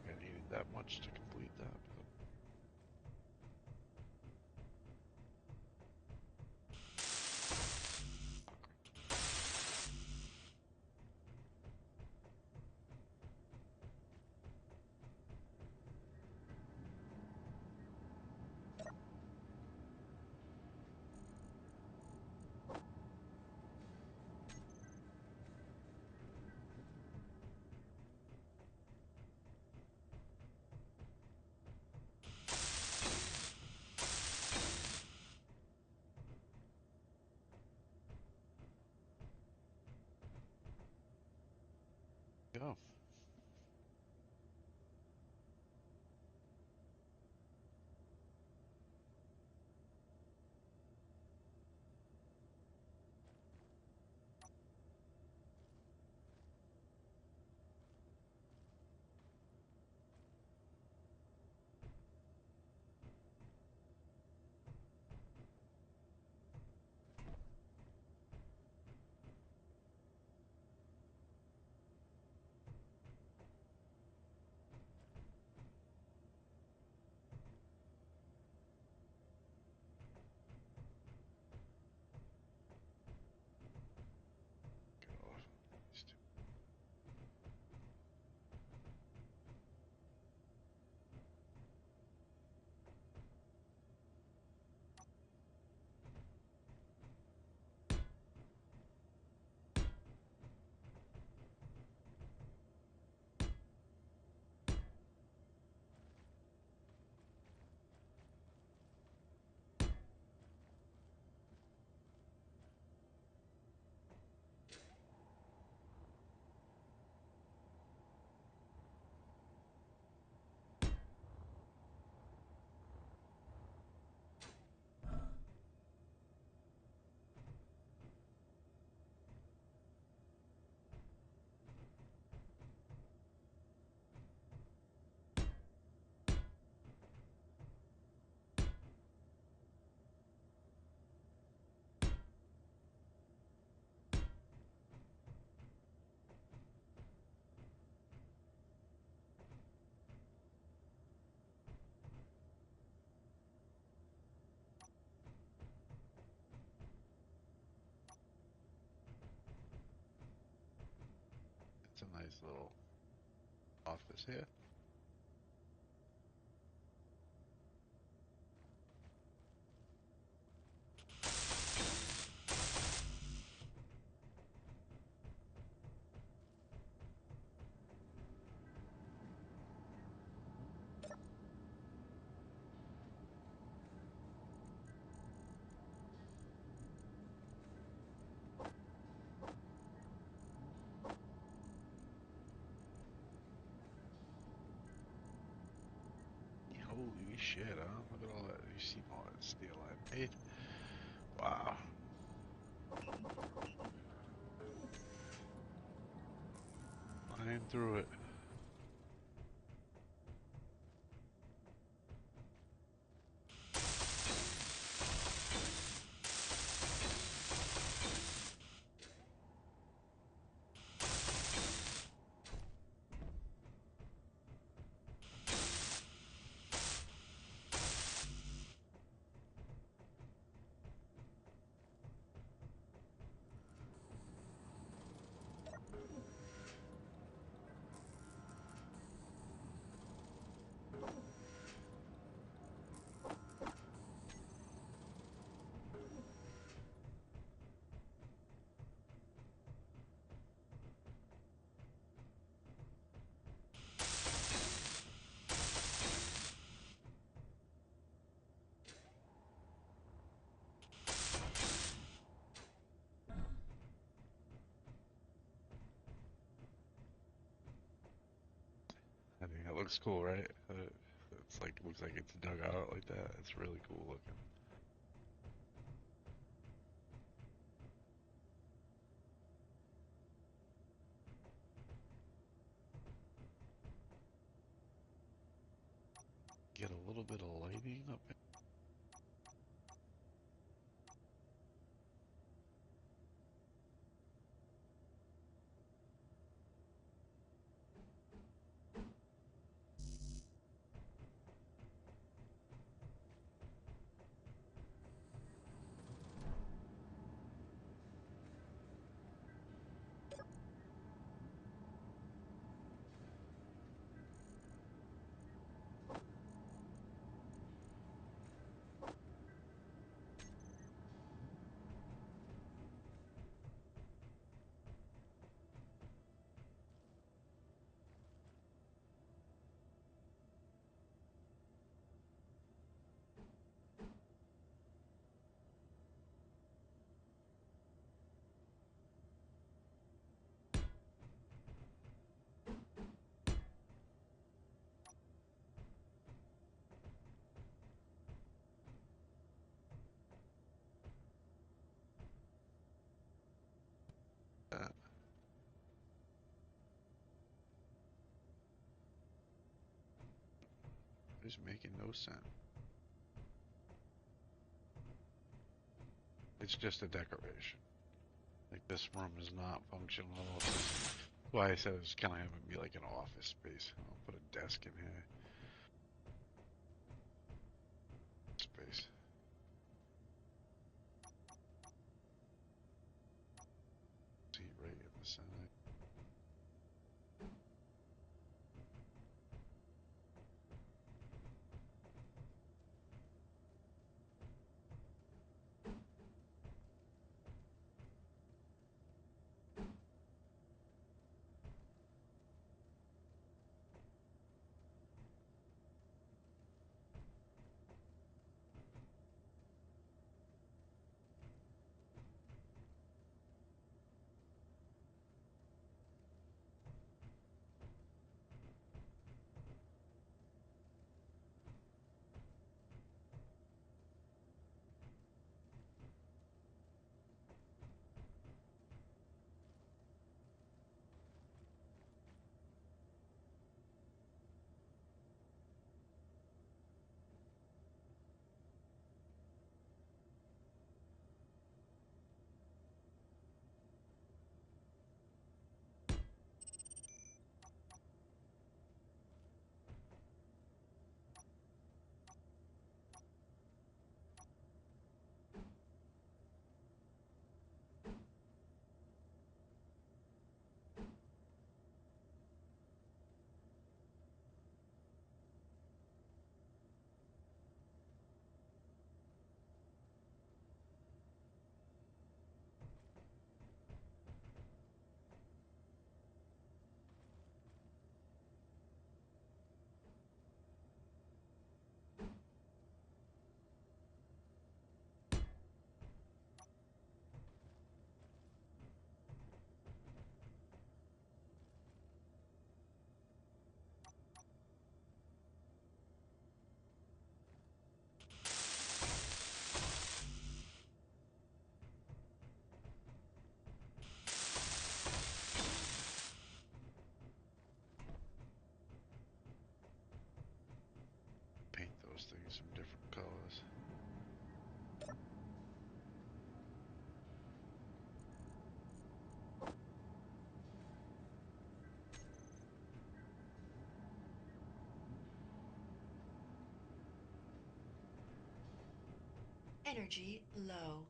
I needed that much to complete that, but yeah. Get off these two. It's a nice little office here. shit, huh? Look at all that. You seen all that steel I made? Wow. Flying through it. I think that looks cool, right? It's like, looks like it's dug out like that. It's really cool looking. Get a little bit of lighting up in. It's making no sense. It's just a decoration. Like this room is not functional. That's why I said it's kind of having be like an office space. I'll put a desk in here. Space. Seat right in the side. some different colors. Energy low.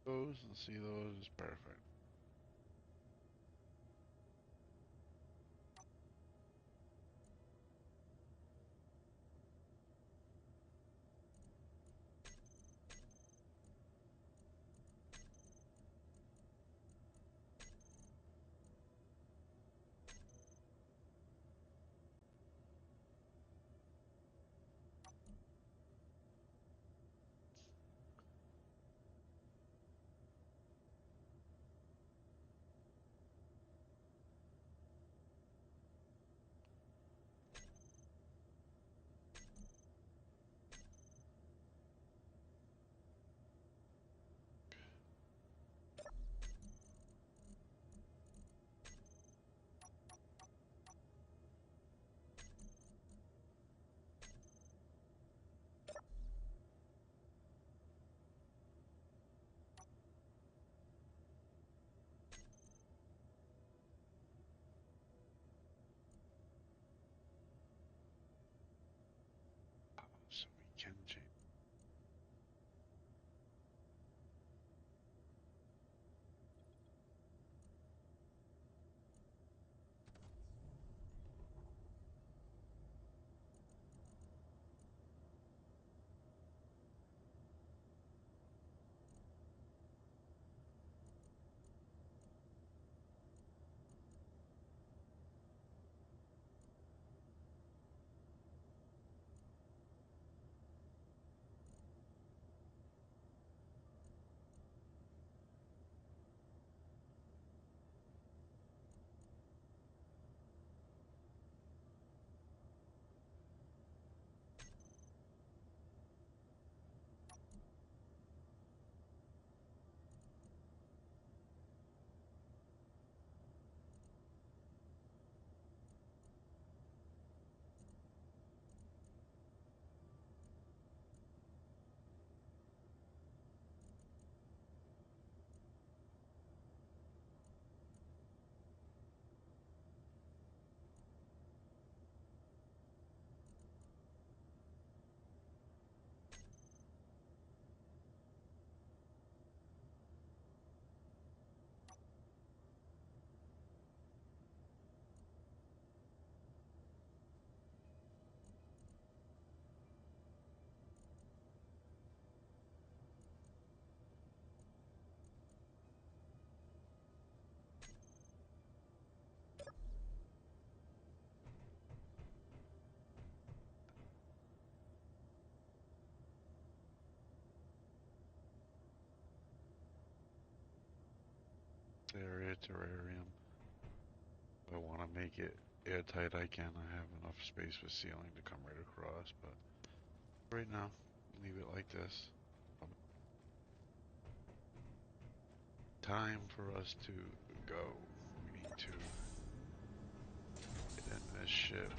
Those and see those is perfect. So we can change. Area terrarium. If I want to make it airtight, I can. I have enough space for ceiling to come right across, but right now, leave it like this. Time for us to go. We need to get in this ship.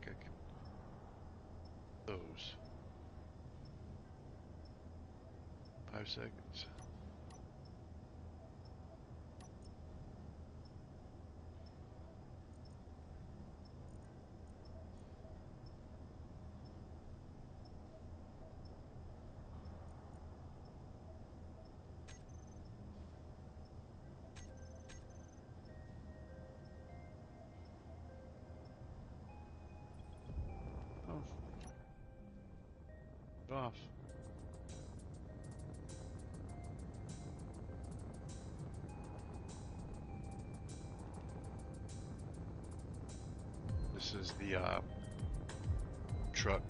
like I can those 5 seconds. Oh, off. This is the truck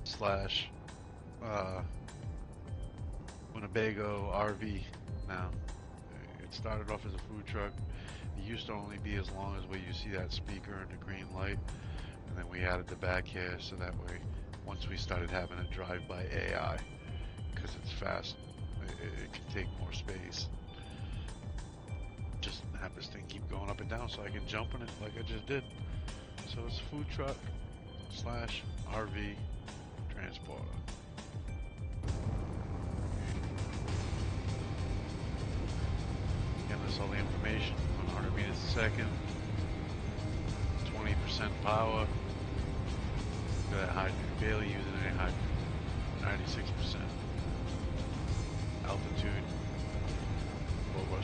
slash uh, Winnebago RV now. It started off as a food truck. It used to only be as long as where you see that speaker and the green light, and then we added the back here so that way once we started having it drive by AI, because it's fast, it can take more space. Just have this thing keep going up and down so I can jump in it like I just did. So it's a food truck slash RV transporter. Giving us all the information, 100 meters a second, 20% power. Look at that hydrogen, barely using any hydrogen, 96%. Altitude, over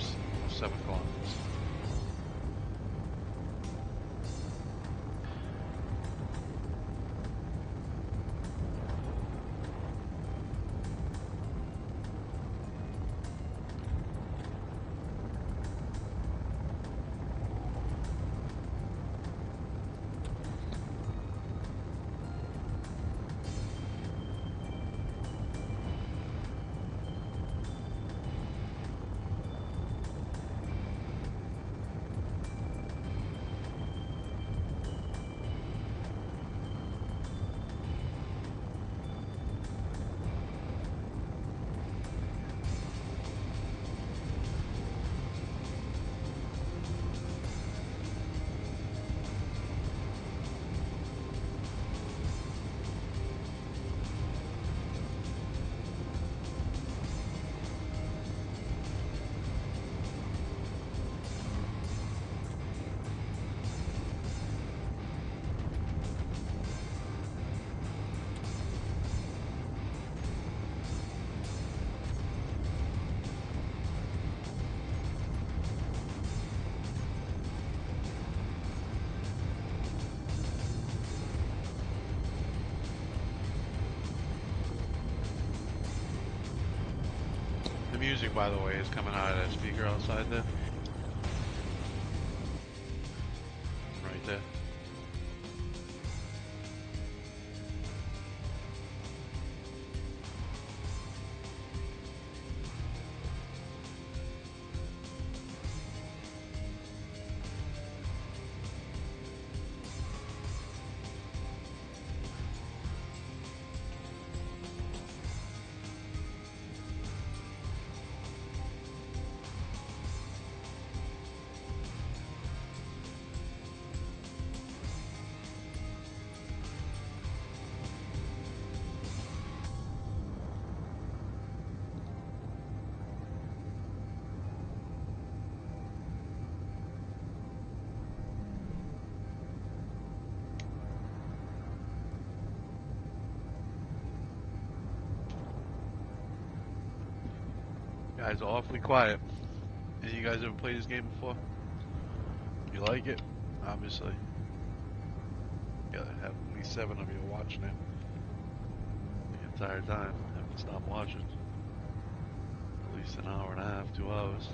7 kilometers. The music, by the way, is coming out of that speaker outside there. Right there. Guys are awfully quiet. Any of you guys ever played this game before? You like it? Obviously. Yeah, have at least 7 of you watching it the entire time. Haven't stopped watching. At least an hour and a half, 2 hours.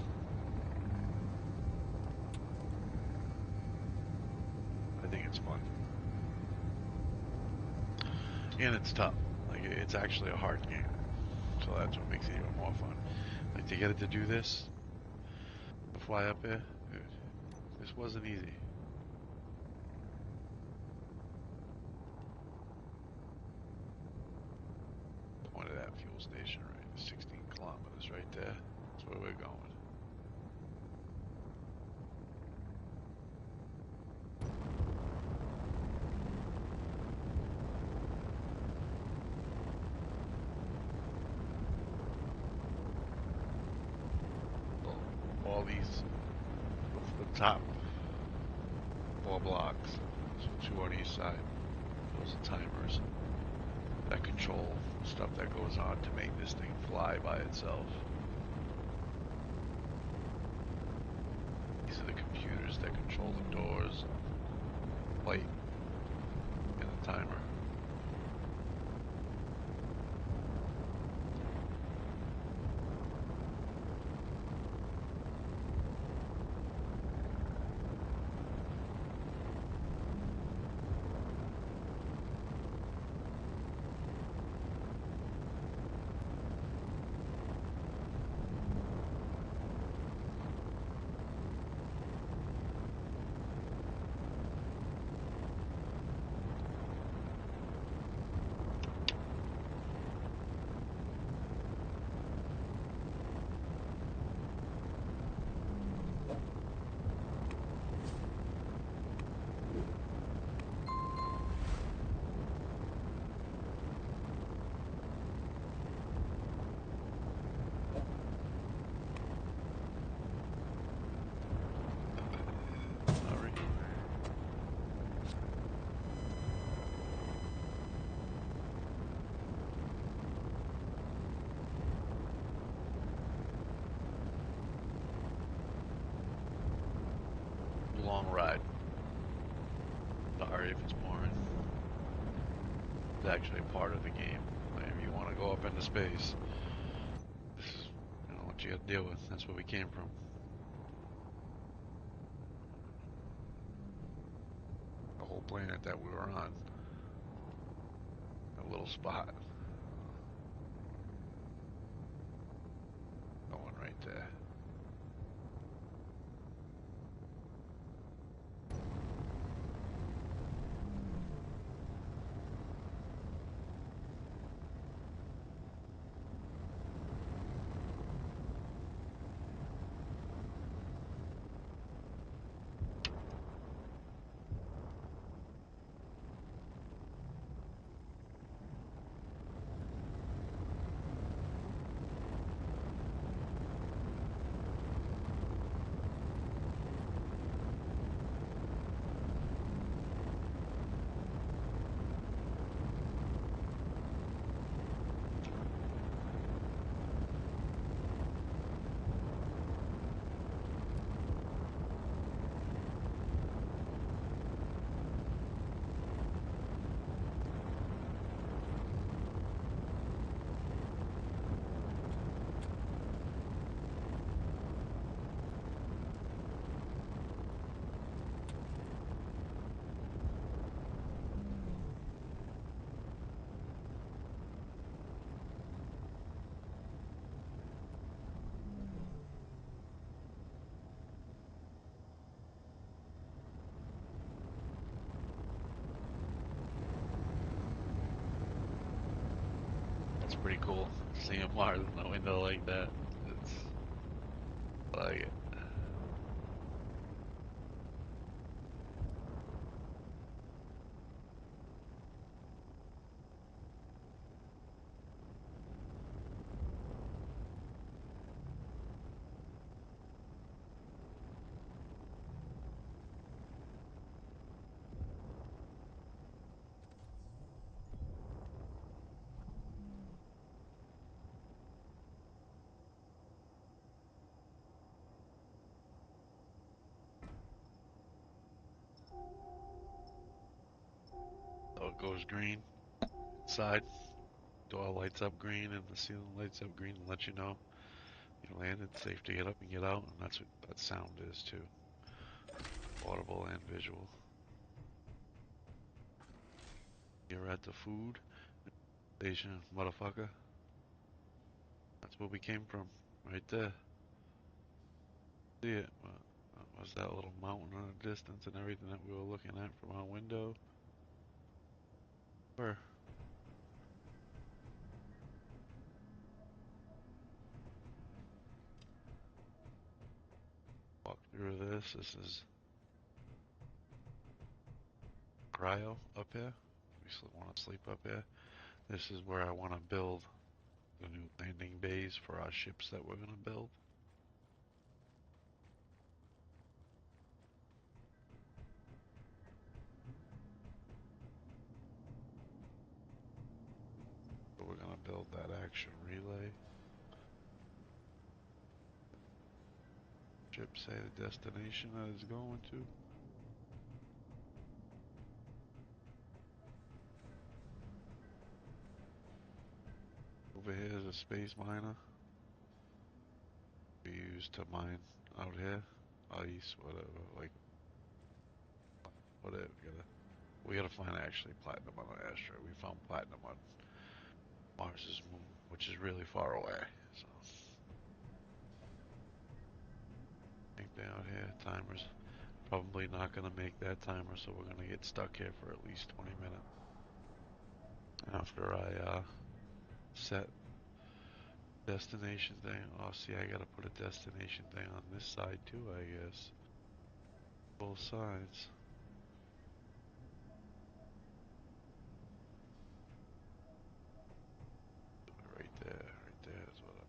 I think it's fun. And it's tough. Like, it's actually a hard game. So that's what makes it even more fun. Like, to get it to do this, to fly up here, this wasn't easy. Point of that fuel station, right? 16 kilometers right there. That's where we're going. all these, the top 4 blocks, so 2 on each side. Those are timers that control stuff that goes on to make this thing fly by itself. These are the computers that control the doors, light, and the timer. Sorry. Long ride. Sorry if it's boring. It's actually a part of the game. Like, if you want to go up into space, this is, what you got to deal with. That's where we came from. The whole planet that we were on. A little spot. Going right there. It's pretty cool seeing Mars in the window like that. It's like it. So it goes green inside. Door lights up green and the ceiling lights up green and lets you know you landed. Safe to get up and get out, and that's what that sound is too. Audible and visual. You're at the food station, motherfucker. That's where we came from, right there. See it? Was that little mountain in the distance and everything that we were looking at from our window? Where? Walk through this. This is cryo up here. We want to sleep up here. This is where I want to build the new landing bays for our ships that we're going to build. direction relay. Ship say the destination that it's going to. Over here is a space miner we use to mine out here. Ice, whatever, like whatever. We gotta find actually platinum on an asteroid. We found platinum on Mars's moon, which is really far away. So anything out here, timers probably not gonna make that timer, so we're gonna get stuck here for at least 20 minutes after I set destination thing. Oh, see, I gotta put a destination thing on this side too, I guess. Both sides. Right there is what I...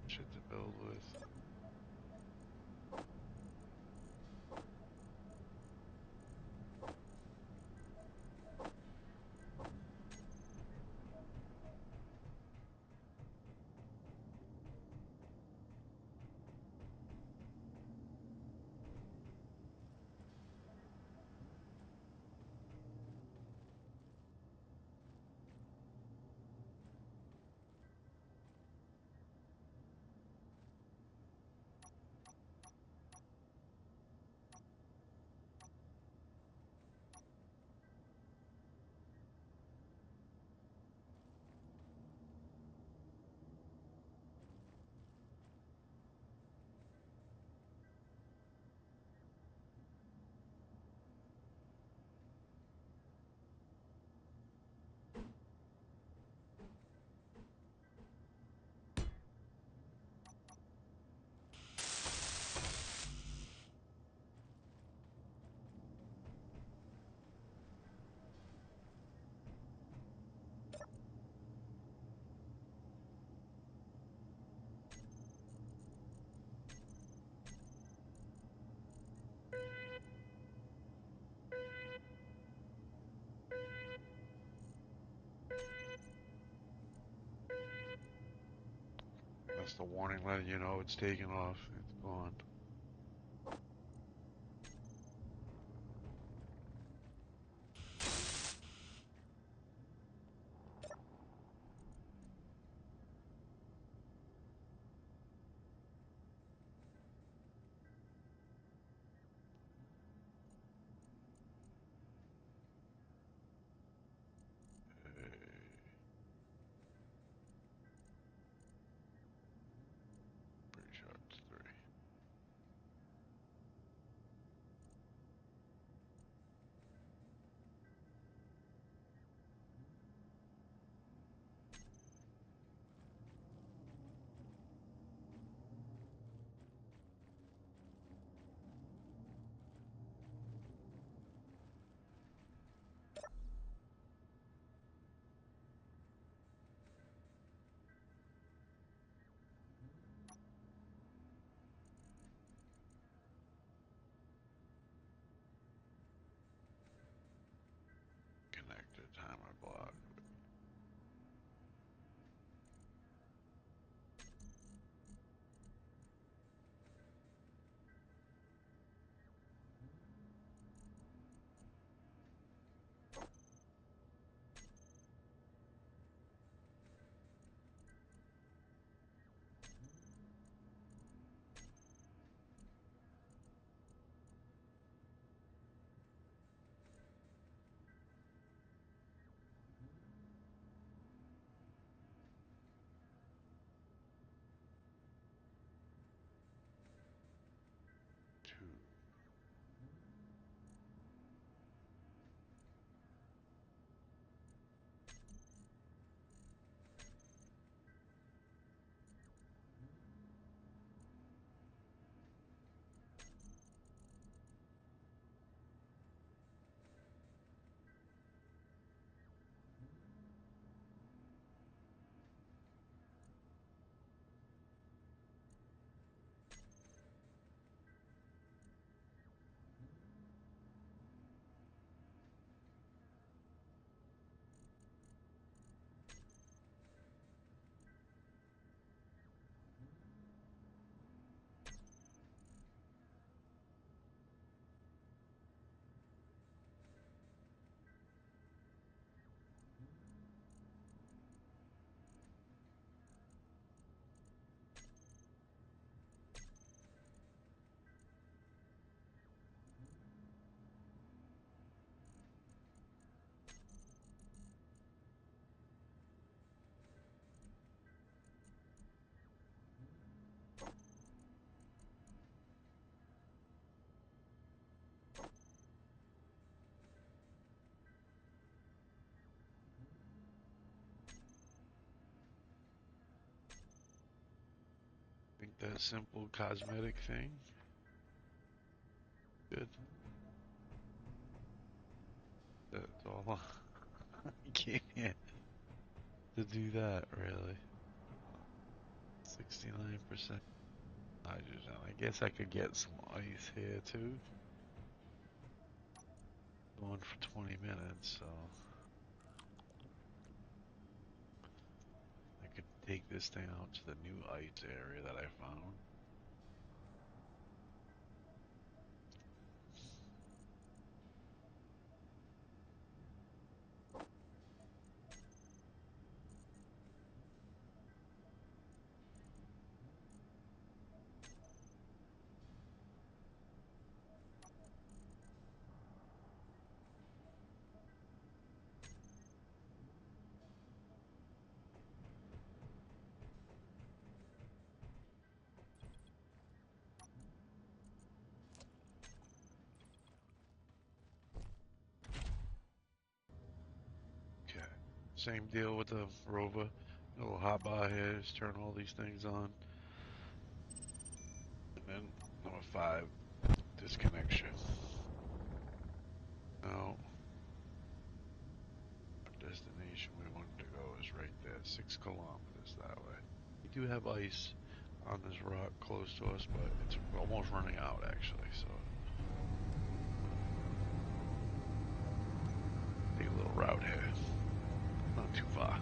Shit to build with. That's the warning letting you know it's taking off. It's gone. Hey, pretty sure it's 3. Connected timer block. a simple cosmetic thing. Good. That's all. I can't to do that really. 69% hydrogen. I guess I could get some ice here too. Going for 20 minutes, so I could take this thing out to the new ice area that I found. Okay. Same deal with the rover. Little hotbar here, just turn all these things on. And then number 5, disconnection. Now, our destination we wanted to go is right there, 6 kilometers that way. We do have ice on this rock close to us, but it's almost running out actually, so take a little route here. Not too far.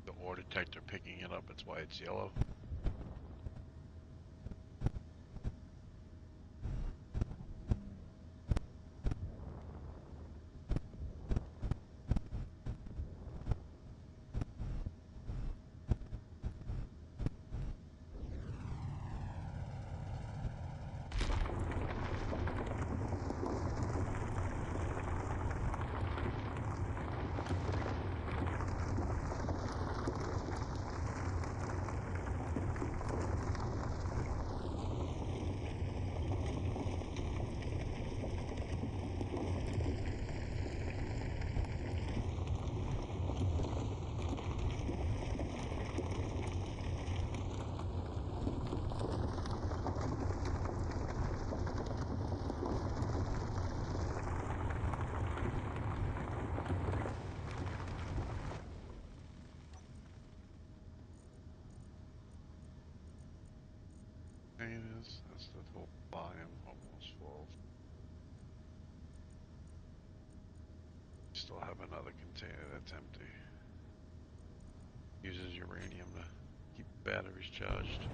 The ore detector picking it up, that's why it's yellow. That's the whole volume almost full. Still have another container that's empty. Uses uranium to keep batteries charged.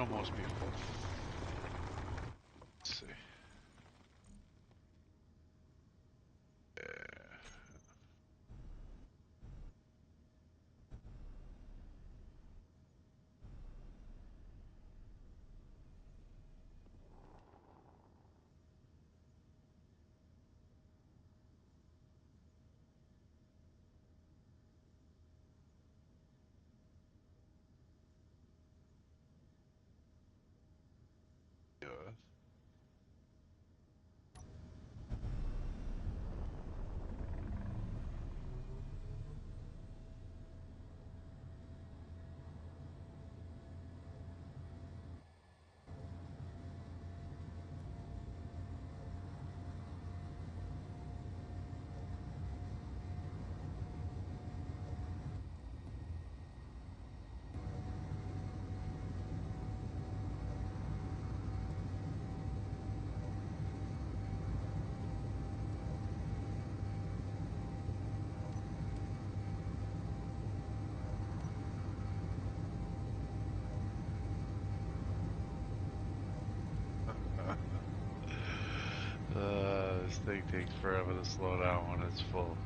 almost be full. Let's see. Yeah. Yeah. This thing takes forever to slow down when it's full.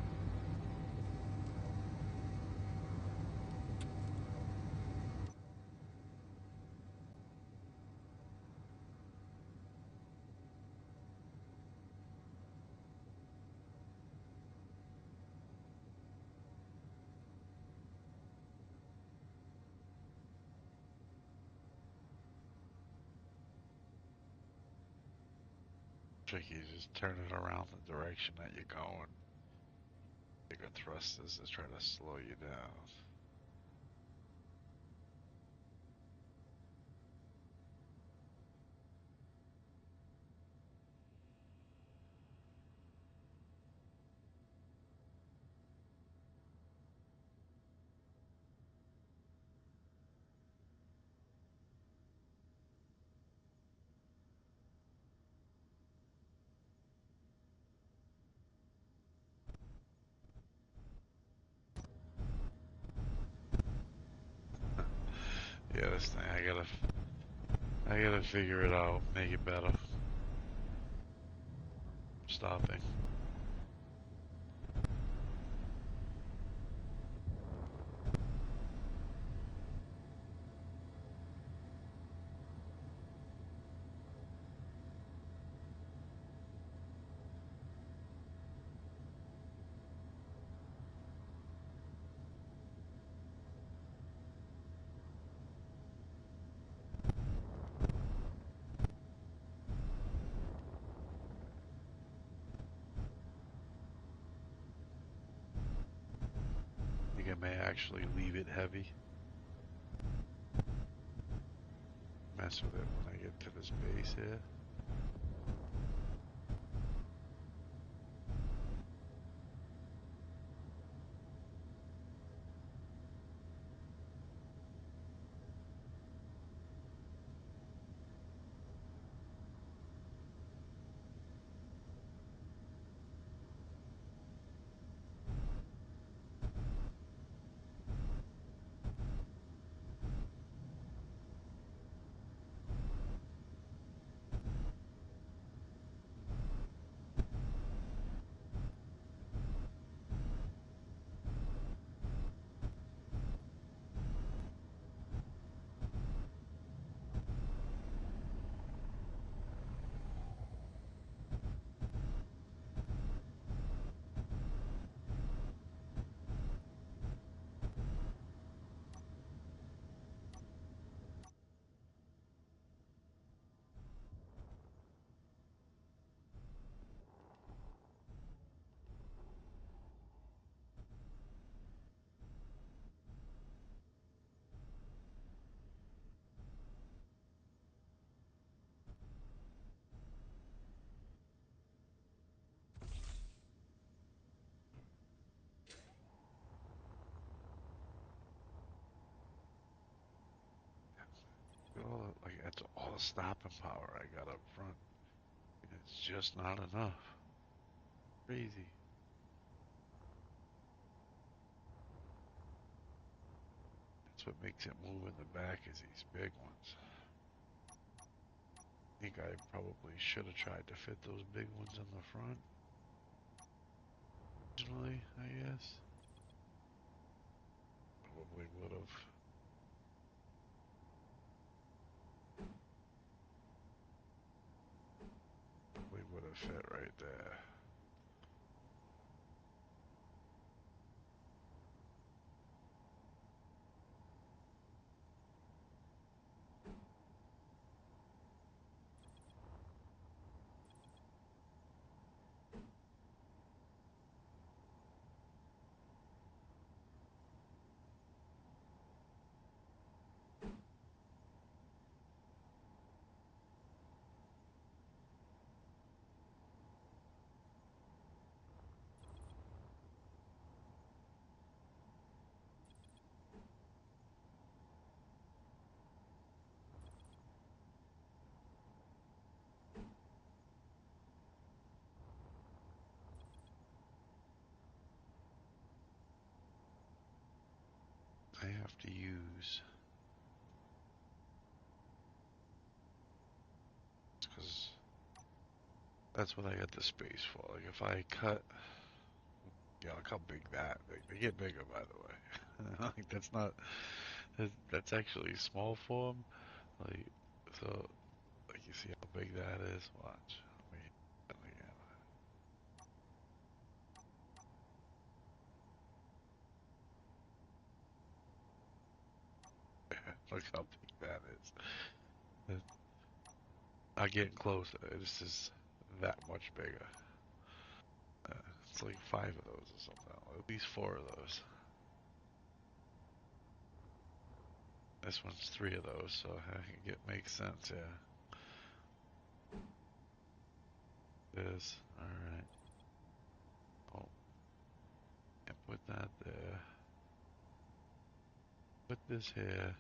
Tricky, just turn it around the direction that you're going. Bigger thrusters to try to slow you down. Yeah, this thing, I gotta figure it out, make it better. Stopping. I think I may actually leave it heavy. Mess with it when I get to this base here. Like that's all the stopping power I got up front. It's just not enough. Crazy. That's what makes it move in the back is these big ones. think I probably should have tried to fit those big ones in the front originally, I guess. Probably would have. Probably would have fit right there. I have to use, because that's what I got the space for. Like if I cut, yeah, look how big that, they get bigger by the way. Like that's not, that's actually small for them. Like, so, like you see how big that is? Watch. Let me, look how big that is. I'm getting closer. This is that much bigger. It's like 5 of those or something. At least 4 of those. This one's 3 of those, so I think it makes sense, yeah. It is. Alright. Oh, and put that there. Put this here.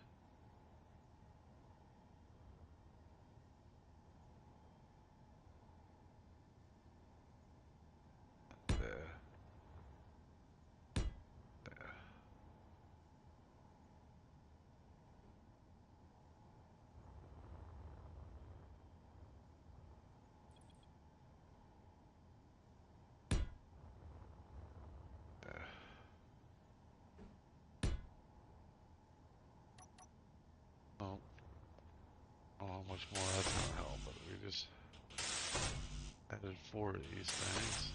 There. There. There. Oh, I don't know how much more that's gonna help, but we just added 4 of these things.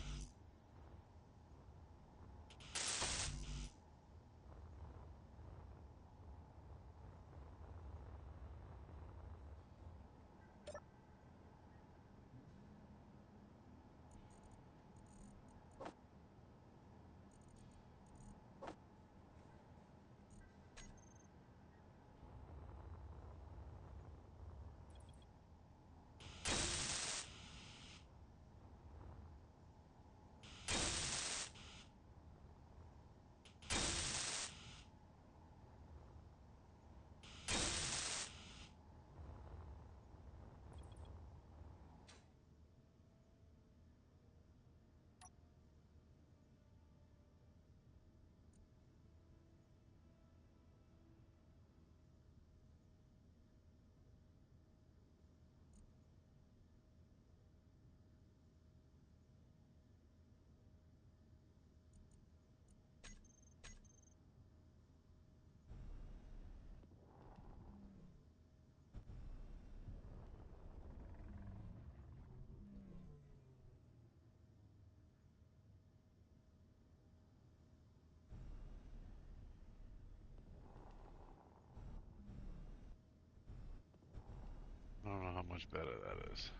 I don't know how much better that is.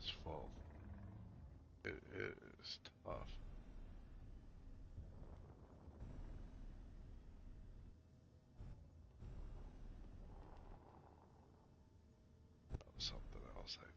is full. It is tough. That was something else, I think.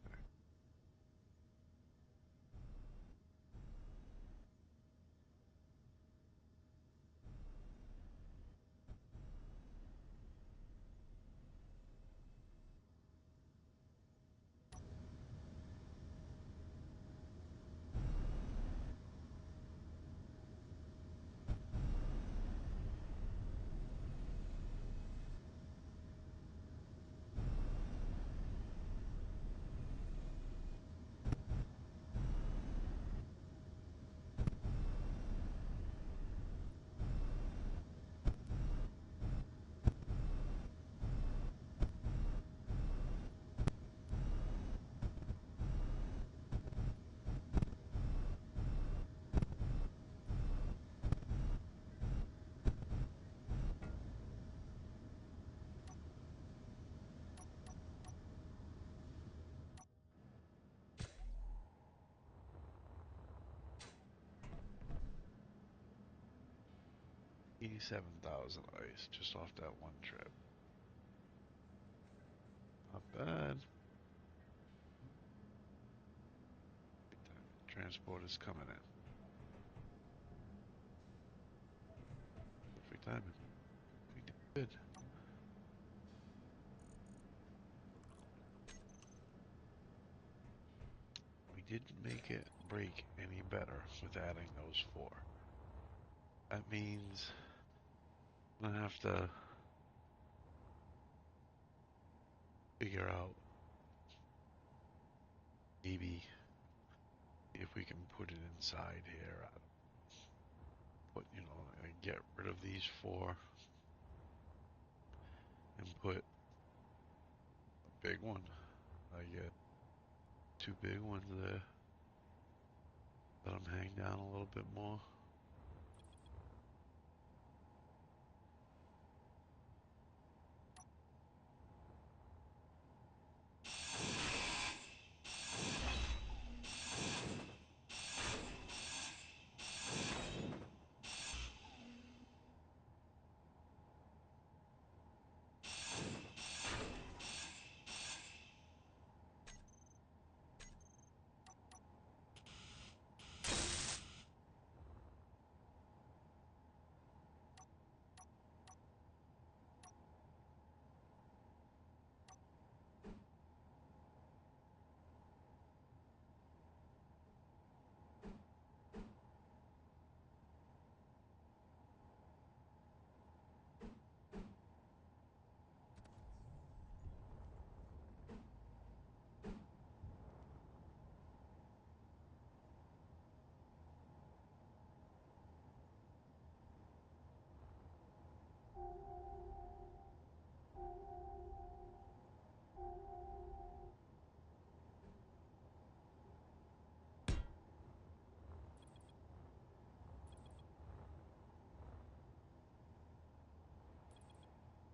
$87,000 ice just off that one trip. Not bad. Transport is coming in. Perfect timing. We did good. We didn't make it break any better with adding those 4. That means I'm gonna have to figure out maybe if we can put it inside here. I don't put, get rid of these 4 and put a big one. I get 2 big ones there. Let them hang down a little bit more.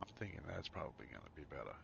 I'm thinking that's probably gonna be better.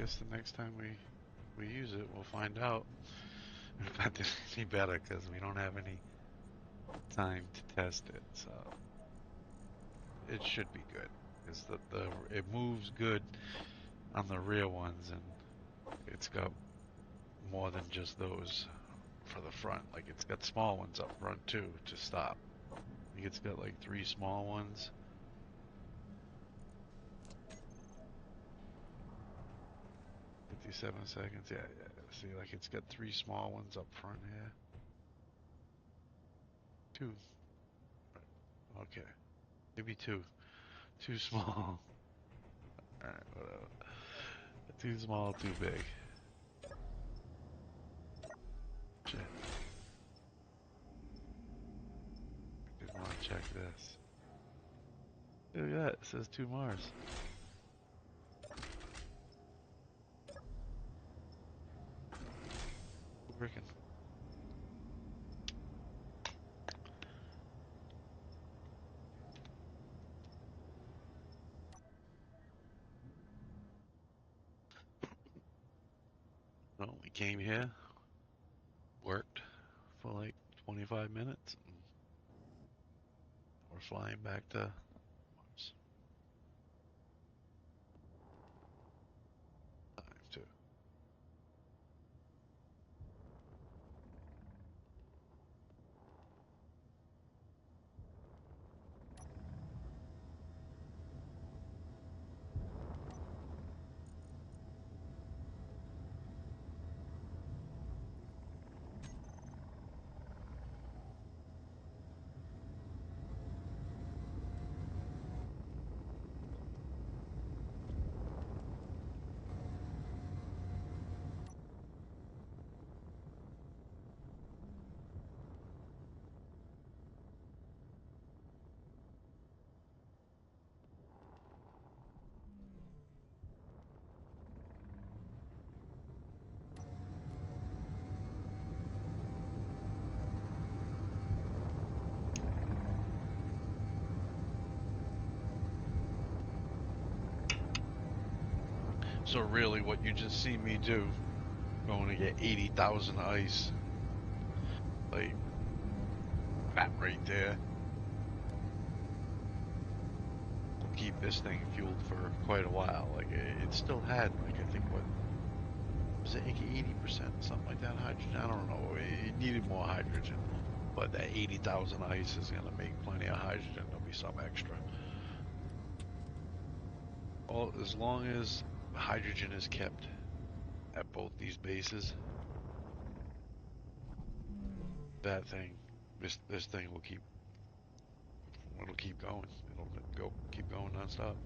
guess the next time we use it, we'll find out if that did any better because we don't have any time to test it. So it should be good because the it moves good on the rear ones, and it's got more than just those for the front. Like it's got small ones up front too to stop. I think it's got like 3 small ones. 57 seconds. Yeah, yeah. See, like it's got 3 small ones up front here. 2. Okay. Maybe 2. Too small. Alright, whatever. Too small, too big. Shit. I did want to check this. Look at that. It says 2 Mars. Working. Well, we came here, worked for like 25 minutes, and we're flying back to Mars. Time to. So really, what you just see me do, going to get 80,000 ice, like that right there, will keep this thing fueled for quite a while. Like it still had, like I think what was it, 80%, something like that hydrogen. I don't know. It needed more hydrogen, but that 80,000 ice is gonna make plenty of hydrogen. There'll be some extra. Well, as long as hydrogen is kept at both these bases, that thing, this thing will keep going. It'll keep going nonstop.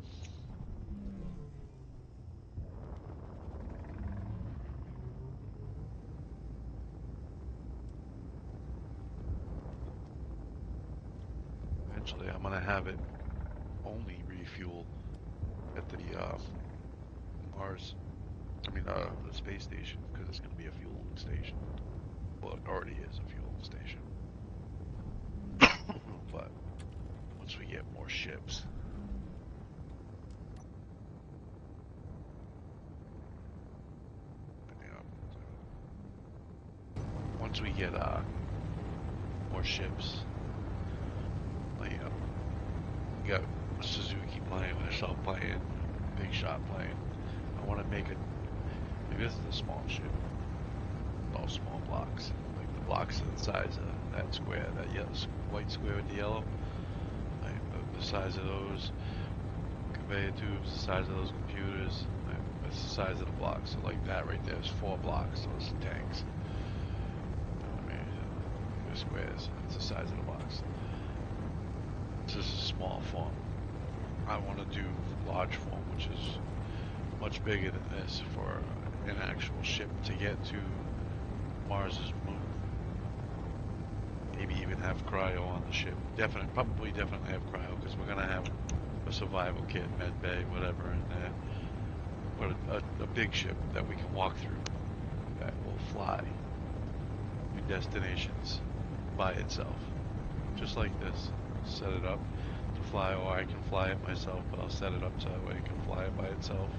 Eventually, I'm gonna have it only refuel at the Mars. I mean, the space station, because it's gonna be a fueling station. Well, it already is a fueling station. But once we get more ships, you know, once we get more ships, like, you know, we got Suzuki plane, Michelle plane, Big Shot plane. I want to make it. Maybe this is a small ship. All small blocks. Like the blocks are the size of that square, that yellow, white square with the yellow. Like the size of those conveyor tubes, the size of those computers. Like that's the size of the blocks. So like that right there is 4 blocks. Those tanks. I mean, the squares. That's the size of the box. This is a small form. I want to do large form, which is much bigger than this for an actual ship to get to Mars's moon. Maybe even have cryo on the ship. Probably definitely have cryo because we're gonna have a survival kit, med bay, whatever in there. But a big ship that we can walk through that will fly to destinations by itself, just like this. Set it up to fly, or I can fly it myself, but I'll set it up so that way it can fly it by itself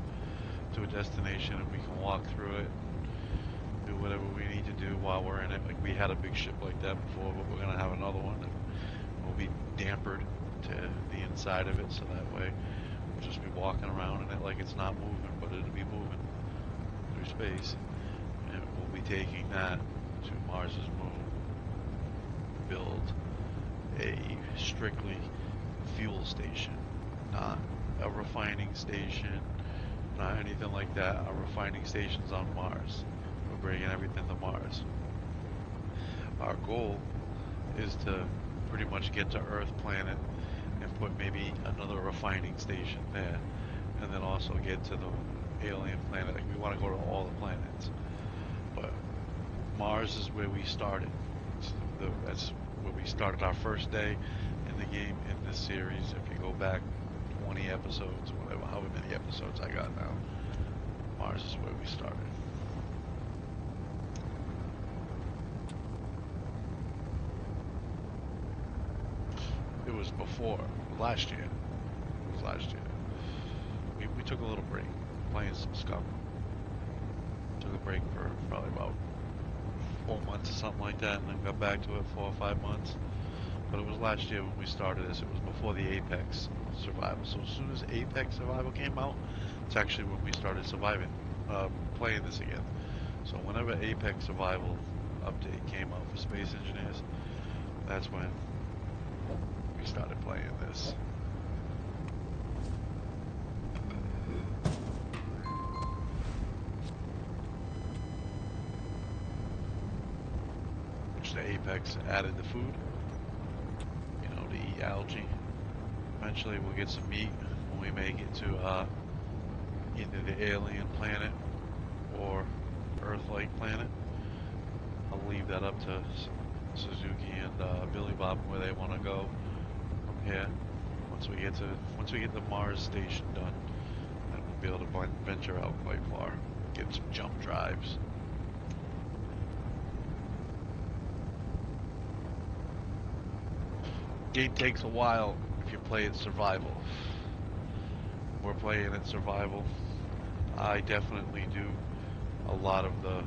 to a destination and we can walk through it and do whatever we need to do while we're in it. Like we had a big ship like that before, but we're gonna have another one that will be dampered to the inside of it, so that way we'll just be walking around in it like it's not moving, but it'll be moving through space. And we'll be taking that to Mars's moon, build a strictly fuel station, not a refining station, not anything like that. Our refining station's on Mars. We're bringing everything to Mars. Our goal is to pretty much get to Earth planet and put maybe another refining station there, and then also get to the alien planet. Like we want to go to all the planets, but Mars is where we started. That's where we started our first day in the game in this series. If you go back 20 episodes or whatever, however many episodes I got now, Mars is where we started. It was before last year. It was last year. We took a little break playing some Scum. Took a break for probably about 4 months or something like that, and then got back to it 4 or 5 months. But it was last year when we started this. It was before the Apex Survival. So as soon as Apex Survival came out, it's actually when we started surviving, playing this again. So whenever Apex Survival update came out for Space Engineers, that's when we started playing this. Which the Apex added the food, you know, to eat algae. Eventually we'll get some meat when we make it to either the alien planet or Earth-like planet. I'll leave that up to Suzuki and Billy Bob where they want to go from here. Once we get the Mars station done, then we'll be able to venture out quite far, get some jump drives. Game takes a while if you play it survival. We're playing it survival. I definitely do a lot of the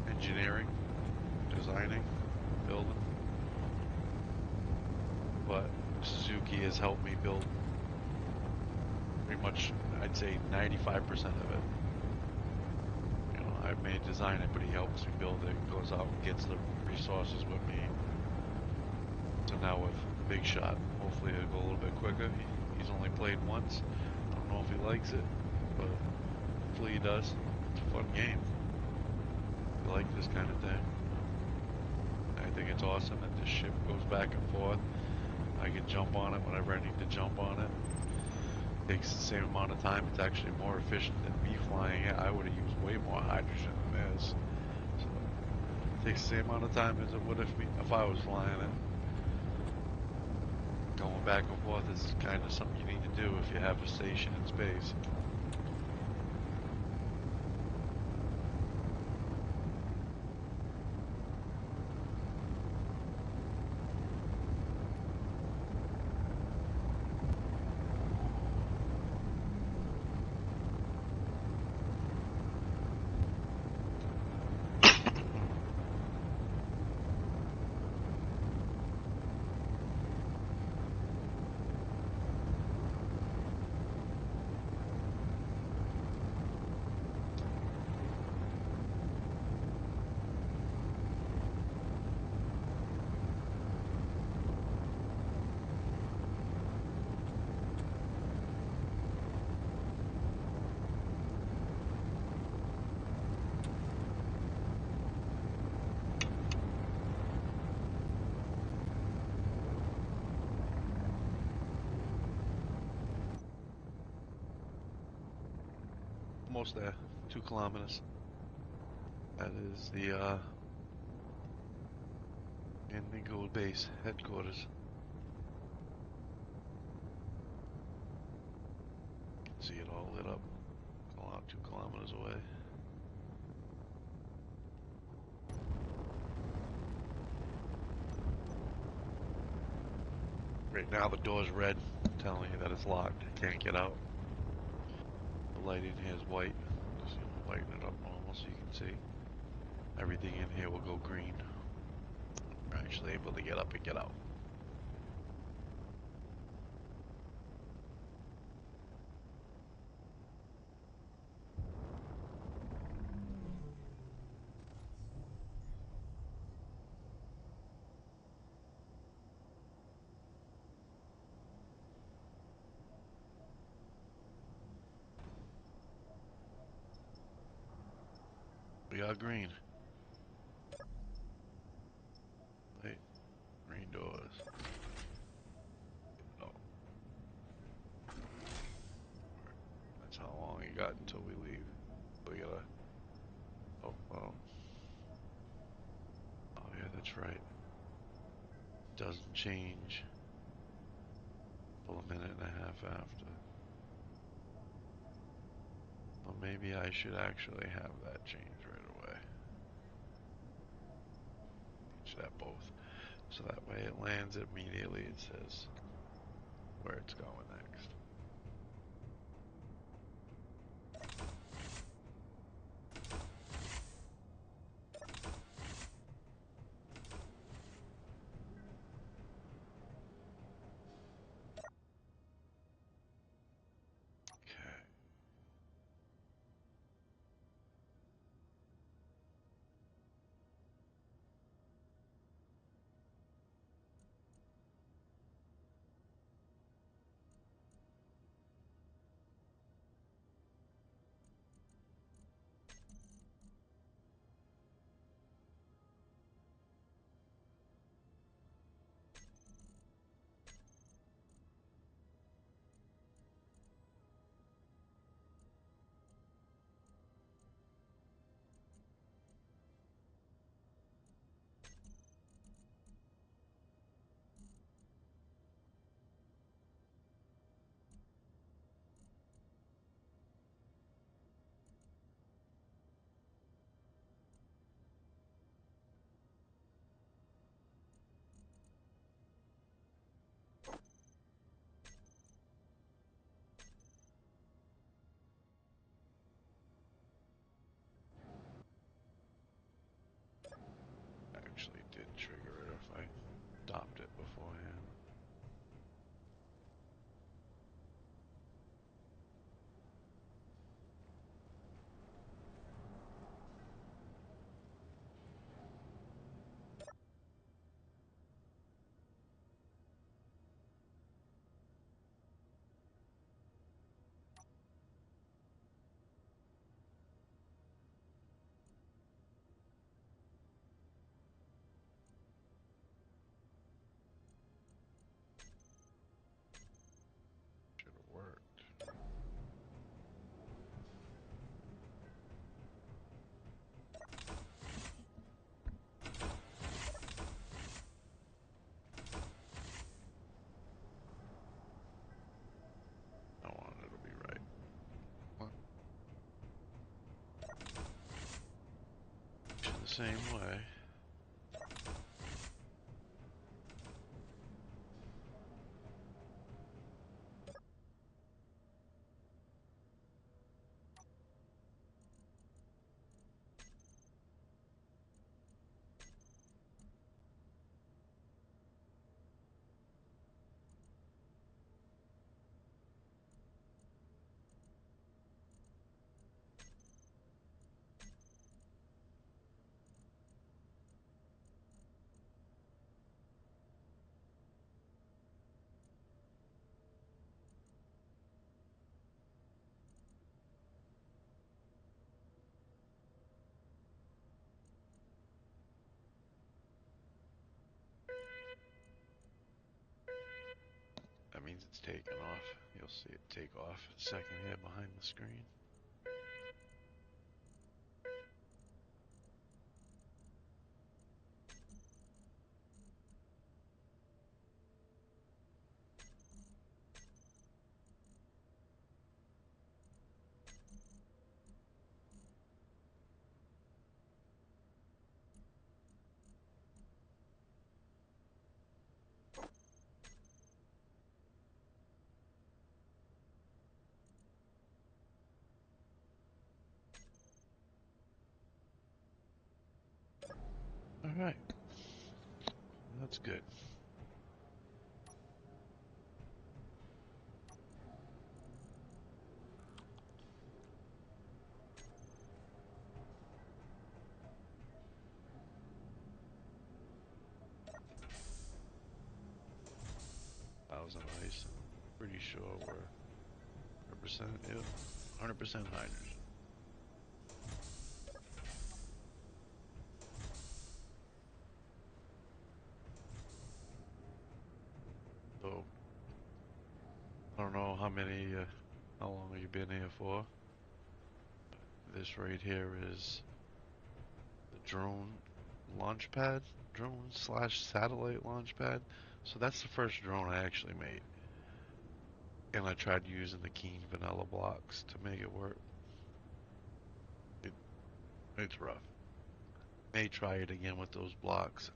engineering, designing, building, but Suzuki has helped me build pretty much, I'd say 95% of it. You know, I may design it, but he helps me build it, goes out and gets the resources with me. So now with Big Shot, hopefully it'll go a little bit quicker. He's only played once. I don't know if he likes it, but hopefully he does. It's a fun game. I like this kind of thing. I think it's awesome that this ship goes back and forth. I can jump on it whenever I need to jump on it. Takes the same amount of time. It's actually more efficient than me flying it. I would have used way more hydrogen than this. So it takes the same amount of time as it would if I was flying it. Going back and forth is kind of something you need to do if you have a station in space. Almost there. 2 kilometers. That is the Indigo base headquarters. See it all lit up. Going out 2 kilometers away. Right now the door's red, telling you that it's locked. Can't get out. light in here is white. Just, lighten it up normal so you can see. Everything in here will go green. We're actually able to get up and get out. We are green. Wait, green doors. Oh, that's how long you got until we leave. We gotta. Oh, well. Oh, yeah, that's right. Doesn't change till a minute and a half after. Well, maybe I should actually have that change right away. You should have both. So that way it lands immediately. It says where it's going next. Okay. Actually did trigger it if I stopped it beforehand. Should have worked. I wanted it to be right. Well, the same way. That means it's taken off. You'll see it take off in a second here behind the screen. All right, that's good. Thousand ice. I'm pretty sure we're 100%. Yep, 100% hydrogen. So I don't know how long have you been here for? This right here is the drone launch pad, drone slash satellite launch pad. So that's the first drone I actually made. And I tried using the Keen vanilla blocks to make it work. It, it's rough. May try it again with those blocks.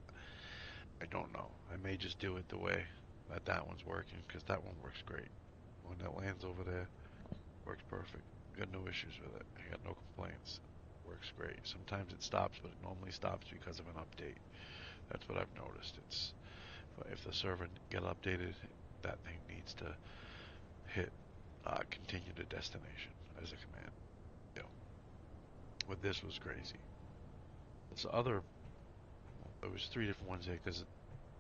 I don't know. I may just do it the way that one's working because that one works great. When that lands over there, works perfect. Got no issues with it. I got no complaints. Works great. Sometimes it stops, but it normally stops because of an update. That's what I've noticed. It's if the server get updated, that thing needs to hit continue to destination as a command. You know, with this was crazy. It's other. There was three different ones there because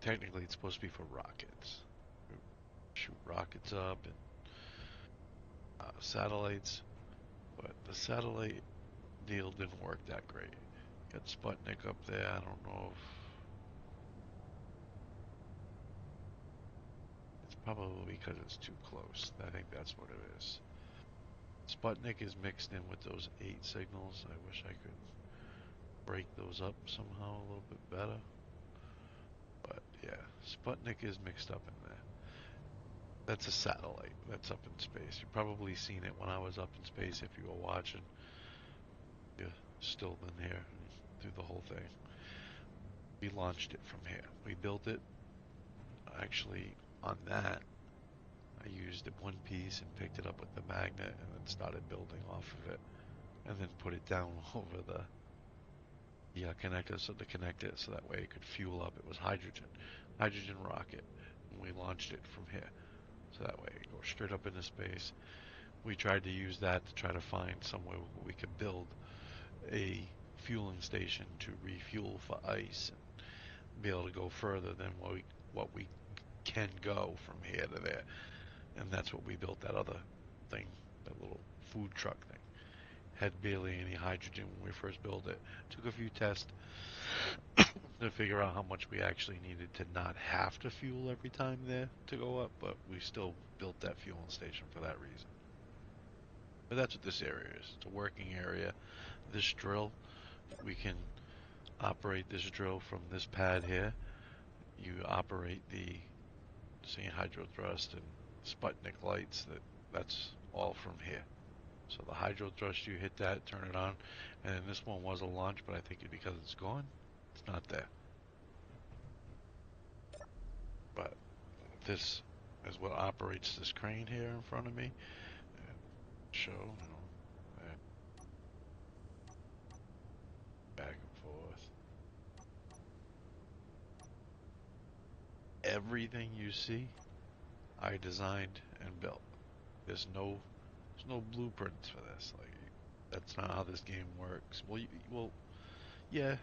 technically it's supposed to be for rockets. Shoot rockets up and satellites, but the satellite deal didn't work that great. Got Sputnik up there. I don't know if it's probably because it's too close. I think that's what it is. Sputnik is mixed in with those 8 signals. I wish I could break those up somehow a little bit better. But yeah, Sputnik is mixed up in there. That's a satellite that's up in space. You've probably seen it when I was up in space if you were watching. You're still in here through the whole thing. We launched it from here. We built it actually on that. I used it one piece and picked it up with the magnet and then started building off of it and then put it down over the connector so to connect it so that way it could fuel up. It was hydrogen rocket. And we launched it from here so that way it goes straight up into space. We tried to use that to try to find somewhere we could build a fueling station to refuel for ice and be able to go further than what we can go from here to there. And that's what we built that other thing, that little food truck thing. Had barely any hydrogen when we first built it. Took a few tests to figure out how much we actually needed to not have to fuel every time there to go up, but we still built that fueling station for that reason. But that's what this area is. It's a working area. This drill, we can operate this drill from this pad here. You operate the same hydro thrust and Sputnik lights. That's all from here. So the hydro thrust, you hit that, turn it on, and then this one was a launch, but I think because it's gone, it's not there. But this is what operates this crane here in front of me. And show, back and forth. Everything you see, I designed and built. There's no blueprints for this. Like that's not how this game works. Well, yeah,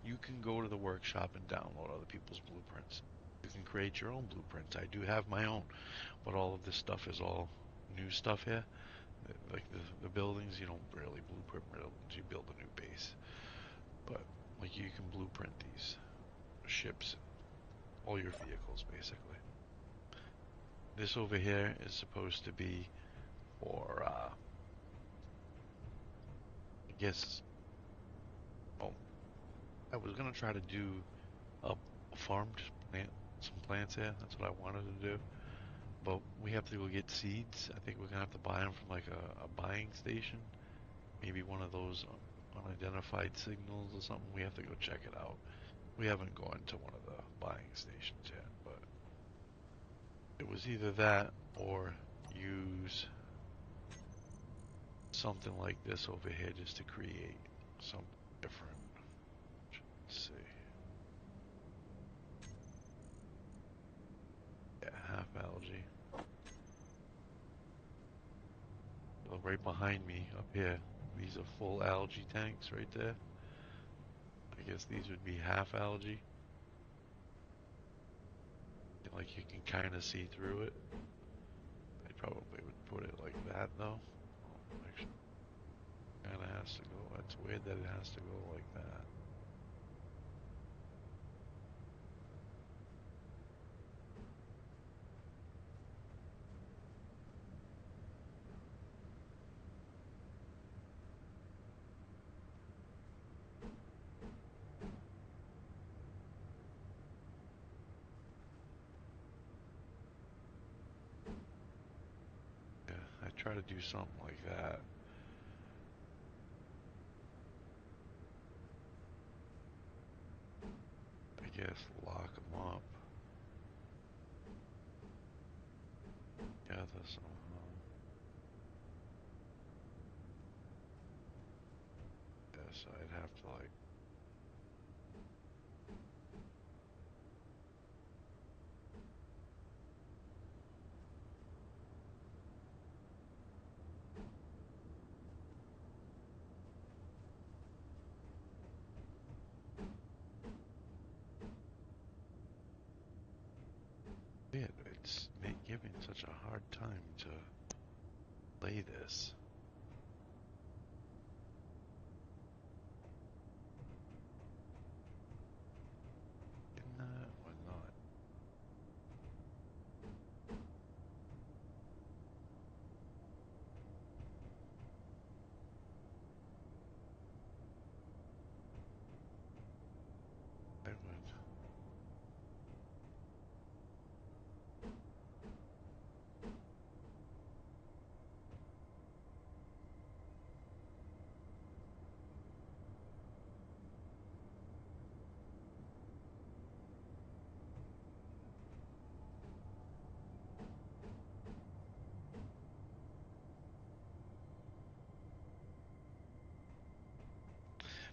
you can go to the workshop and download other people's blueprints. You can create your own blueprints. I do have my own, but all of this stuff is all new stuff here. Like the buildings, you don't really blueprint buildings. You build a new base. But like you can blueprint these ships and all your vehicles basically. This over here is supposed to be for I guess. Well, I was gonna try to do a farm, just plant some plants here. That's what I wanted to do. But we have to go get seeds. I think we're gonna have to buy them from like a buying station. Maybe one of those unidentified signals or something. We have to go check it out. We haven't gone to one of the buying stations yet, but it was either that or use something like this over here just to create something different. Let's see. algae. So right behind me up here, these are full algae tanks right there. I guess these would be half algae. Like you can kind of see through it. I probably would put it like that though. Oh, actually, kind of has to go. That's weird that it has to go like that. Yeah, I try to do something like that. I guess lock them up. Together somehow. Yeah, so I'd have to like. Yeah, it's giving such a hard time to lay this. Isn't that or not? I would.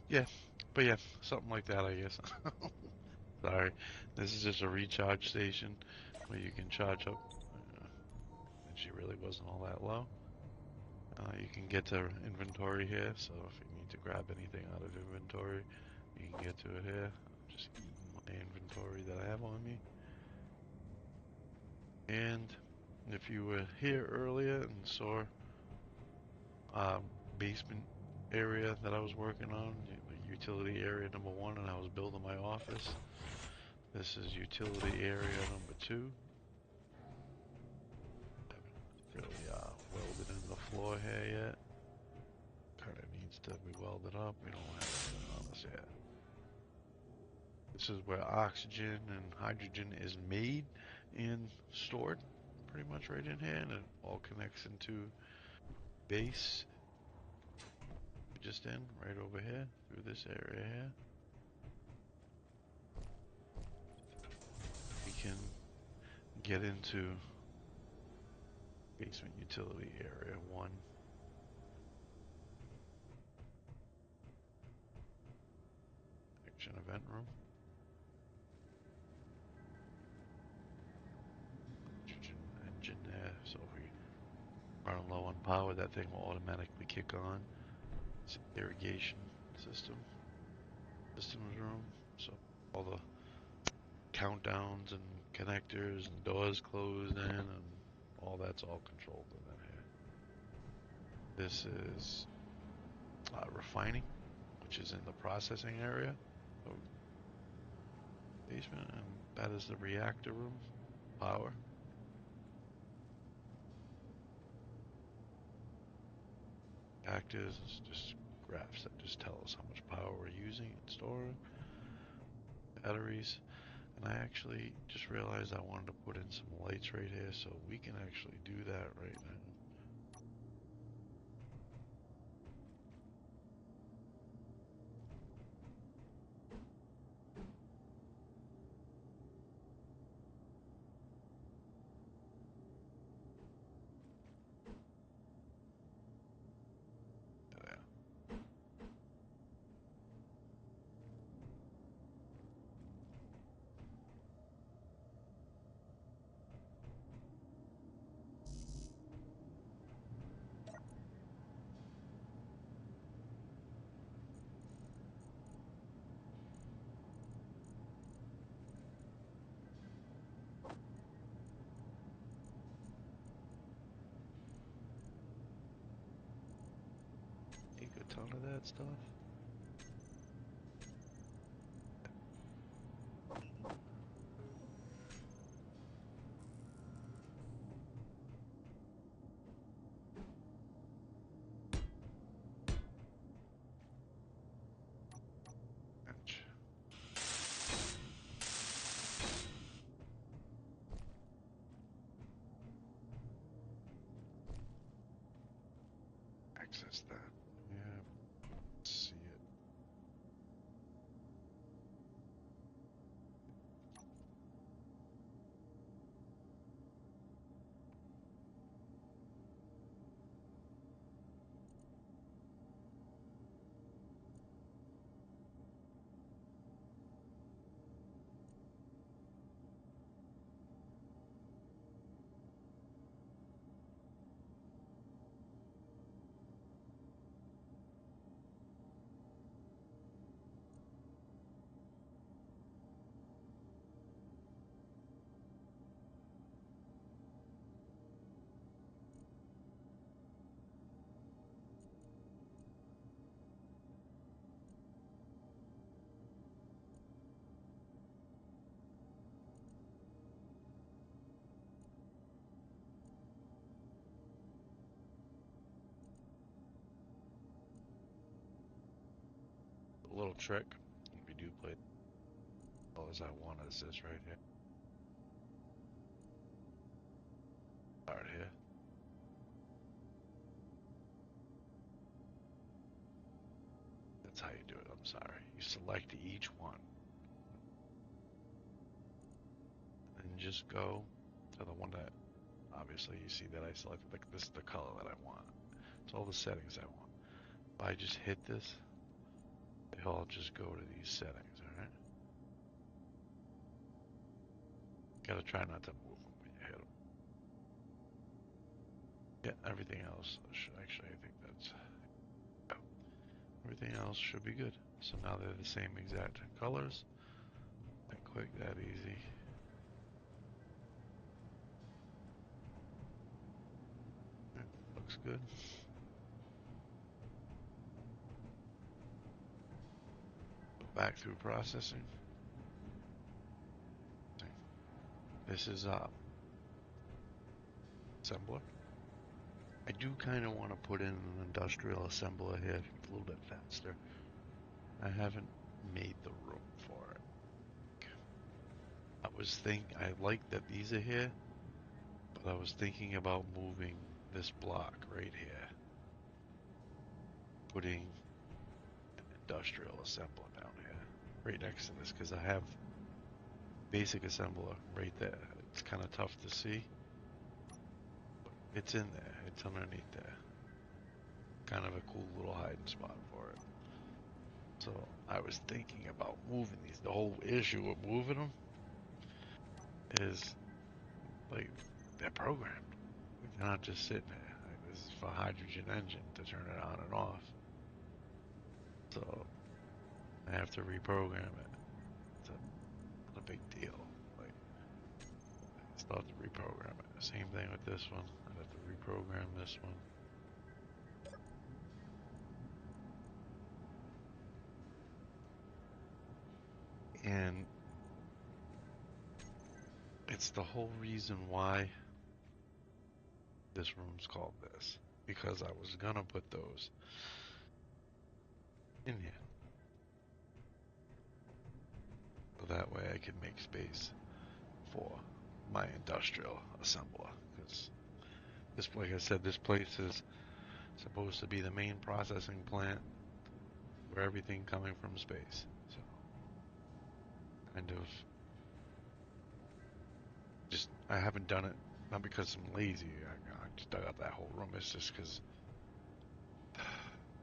Yeah, but yeah, something like that, I guess. Sorry, this is just a recharge station where you can charge up. And she really wasn't all that low. You can get to inventory here, so if you need to grab anything out of inventory, you can get to it here. I'm just eating my inventory that I have on me. And if you were here earlier and saw basement area that I was working on, utility area number 1, and I was building my office, this is utility area number 2. Haven't really welded in the floor here yet. Kind of needs to be welded up. We don't have anything on us yet. This is where oxygen and hydrogen is made and stored, pretty much right in here, and it all connects into base. Just in, right over here, through this area here. We can get into basement utility area 1. Action event room. Hydrogen engine there, so if we run low on power, that thing will automatically kick on. It's irrigation systems room, so all the countdowns and connectors and doors closed in, and all that's all controlled within here. This is refining, which is in the processing area. So basement, and that is the reactor room. Power. Reactors is just graphs that just tell us how much power we're using and storing. Batteries. And I actually just realized I wanted to put in some lights right here, so we can actually do that right now. Yeah. that stuff. Ouch. Access that. Yeah, see it. A little trick. We do play as well as I want is this right here. Start here. That's how you do it. I'm sorry. You select each one and just go to the one that obviously you see that I selected. Like this is the color that I want. It's all the settings I want. If I just hit this, they all just go to these settings. All right. Gotta try not to move them when you hit them. Yeah, everything else. Actually, I think that's. Yeah, everything else should be good. So now they're the same exact colors. That quick, that easy. Yeah, looks good. Go back through processing. This is assembler. I do kind of want to put in an industrial assembler here. It's a little bit faster. I haven't made the room for it. I like that these are here, but I was thinking about moving this block right here, putting an industrial assembler down here, right next to this, because I have basic assembler right there. It's kind of tough to see, but it's in there. It's underneath there. Kind of a cool little hiding spot for it. So I was thinking about moving these. The whole issue of moving them is like they're programmed. They're not just sitting there. Like, this is for hydrogen engine to turn it on and off. So I have to reprogram it. It's not a big deal. Like I still have to reprogram it. Same thing with this one. I'd have to reprogram this one. And it's the whole reason why this room's called this. Because I was gonna put those in here. So that way I can make space for my industrial assembler. Because this, like I said, this place is supposed to be the main processing plant for everything coming from space. So kind of just I haven't done it not because I'm lazy. I just dug up that whole room. It's just because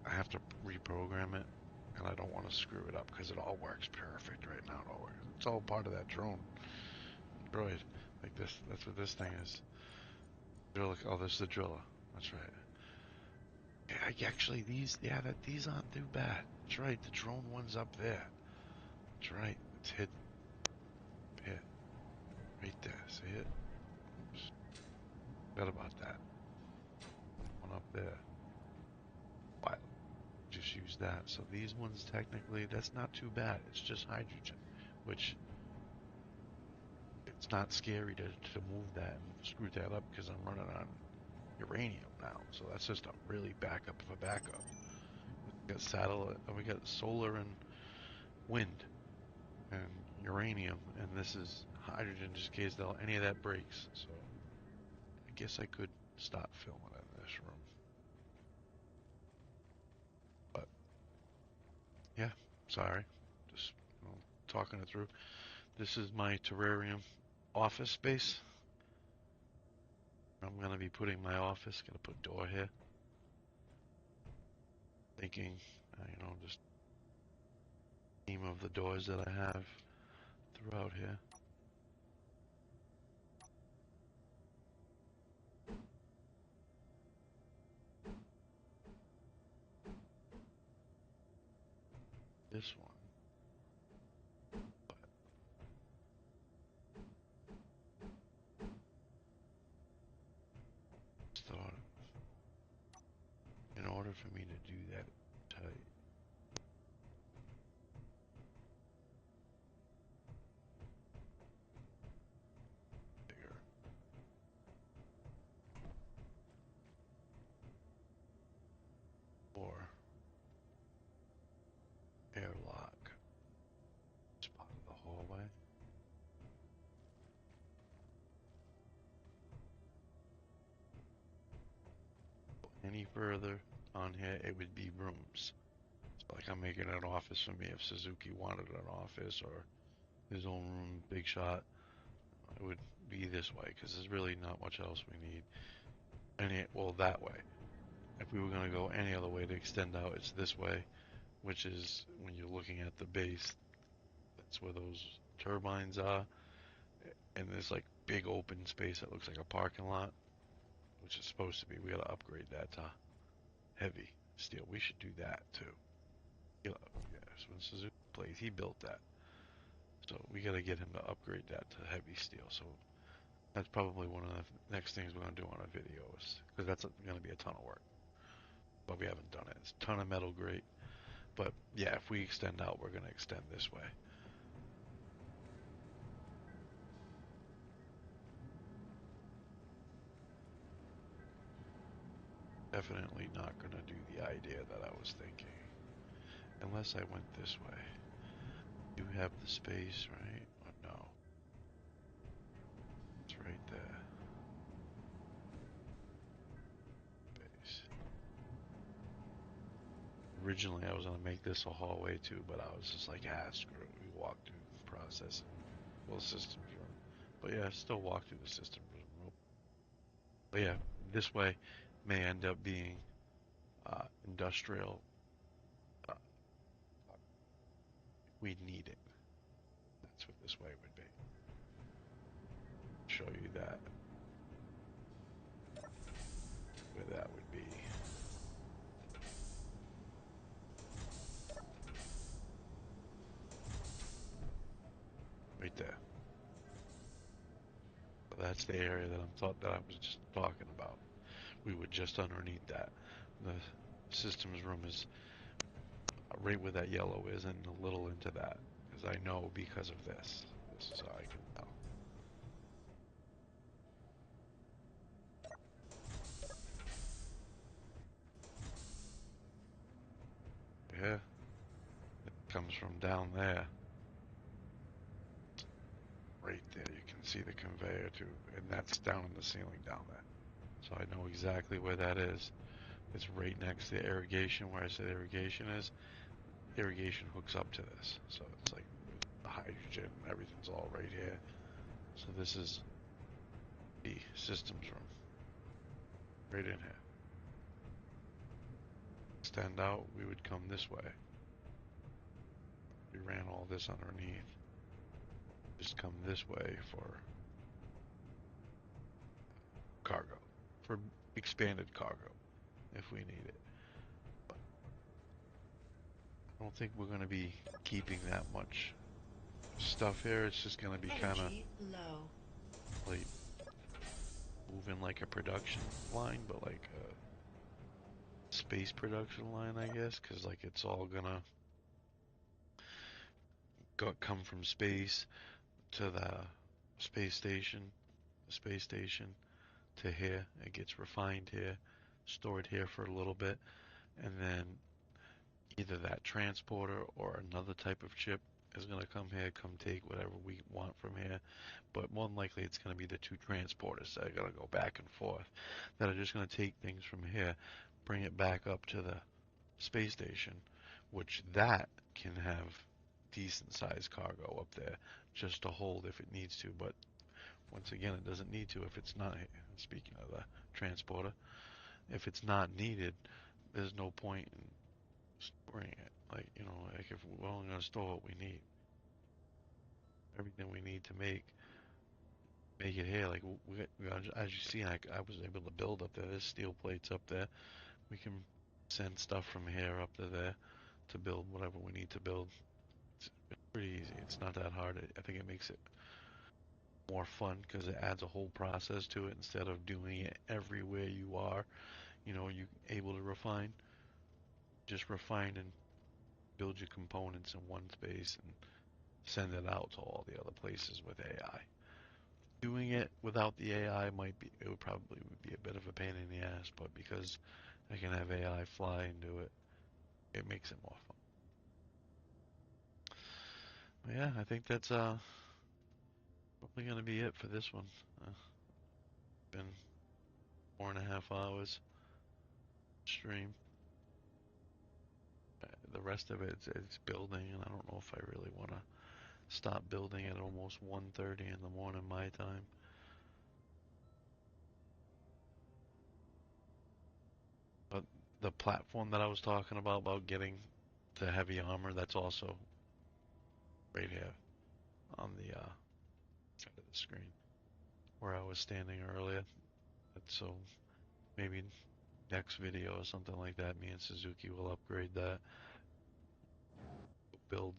I have to reprogram it, and I don't want to screw it up because it all works perfect right now. It's all part of that drone droid. Like this, that's what this thing is. Driller. Oh, this is the driller. That's right. Yeah, actually, these aren't too bad. That's right. The drone one's up there. That's right. It's hidden. Here, right there. See it? Oops. Forgot about that. One up there. What? Just just use that. So these ones technically, that's not too bad. It's just hydrogen, which it's not scary to move that and screw that up because I'm running on uranium now. So that's just a really backup of a backup. We got satellite, we got solar and wind and uranium, and this is hydrogen just in case any of that breaks. So I guess I could stop filming in this room. But yeah, sorry. Just talking it through. This is my terrarium office space. I'm gonna be putting my office. Gonna put a door here. Thinking, just theme of the doors that I have throughout here. This one. But thought in order for me to do that tight, bigger, or airlock spot of the hallway. Any further on here, it would be rooms. So like I'm making an office for me if Suzuki wanted an office or his own room, big shot. It would be this way because there's really not much else we need. Well, that way. If we were going to go any other way to extend out, it's this way, which is when you're looking at the base, that's where those turbines are. And there's like big open space that looks like a parking lot, which is supposed to be. We got to upgrade that to heavy steel. We should do that too. Yeah, when Suzuki plays, he built that. So we got to get him to upgrade that to heavy steel. So that's probably one of the next things we're going to do on a video, because that's going to be a ton of work. But we haven't done it. It's a ton of metal grate. But yeah, if we extend out, we're going to extend this way. Definitely not going to do the idea that I was thinking. Unless I went this way. You have the space, right? Or no? It's right there. Space. Originally, I was going to make this a hallway too, but I was just like, screw it. We walk through the process. Well, systems room. But yeah, still walk through the systems room. But yeah, this way may end up being industrial. Uh, we need it. That's what this way would be. Show you that. Where that would be. Right there. So that's the area that I was just talking about. We would just underneath that. The systems room is right where that yellow is and a little into that. Because I know because of this. This is how I can tell. Yeah. It comes from down there. Right there. You can see the conveyor too. And that's down in the ceiling down there. So I know exactly where that is. It's right next to the irrigation where I said irrigation is. Irrigation hooks up to this. So it's like the hydrogen, everything's all right here. So this is the systems room. Right in here. Extend out, we would come this way. We ran all this underneath. Just come this way for cargo. For expanded cargo, if we need it. But I don't think we're going to be keeping that much stuff here. It's just going to be kind of low. like moving like a production line, but like a space production line, I guess, because like it's all gonna come from space to the space station to here. It gets refined here, stored here for a little bit, and then either that transporter or another type of chip is going to come here, come take whatever we want from here. But more than likely, it's going to be the two transporters that are going to go back and forth that are just going to take things from here, bring it back up to the space station, which that can have decent sized cargo up there just to hold if it needs to. But once again, it doesn't need to if it's not. Speaking of the transporter, if it's not needed, there's no point in storing it. Like, like if we're only going to store what we need, everything we need to make it here. Like, as you see, I was able to build up there. There's steel plates up there. We can send stuff from here up to there to build whatever we need to build. It's pretty easy. It's not that hard. I think it makes it more fun because it adds a whole process to it instead of doing it everywhere you are. You able to refine, just refine and build your components in one space and send it out to all the other places with AI. Doing it without the AI it would probably be a bit of a pain in the ass, but because I can have AI fly and do it, it makes it more fun. But yeah, I think that's probably gonna be it for this one. Been 4.5 hours stream. The rest of it's building, and I don't know if I really want to stop building at almost 1:30 in the morning my time. But the platform that I was talking about getting to heavy armor, that's also right here on the side of the screen where I was standing earlier. So maybe next video or something like that, me and Suzuki will upgrade that, build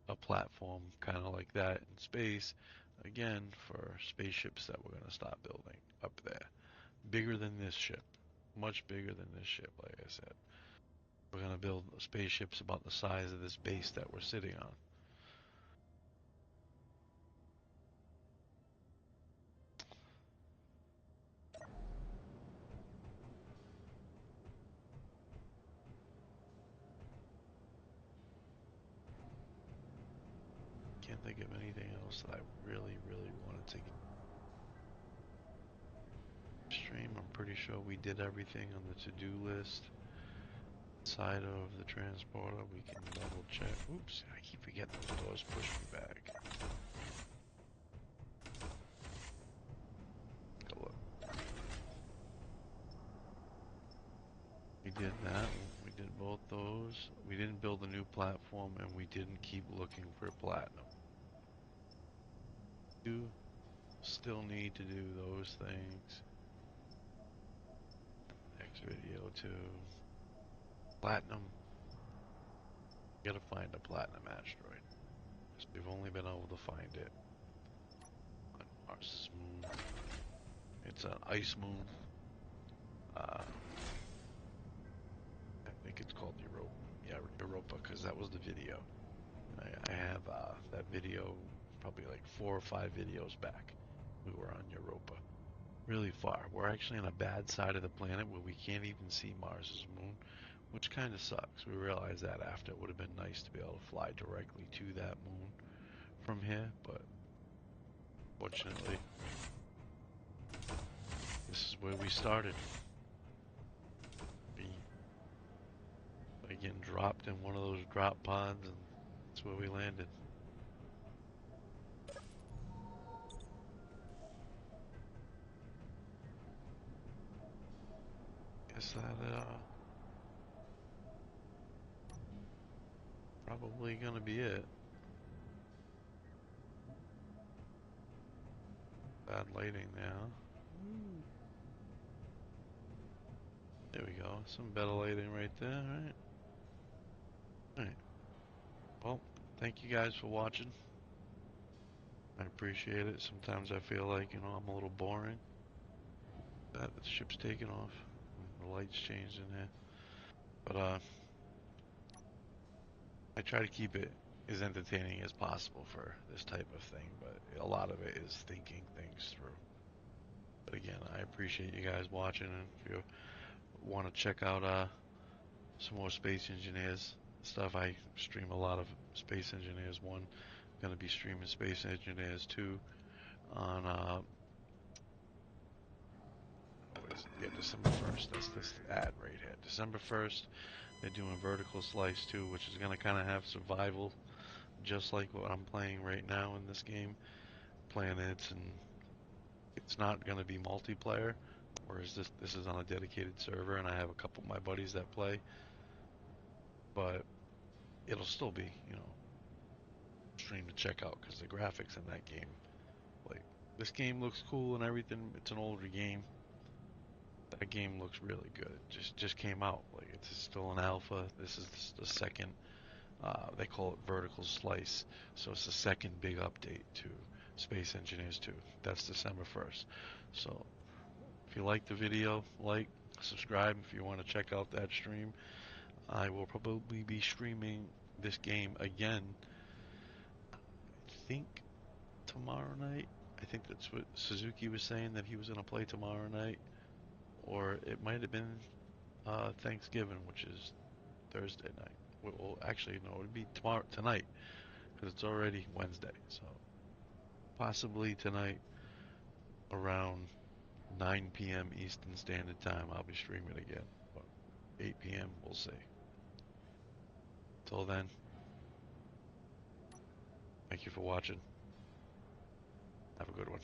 a platform kind of like that in space, again, for spaceships that we're going to start building up there. Bigger than this ship, much bigger than this ship, like I said. We're going to build spaceships about the size of this base that we're sitting on. Can't think of anything else that I really, really wanted to stream. I'm pretty sure we did everything on the to-do list. Side of the transporter, we can double check. Oops, I keep forgetting those doors push me back. Take a look. We did that. We did both those. We didn't build a new platform, and we didn't keep looking for platinum. You still need to do those things. Next video too. Platinum. You gotta find a platinum asteroid. We've only been able to find it on Mars' moon. It's an ice moon. I think it's called Europa. Yeah, Europa, because that was the video. I have that video probably like 4 or 5 videos back. We were on Europa. Really far. We're actually on a bad side of the planet where we can't even see Mars's moon, which kind of sucks. We realized that after. It would have been nice to be able to fly directly to that moon from here, but fortunately, this is where we started. By getting dropped in one of those drop pods, and that's where we landed. Guess that probably gonna be it. Bad lighting now. There we go. Some better lighting right there, right? Alright. Well, thank you guys for watching. I appreciate it. Sometimes I feel like, I'm a little boring. That the ship's taking off. The lights changed in here. But I try to keep it as entertaining as possible for this type of thing, but a lot of it is thinking things through. But again, I appreciate you guys watching, and if you want to check out some more Space Engineers stuff, I stream a lot of Space Engineers 1. I'm going to be streaming Space Engineers 2 on, what is it? Yeah, December 1st. That's this ad right here. December 1st, they're doing Vertical Slice 2, which is going to kind of have survival, just like what I'm playing right now in this game. Planets, and it's not going to be multiplayer, whereas this is on a dedicated server, and I have a couple of my buddies that play, but it'll still be, stream to check out because the graphics in that game, like, this game looks cool and everything. It's an older game. That game looks really good. Just came out. Like, it's still an alpha. This is the second. They call it Vertical Slice, so it's the second big update to Space Engineers 2. That's December 1st. So if you like the video, like, subscribe if you want to check out that stream. I will probably be streaming this game again, I think tomorrow night. I think that's what Suzuki was saying, that he was going to play tomorrow night. Or it might have been Thanksgiving, which is Thursday night. Well, actually, no, it would be tonight, because it's already Wednesday. So possibly tonight around 9 p.m. Eastern Standard Time, I'll be streaming again. But 8 p.m., we'll see. Till then, thank you for watching. Have a good one.